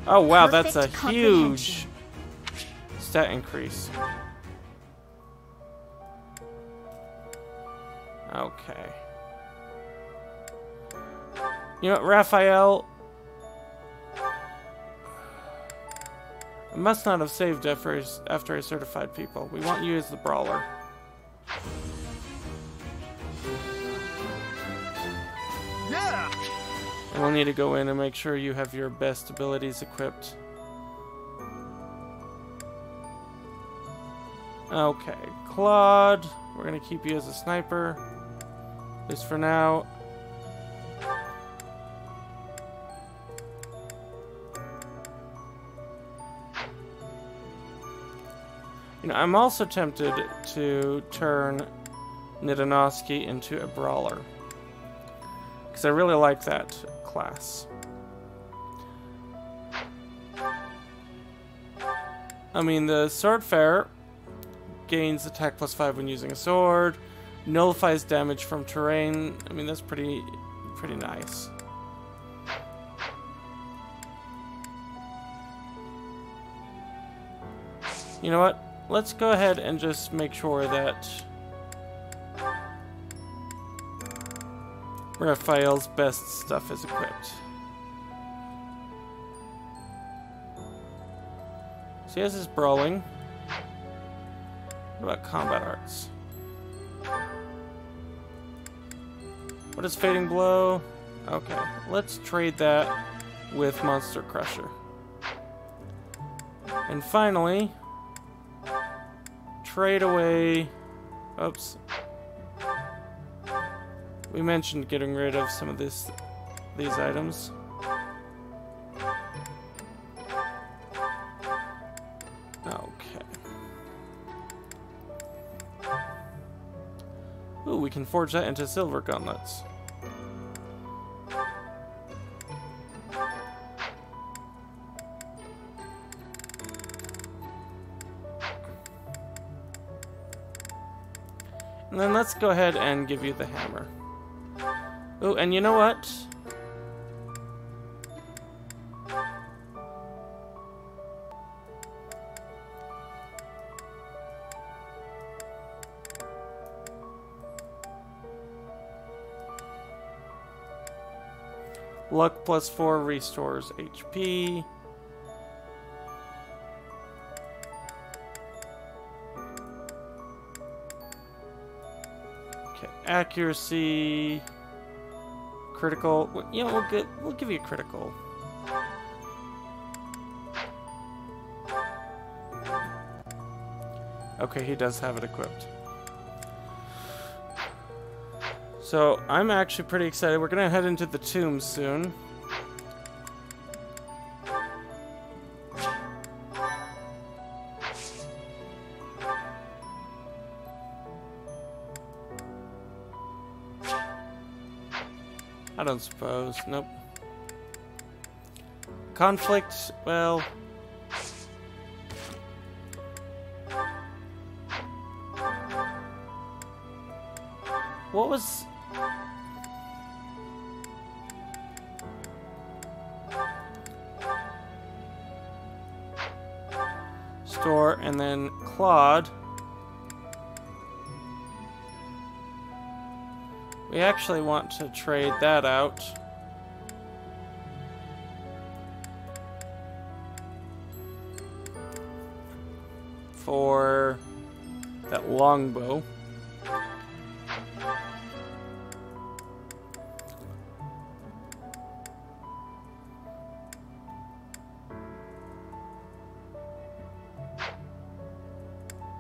Oh, wow, that's a huge stat increase. Okay. You know what, Raphael? I must not have saved after I certified people. We want you as the brawler. Yeah! And we'll need to go in and make sure you have your best abilities equipped. Okay, Claude. We're gonna keep you as a sniper. At least for now. You know, I'm also tempted to turn NdoNosCi into a brawler, because I really like that class. I mean, the Swordfarer gains attack +5 when using a sword, nullifies damage from terrain. I mean, that's pretty nice. You know what? Let's go ahead and just make sure that Raphael's best stuff is equipped. So he has his brawling. What about combat arts? What is Fading Blow? Okay, let's trade that with Monster Crusher. And finally, trade away. Oops. We mentioned getting rid of some of these items. Okay. Ooh, we can forge that into silver gauntlets. And then let's go ahead and give you the hammer. Oh, and you know what? Luck +4 restores HP. Okay, accuracy, critical. You know, we'll give you a critical. Okay, he does have it equipped. So I'm actually pretty excited. We're gonna head into the tomb soon. I don't suppose. Nope. Conflict, well... What was... Store, and then Claude. We actually want to trade that out. For that longbow.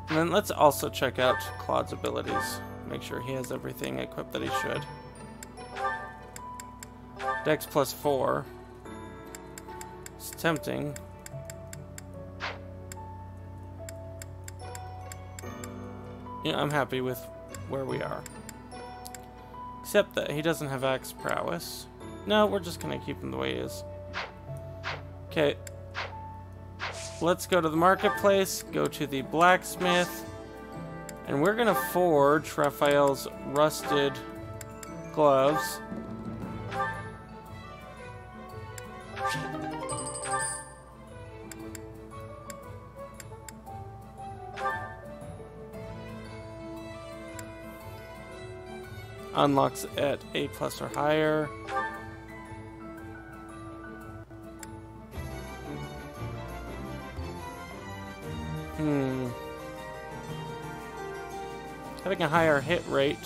And then let's also check out Claude's abilities. Make sure he has everything equipped that he should. Dex +4. It's tempting. Yeah, I'm happy with where we are. Except that he doesn't have axe prowess. No, we're just gonna keep him the way he is. Okay. Let's go to the marketplace, go to the blacksmith, and we're gonna forge Raphael's rusted gloves. Unlocks at A+ or higher. Having a higher hit rate,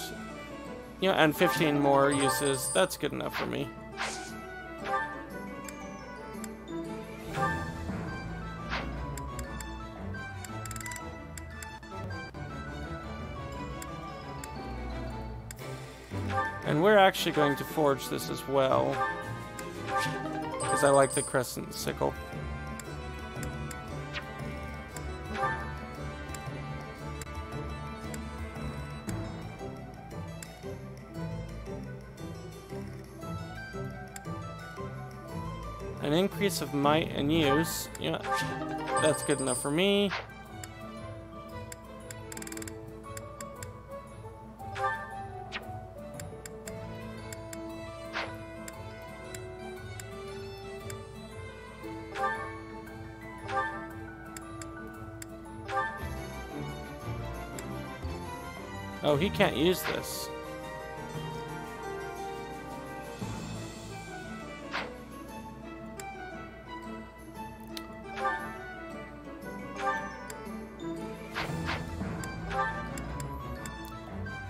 you know, and 15 more uses, that's good enough for me. And we're actually going to forge this as well, because I like the crescent sickle. An increase of might and use. Yeah, that's good enough for me. Oh, he can't use this.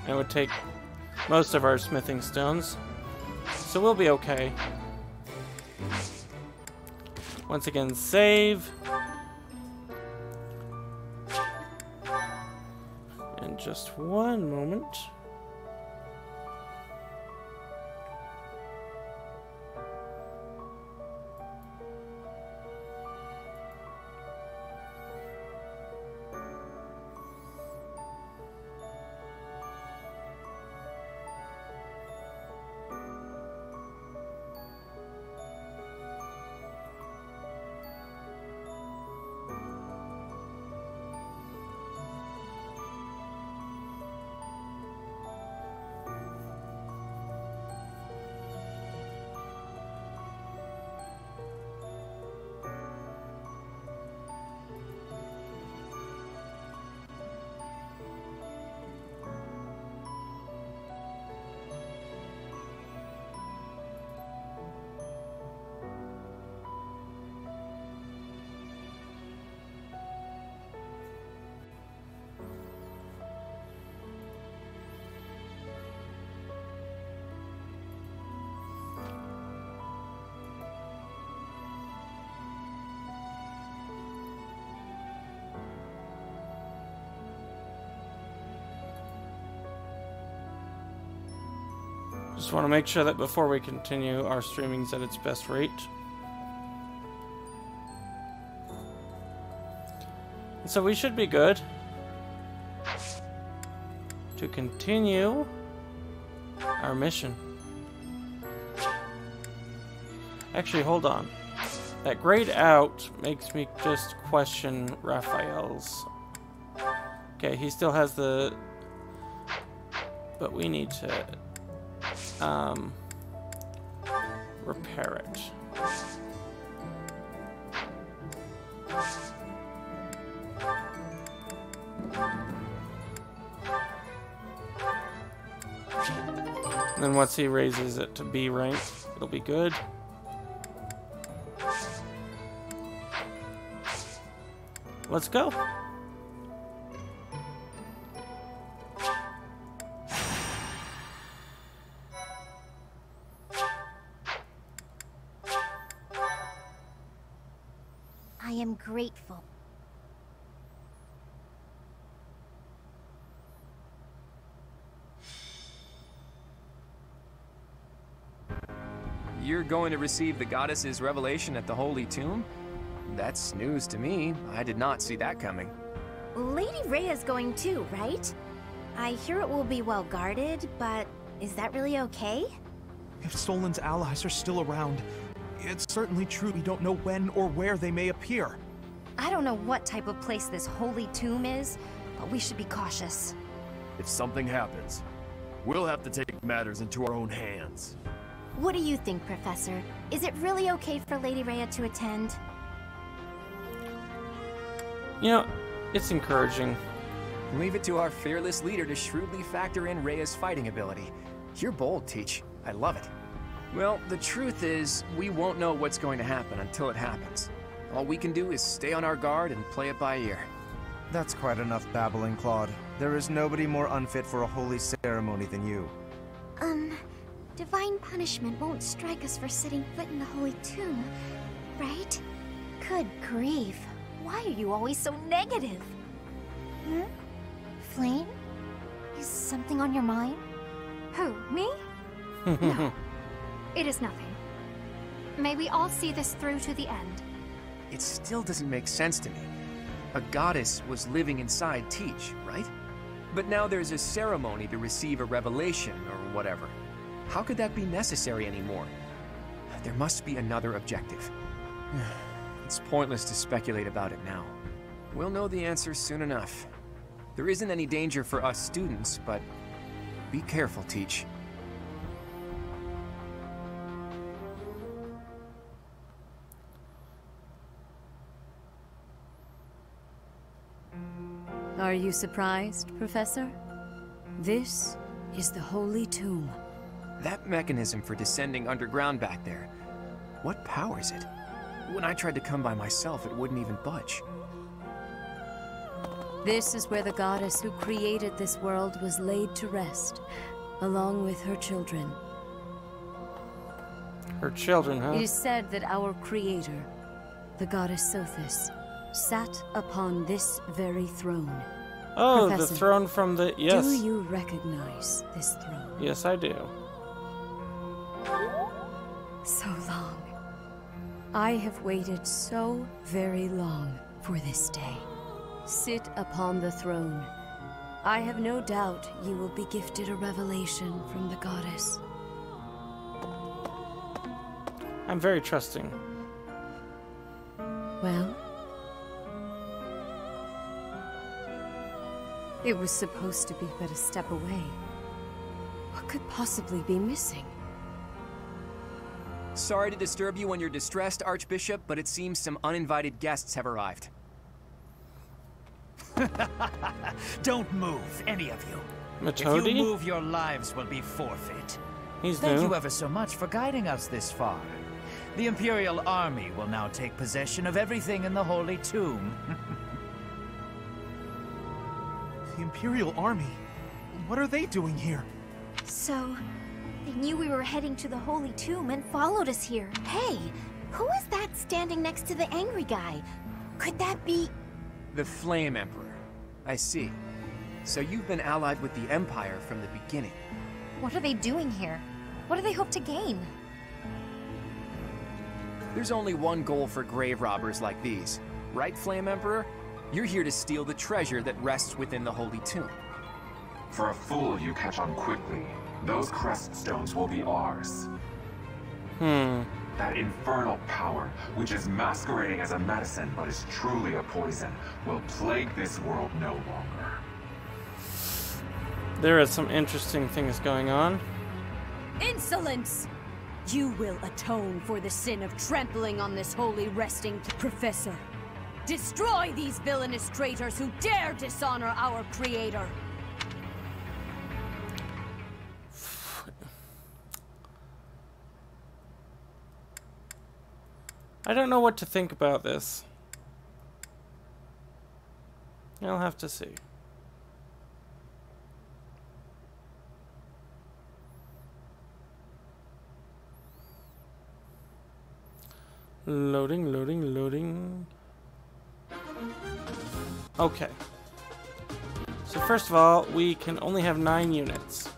It would take most of our smithing stones, so we'll be okay. Once again, save. And just one moment. Just want to make sure that before we continue, our streaming's at its best rate. So we should be good to continue our mission. Actually, hold on. That grayed out makes me just question Raphael's. Okay, he still has the... But we need to... repair it. And then once he raises it to B rank, it'll be good. Let's go. I am grateful. You're going to receive the goddess's revelation at the Holy Tomb? That's news to me. I did not see that coming. Lady Rhea's going too, right? I hear it will be well guarded, but is that really okay? If Solon's allies are still around, it's certainly true we don't know when or where they may appear. I don't know what type of place this holy tomb is, but we should be cautious. If something happens, we'll have to take matters into our own hands. What do you think, Professor? Is it really okay for Lady Rhea to attend? You know, it's encouraging. Leave it to our fearless leader to shrewdly factor in Rhea's fighting ability. You're bold, Teach. I love it. Well, the truth is, we won't know what's going to happen until it happens. All we can do is stay on our guard and play it by ear. That's quite enough babbling, Claude. There is nobody more unfit for a holy ceremony than you. Divine punishment won't strike us for setting foot in the Holy Tomb, right? Good grief. Why are you always so negative? Flame? Is something on your mind? Who, me? No. It is nothing. May we all see this through to the end. It still doesn't make sense to me. A goddess was living inside Teach, right? But now there's a ceremony to receive a revelation or whatever. How could that be necessary anymore? There must be another objective. It's pointless to speculate about it now. We'll know the answer soon enough. There isn't any danger for us students, but be careful, Teach. Are you surprised, Professor? This is the Holy Tomb. That mechanism for descending underground back there, what powers it? When I tried to come by myself, it wouldn't even budge. This is where the goddess who created this world was laid to rest, along with her children. Her children, huh? It is said that our creator, the goddess Sothis, sat upon this very throne. Oh, Professor, the throne from the... Yes. Do you recognize this throne? Yes, I do. So long. I have waited so very long for this day. Sit upon the throne. I have no doubt you will be gifted a revelation from the goddess. I'm very trusting. Well? It was supposed to be but a step away. What could possibly be missing? Sorry to disturb you when you're distressed, Archbishop, but it seems some uninvited guests have arrived. Don't move, any of you. Metodi? If you move, your lives will be forfeit. new. Thank you ever so much for guiding us this far. The Imperial Army will now take possession of everything in the Holy Tomb. The Imperial Army? What are they doing here? So, they knew we were heading to the Holy Tomb and followed us here. Hey, who is that standing next to the angry guy? Could that be... The Flame Emperor. I see. So you've been allied with the Empire from the beginning. What are they doing here? What do they hope to gain? There's only one goal for grave robbers like these. Right, Flame Emperor? You're here to steal the treasure that rests within the Holy Tomb. For a fool, you catch on quickly. Those crest stones will be ours. That infernal power, which is masquerading as a medicine but is truly a poison, will plague this world no longer. There is some interesting things going on. Insolence! You will atone for the sin of trampling on this holy resting Professor. Destroy these villainous traitors who dare dishonor our creator. I don't know what to think about this. I'll have to see. Loading, loading, loading. Okay. So first of all, we can only have 9 units.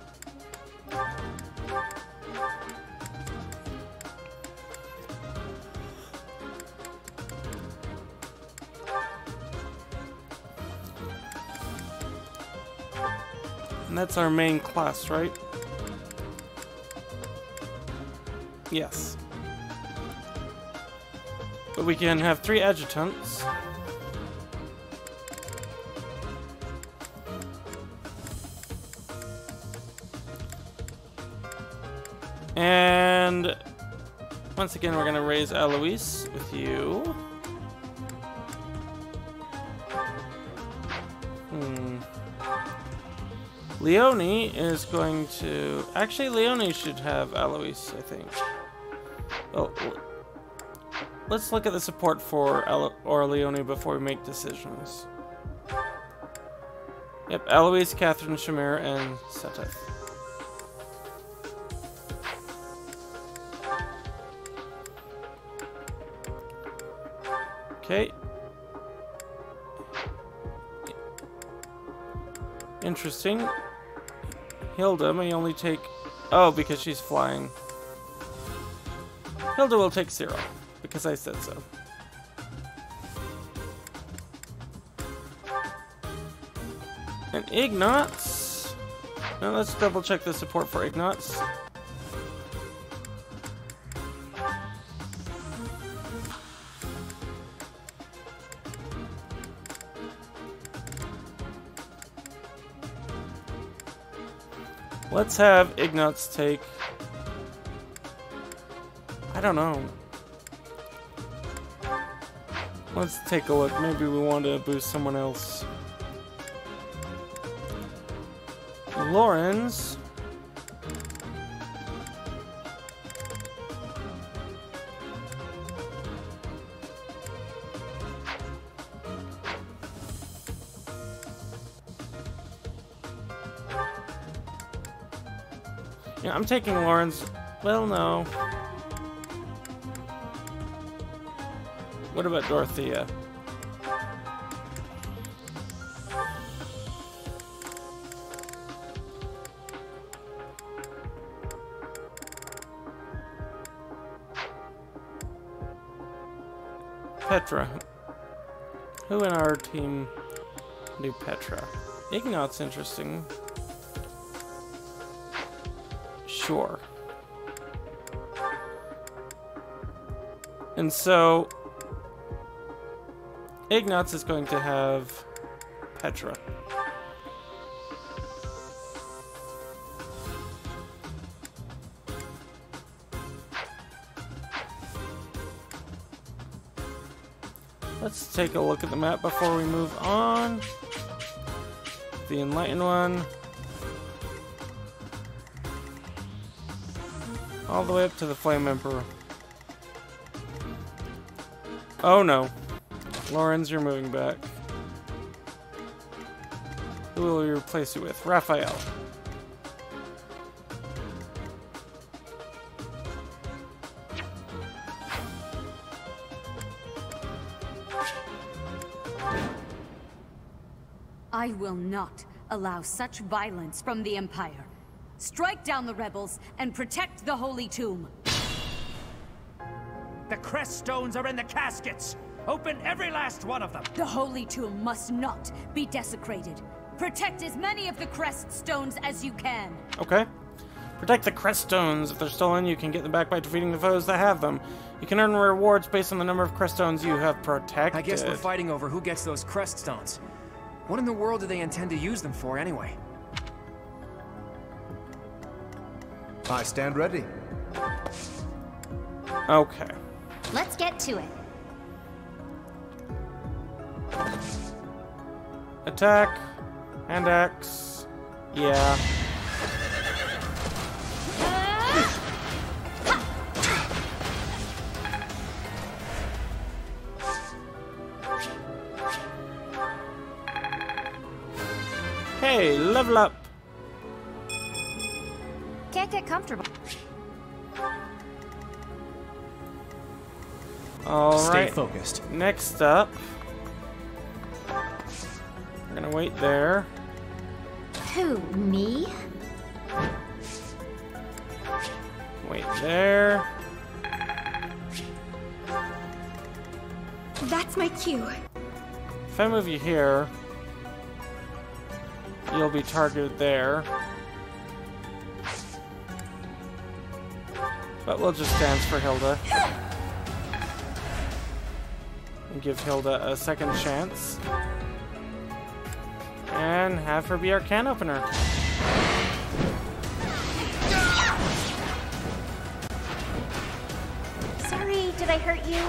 And that's our main class, right? Yes. But we can have 3 adjutants. And once again, we're going to raise Alois with you. Leone is going to... Actually, Leone should have Alois, I think. Well, let's look at the support for Leone before we make decisions. Yep, Alois, Catherine, Shamir, and Seteth. Okay. Interesting. Hilda may only take... Oh, because she's flying. Hilda will take 0, because I said so. And Ignatz... Now let's double check the support for Ignatz. Let's have Ignatz take... I don't know. Let's take a look. Maybe we want to boost someone else. Lawrence. Yeah, I'm taking Lawrence. Well, no. What about Dorothea? Petra. Who in our team knew Petra? Ignat's interesting. Sure. And so Ignatz is going to have Petra. Let's take a look at the map before we move on. The Enlightened one. All the way up to the Flame Emperor. Oh no. Lawrence, you're moving back. Who will you replace you with? Raphael. I will not allow such violence from the Empire. Strike down the rebels and protect the Holy Tomb. The crest stones are in the caskets! Open every last one of them! The Holy Tomb must not be desecrated. Protect as many of the crest stones as you can. Okay. Protect the crest stones. If they're stolen, you can get them back by defeating the foes that have them. You can earn rewards based on the number of crest stones you have protected. I guess we're fighting over who gets those crest stones. What in the world do they intend to use them for, anyway? I stand ready. Okay. Let's get to it. Attack. Hand axe. Yeah. Hey, level up. Can't get comfortable. All right. Stay focused. Next up, we're gonna wait there. Who, me? Wait there. That's my cue. If I move you here, you'll be targeted there. But we'll just dance for Hilda. And give Hilda a second chance. And have her be our can opener. Sorry, did I hurt you?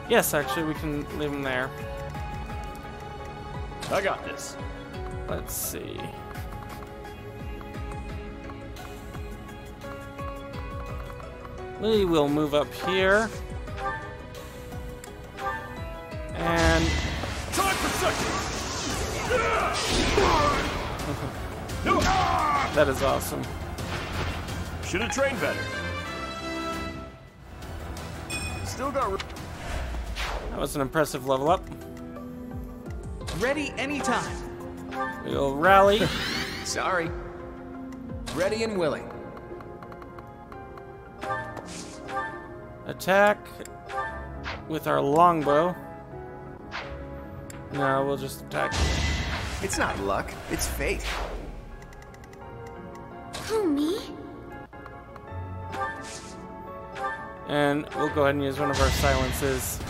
Yes, actually, we can leave him there. I got this. Let's see. We will move up here. And time for that is awesome. Should have trained better. Still got. That was an impressive level up. Ready anytime. We'll rally. Sorry. Ready and willing. Attack with our longbow. No, we'll just attack. It's not luck, it's fate. Who, me? And we'll go ahead and use one of our silences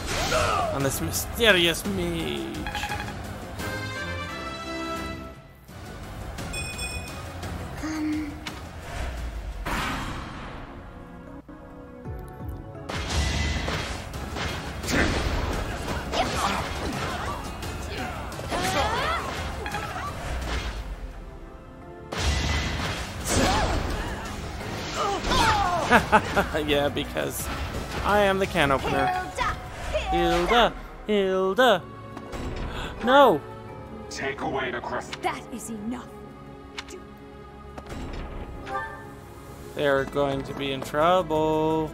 on this mysterious mage. Yeah, because I am the can opener. Hilda! Hilda! No! Take away the crest. That is enough. They're going to be in trouble.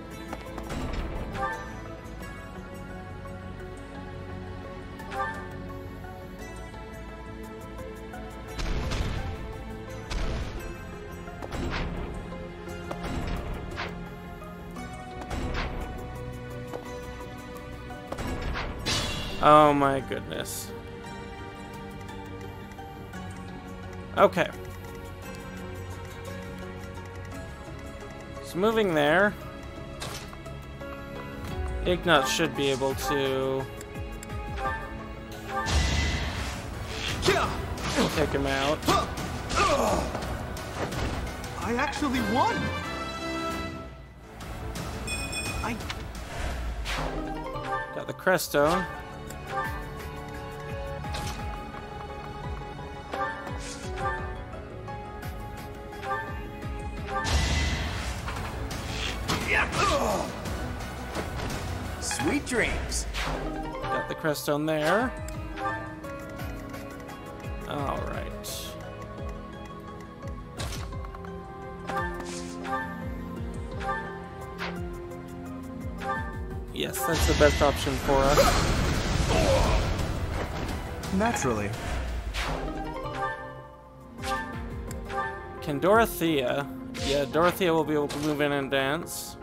Oh my goodness. Okay. So moving there, Ignat should be able to take him out. I actually won! Got the crest stone. Sweet dreams. Got the crest stone there. All right. Yes, that's the best option for us. Naturally. Can Dorothea? Yeah, Dorothea will be able to move in and dance.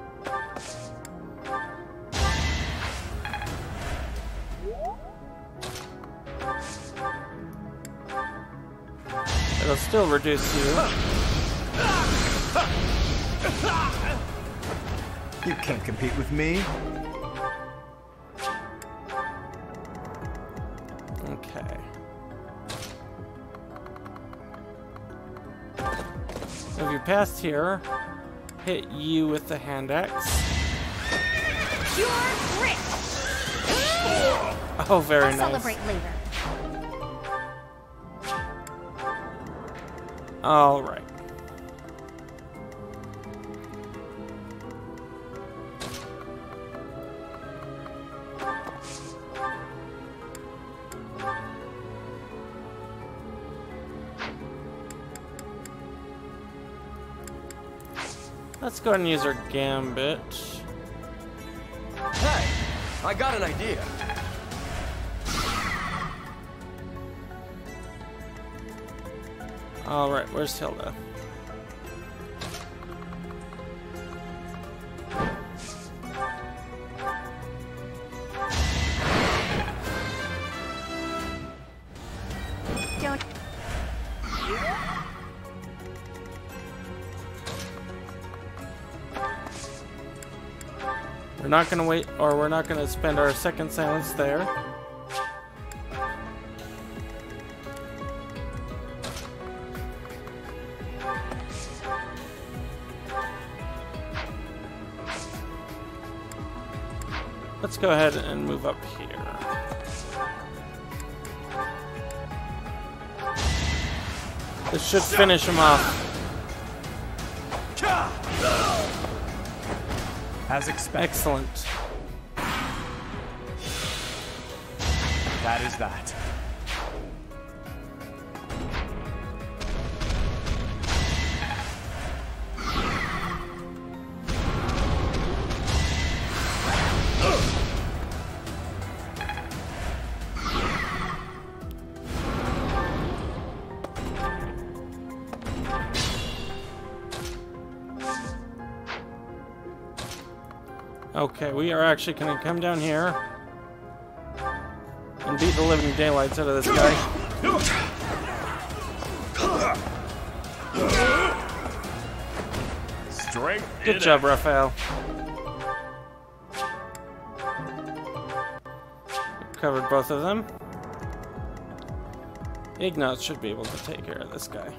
It'll still reduce you. You can't compete with me. Okay. If you passed here, hit you with the hand axe. Pure grit! Oh, very I'll nice. celebrate later. All right. Let's go ahead and use our gambit. Hey, I got an idea. All right, where's Hilda? Don't. We're not gonna wait, or we're not gonna spend our second silence there. Let's go ahead and move up here. This should finish him off. As expected. Excellent. That is that. Okay, we are actually going to come down here and beat the living daylights out of this guy. Strength. Good job, Raphael. Covered both of them. Ignaz should be able to take care of this guy.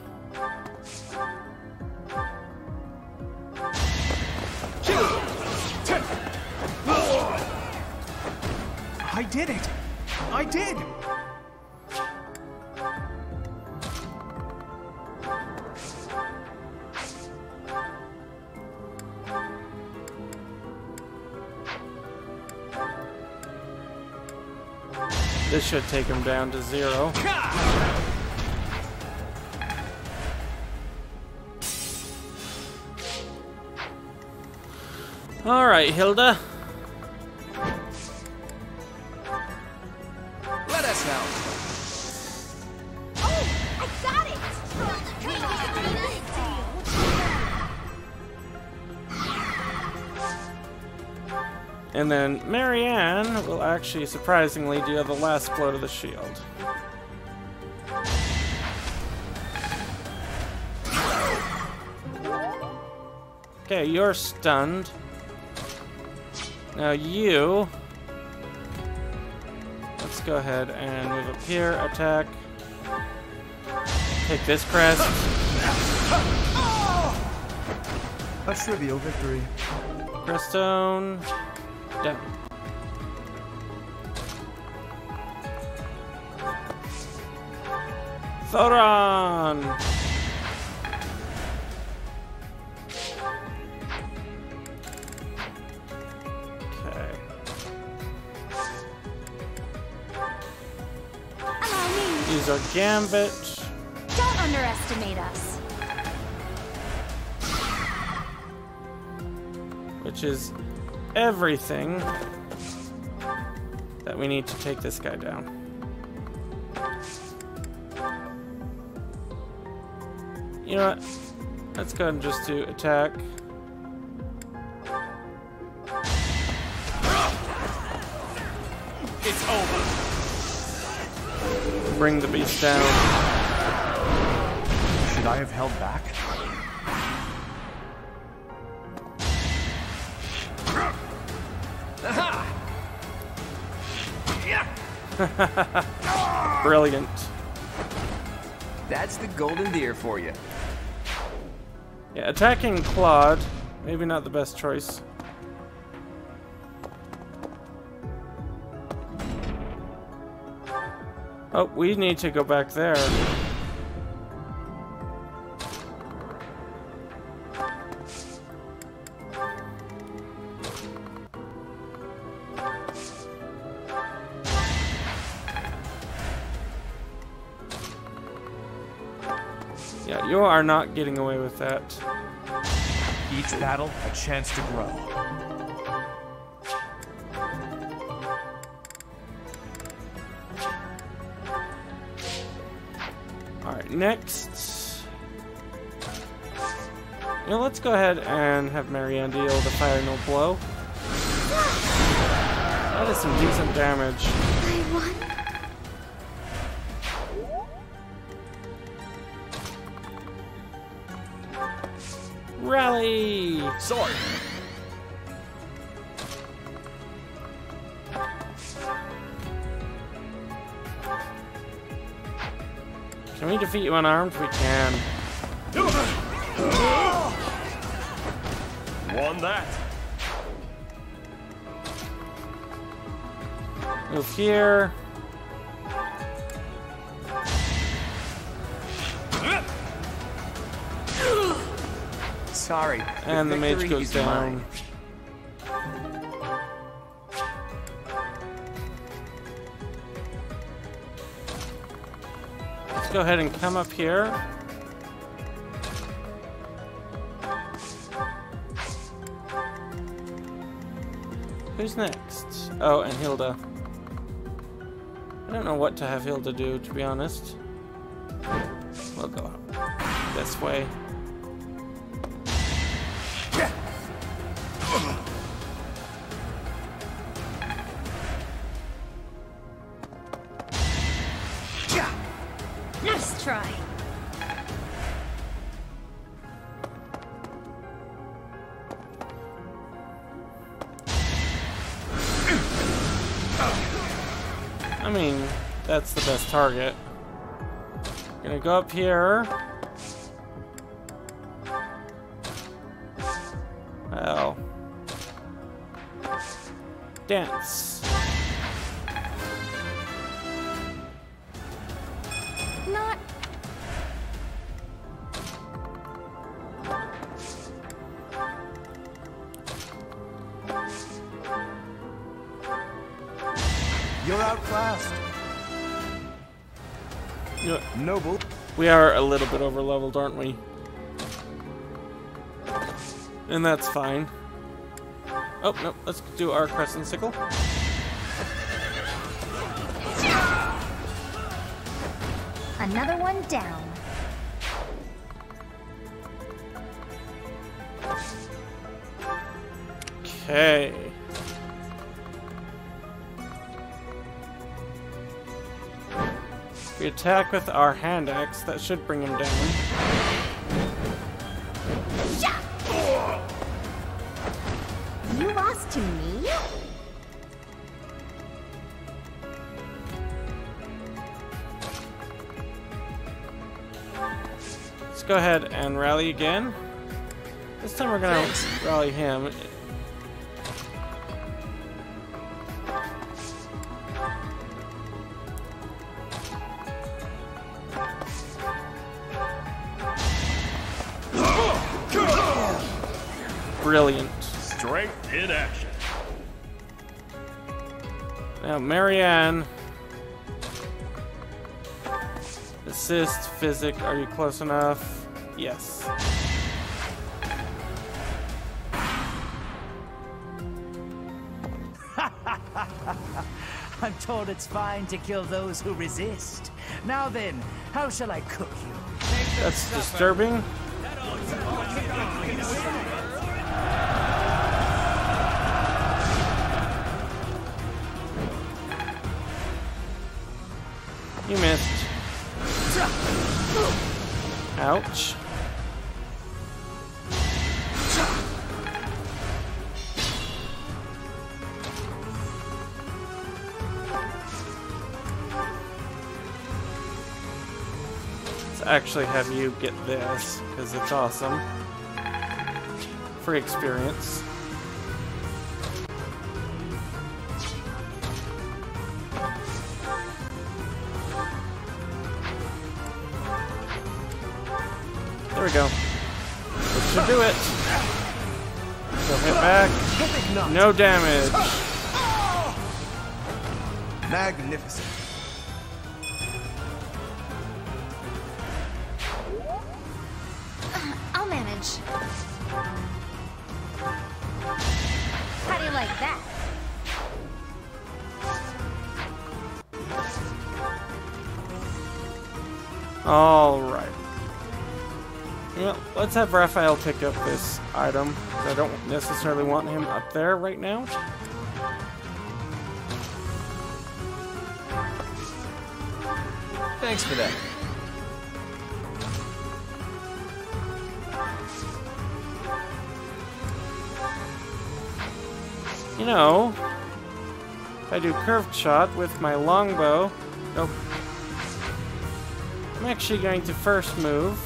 I did it! I did! This should take him down to 0. All right, Hilda. Let us help. Oh, I got it! And then Marianne will actually surprisingly do the last blow to the shield. Okay, you're stunned. Now you... Let's go ahead and move up here, attack. Take this crest. A trivial victory. Creststone. Down. Thoron! Okay. Allow me. Use our gambit. Don't underestimate us. Which is everything that we need to take this guy down. You know what? Let's go ahead and just do attack. It's over. Bring the beast down. I have held back? Brilliant. That's the golden deer for you. Yeah, attacking Claude, maybe not the best choice. Oh, we need to go back there. Yeah, you are not getting away with that. Each battle, a chance to grow. Alright, next. You know, let's go ahead and have Marianne deal the Fire No Blow. That is some decent damage. I won. Rally! Sword! Can we defeat you unarmed? We can. Won that. Move here. Sorry. And the mage victory goes is down. mine. Let's go ahead and come up here. Who's next? Oh, and Hilda. I don't know what to have Hilda do, to be honest. We'll go up this way. Nice try. I mean, that's the best target. Gonna go up here. Well. Dance. Not. You're outclassed. Yeah. Noble. We are a little bit over leveled, aren't we? And that's fine. Oh, no, let's do our crescent sickle. Another one down. Okay. We attack with our hand axe. That should bring him down. You lost to me? Let's go ahead and rally again. This time we're gonna rally him. Brilliant. Strength in action. Now, Marianne. Assist, physic, are you close enough? Yes. I'm told it's fine to kill those who resist. Now then, how shall I cook you? That's disturbing. You missed. Ouch. Let's actually have you get this, because it's awesome. Free experience. There we go. This should do it. So hit back. No damage. Magnificent. I'll manage. How do you like that? All right. Well, let's have Raphael pick up this item. I don't necessarily want him up there right now. Thanks for that. You know, if I do curved shot with my longbow, nope. I'm actually going to first move.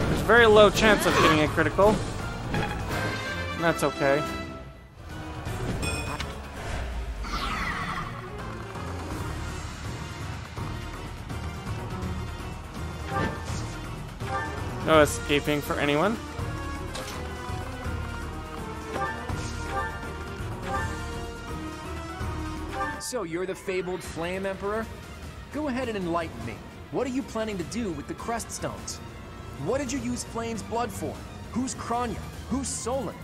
There's a very low chance of getting a critical. And that's okay. No escaping for anyone. So you're the fabled Flame Emperor? Go ahead and enlighten me. What are you planning to do with the Crest Stones? What did you use Flame's blood for? Who's Kranya? Who's Solon?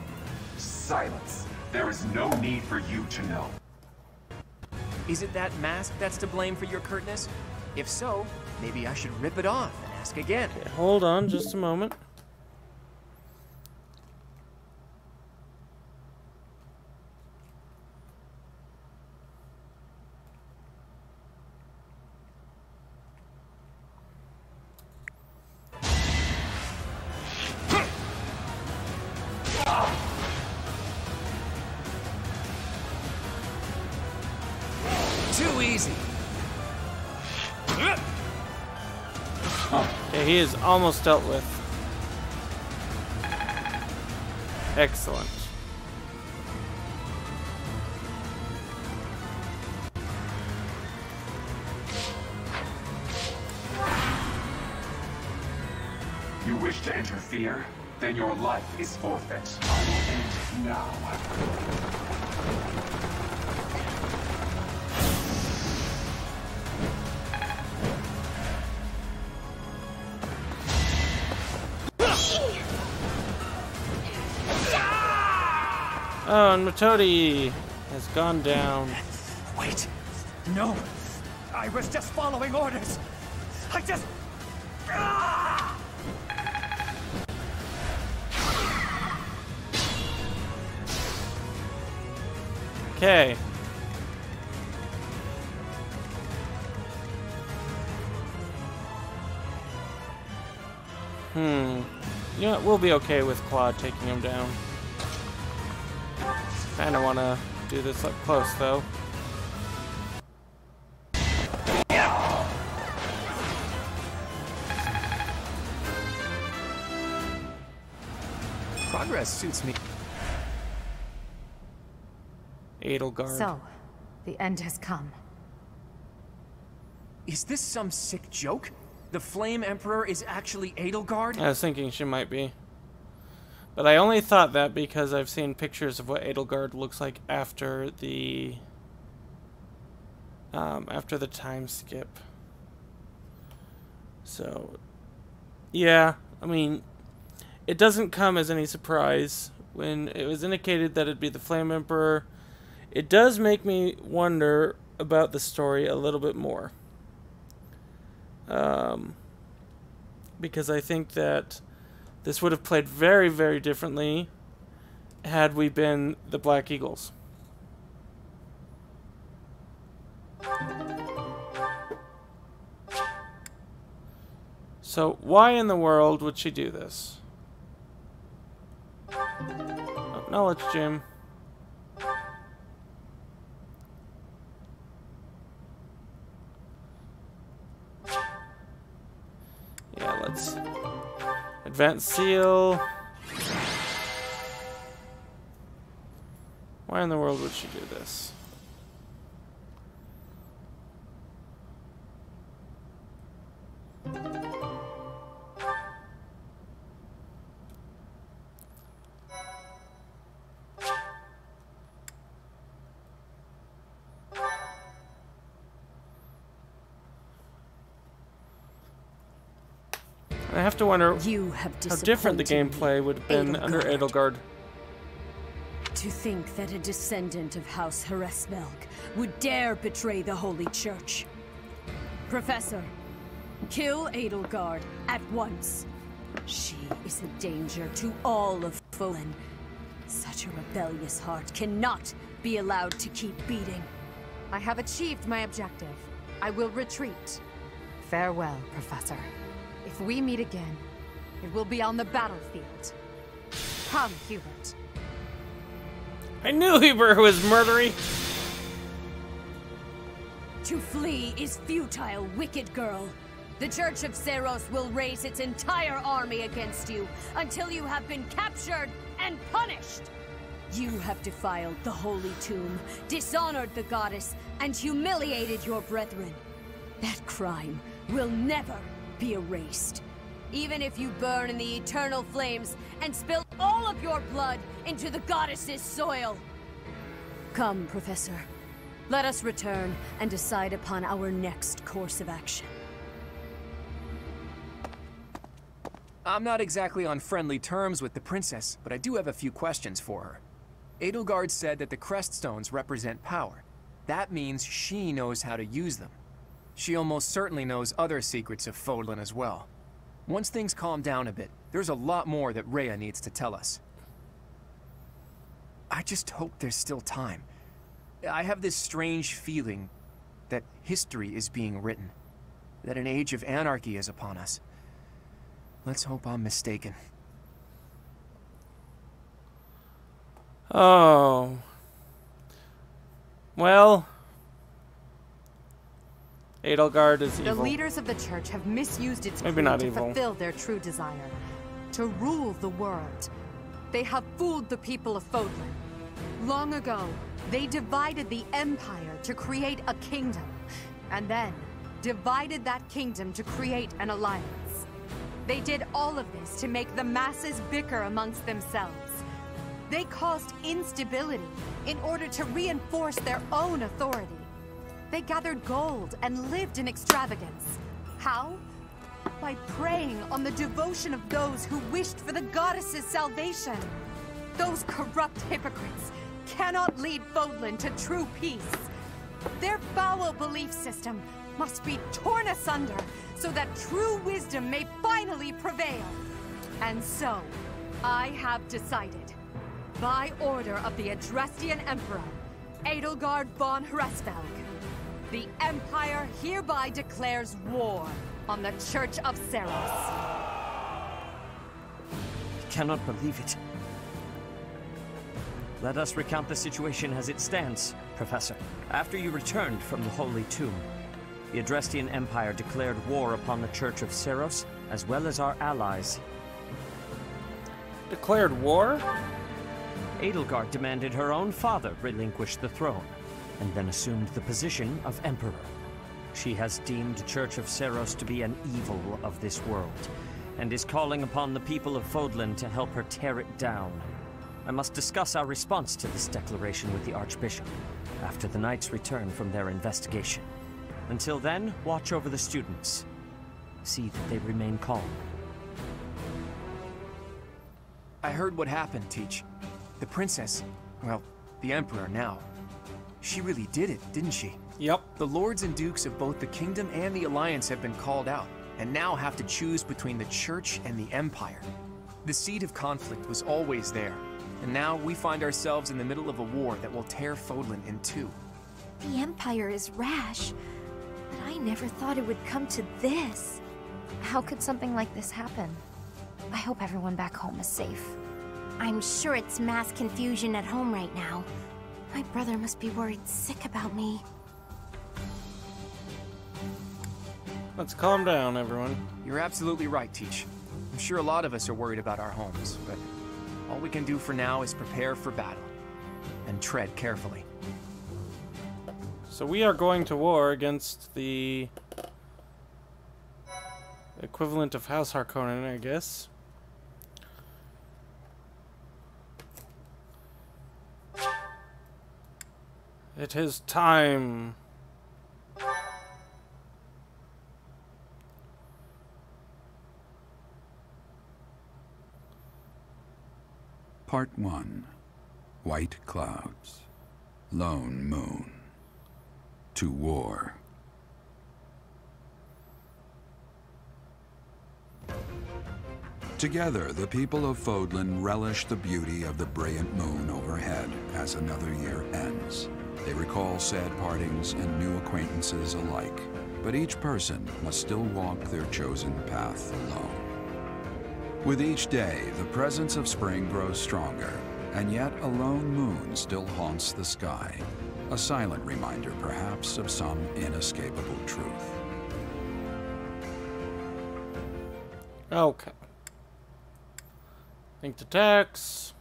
Silence. There is no need for you to know. Is it that mask that's to blame for your curtness? If so, maybe I should rip it off and ask again. Okay, hold on just a moment. Too easy. Okay, he is almost dealt with. Excellent. You wish to interfere? Then your life is forfeit. I will end it now. Oh, and Matodi has gone down. Wait. No. I was just following orders. I just... Okay. You know what? We'll be okay with Claude taking him down. Kinda wanna do this up close, though. Progress suits me. Edelgard. So, the end has come. Is this some sick joke? The Flame Emperor is actually Edelgard? I was thinking she might be. But I only thought that because I've seen pictures of what Edelgard looks like after the time skip. So, yeah, I mean, it doesn't come as any surprise when it was indicated that it'd be the Flame Emperor. It does make me wonder about the story a little bit more. Because I think that This would have played very, very differently had we been the Black Eagles. So, why in the world would she do this? Acknowledge Jim. Yeah, let's advance seal. Why in the world would she do this? I have to wonder how different the gameplay would have been under Edelgard. To think that a descendant of House Hresvelg would dare betray the Holy Church. Professor, kill Edelgard at once. She is a danger to all of Fodlan. Such a rebellious heart cannot be allowed to keep beating. I have achieved my objective. I will retreat. Farewell, Professor. If we meet again, it will be on the battlefield. Come, Hubert. I knew Hubert was murdery. To flee is futile, wicked girl. The Church of Seros will raise its entire army against you until you have been captured and punished. You have defiled the Holy Tomb, dishonored the goddess, and humiliated your brethren. That crime will never be erased. Even if you burn in the eternal flames and spill all of your blood into the goddess's soil. Come, Professor. Let us return and decide upon our next course of action. I'm not exactly on friendly terms with the princess, but I do have a few questions for her. Edelgard said that the Creststones represent power. That means she knows how to use them. She almost certainly knows other secrets of Fodlan as well. Once things calm down a bit, there's a lot more that Rhea needs to tell us. I just hope there's still time. I have this strange feeling that history is being written, that an age of anarchy is upon us. Let's hope I'm mistaken. Oh. Well, Edelgard is evil. The leaders of the church have misused its Maybe creed not to evil. fulfill their true desire, to rule the world. They have fooled the people of Fodlan. Long ago, they divided the Empire to create a kingdom, and then divided that kingdom to create an alliance. They did all of this to make the masses bicker amongst themselves. They caused instability in order to reinforce their own authority. They gathered gold and lived in extravagance. How? By preying on the devotion of those who wished for the goddess's salvation. Those corrupt hypocrites cannot lead Fodlan to true peace. Their foul belief system must be torn asunder so that true wisdom may finally prevail. And so, I have decided, by order of the Adrestian Emperor, Edelgard von Hresvelg, the Empire hereby declares war on the Church of Seros. I cannot believe it. Let us recount the situation as it stands, Professor. After you returned from the Holy Tomb, the Adrestian Empire declared war upon the Church of Seros, as well as our allies. Declared war? Edelgard demanded her own father relinquish the throne, and then assumed the position of Emperor. She has deemed Church of Seros to be an evil of this world, and is calling upon the people of Fodlan to help her tear it down. I must discuss our response to this declaration with the Archbishop, after the Knights return from their investigation. Until then, watch over the students. See that they remain calm. I heard what happened, Teach. The princess, well, the Emperor now. She really did it, didn't she? Yep. The lords and dukes of both the kingdom and the alliance have been called out, and now have to choose between the church and the empire. The seed of conflict was always there, and now we find ourselves in the middle of a war that will tear Fodlan in two. The Empire is rash, but I never thought it would come to this. How could something like this happen? I hope everyone back home is safe. I'm sure it's mass confusion at home right now. My brother must be worried sick about me. Let's calm down, everyone. You're absolutely right, Teach. I'm sure a lot of us are worried about our homes, but all we can do for now is prepare for battle and tread carefully. So we are going to war against the equivalent of House Harkonnen, I guess. It is time. Part 1. White Clouds. Lone Moon. To war. Together, the people of Fodlan relish the beauty of the brilliant moon overhead as another year ends. They recall sad partings and new acquaintances alike, but each person must still walk their chosen path alone. With each day, the presence of spring grows stronger, and yet a lone moon still haunts the sky, a silent reminder, perhaps, of some inescapable truth. Okay. Linked attacks.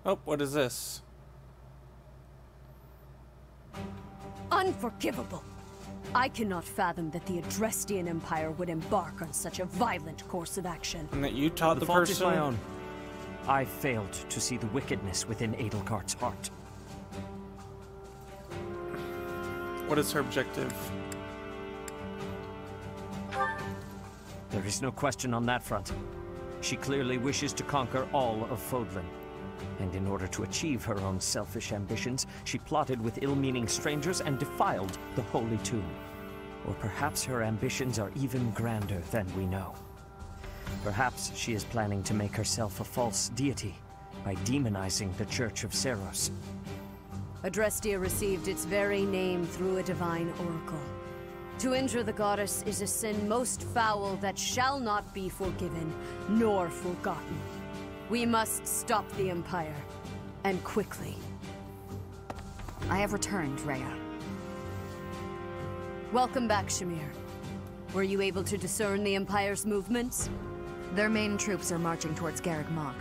Oh, what is this? Unforgivable! I cannot fathom that the Adrestian Empire would embark on such a violent course of action. And that you taught the fault person? is my own. I failed to see the wickedness within Edelgard's heart. What is her objective? There is no question on that front. She clearly wishes to conquer all of Fodlan. And in order to achieve her own selfish ambitions, she plotted with ill-meaning strangers and defiled the Holy Tomb. Or perhaps her ambitions are even grander than we know. Perhaps she is planning to make herself a false deity by demonizing the Church of Seros. Adrestia received its very name through a divine oracle. To injure the goddess is a sin most foul that shall not be forgiven, nor forgotten. We must stop the Empire, and quickly. I have returned, Rhea. Welcome back, Shamir. Were you able to discern the Empire's movements? Their main troops are marching towards Garreg Mach.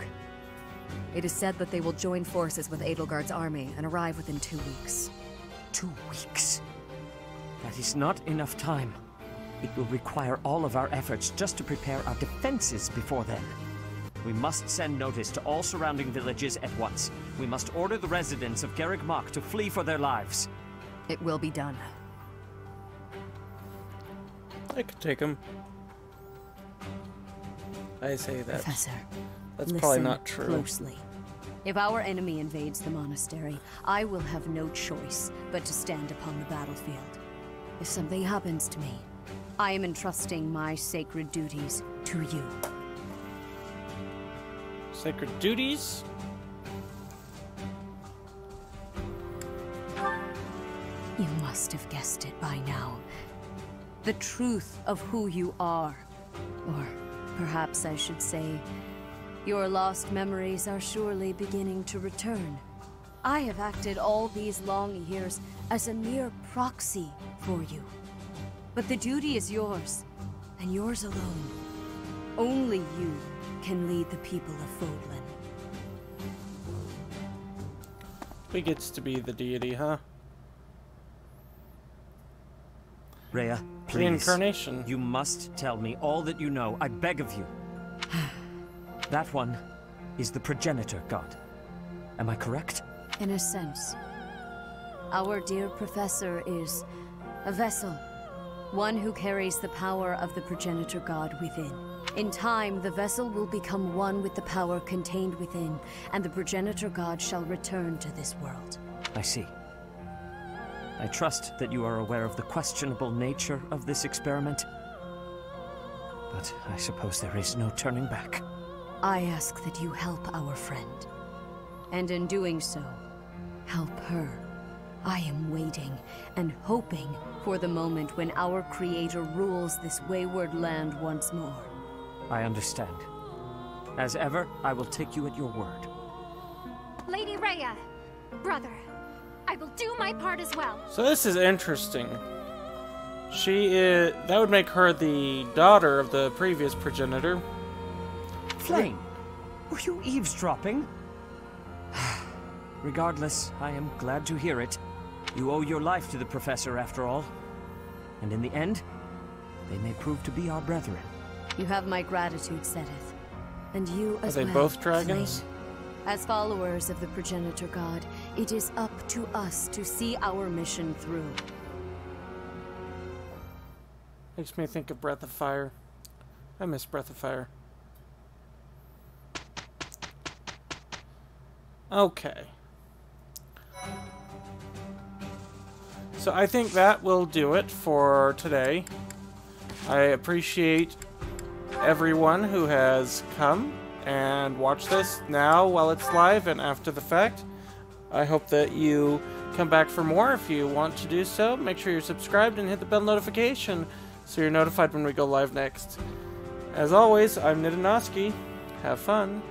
It is said that they will join forces with Edelgard's army and arrive within 2 weeks. 2 weeks? That is not enough time. It will require all of our efforts just to prepare our defenses before then. We must send notice to all surrounding villages at once. We must order the residents of Garreg Mach to flee for their lives. It will be done. I could take him. I say that. Professor, that's probably not true. Closely. If our enemy invades the monastery, I will have no choice but to stand upon the battlefield. If something happens to me, I am entrusting my sacred duties to you. Sacred duties? You must have guessed it by now. The truth of who you are. Or perhaps I should say, your lost memories are surely beginning to return. I have acted all these long years as a mere proxy for you. But the duty is yours, and yours alone. Only you can lead the people of Fodlan. He gets to be the deity, huh? Rhea, please. Reincarnation. You must tell me all that you know. I beg of you. That one is the progenitor god. Am I correct? In a sense. Our dear professor is a vessel, One who carries the power of the progenitor god within. In time, the vessel will become one with the power contained within, and the progenitor god shall return to this world. I see. I trust that you are aware of the questionable nature of this experiment. But I suppose there is no turning back. I ask that you help our friend. And in doing so, help her. I am waiting and hoping for the moment when our creator rules this wayward land once more. I understand. As ever, I will take you at your word. Lady Rhea, brother, I will do my part as well. So this is interesting. That would make her the daughter of the previous progenitor. Flame, were you eavesdropping? Regardless, I am glad to hear it. You owe your life to the Professor, after all. And in the end, they may prove to be our brethren. You have my gratitude, Seteth. And you as well. Are they both dragons? Flame. As followers of the progenitor god, it is up to us to see our mission through. Makes me think of Breath of Fire. I miss Breath of Fire. Okay. So I think that will do it for today. I appreciate everyone who has come and watched this now while it's live and after the fact. I hope that you come back for more. If you want to do so, make sure you're subscribed and hit the bell notification so you're notified when we go live next. As always, I'm NdoNosCi. Have fun.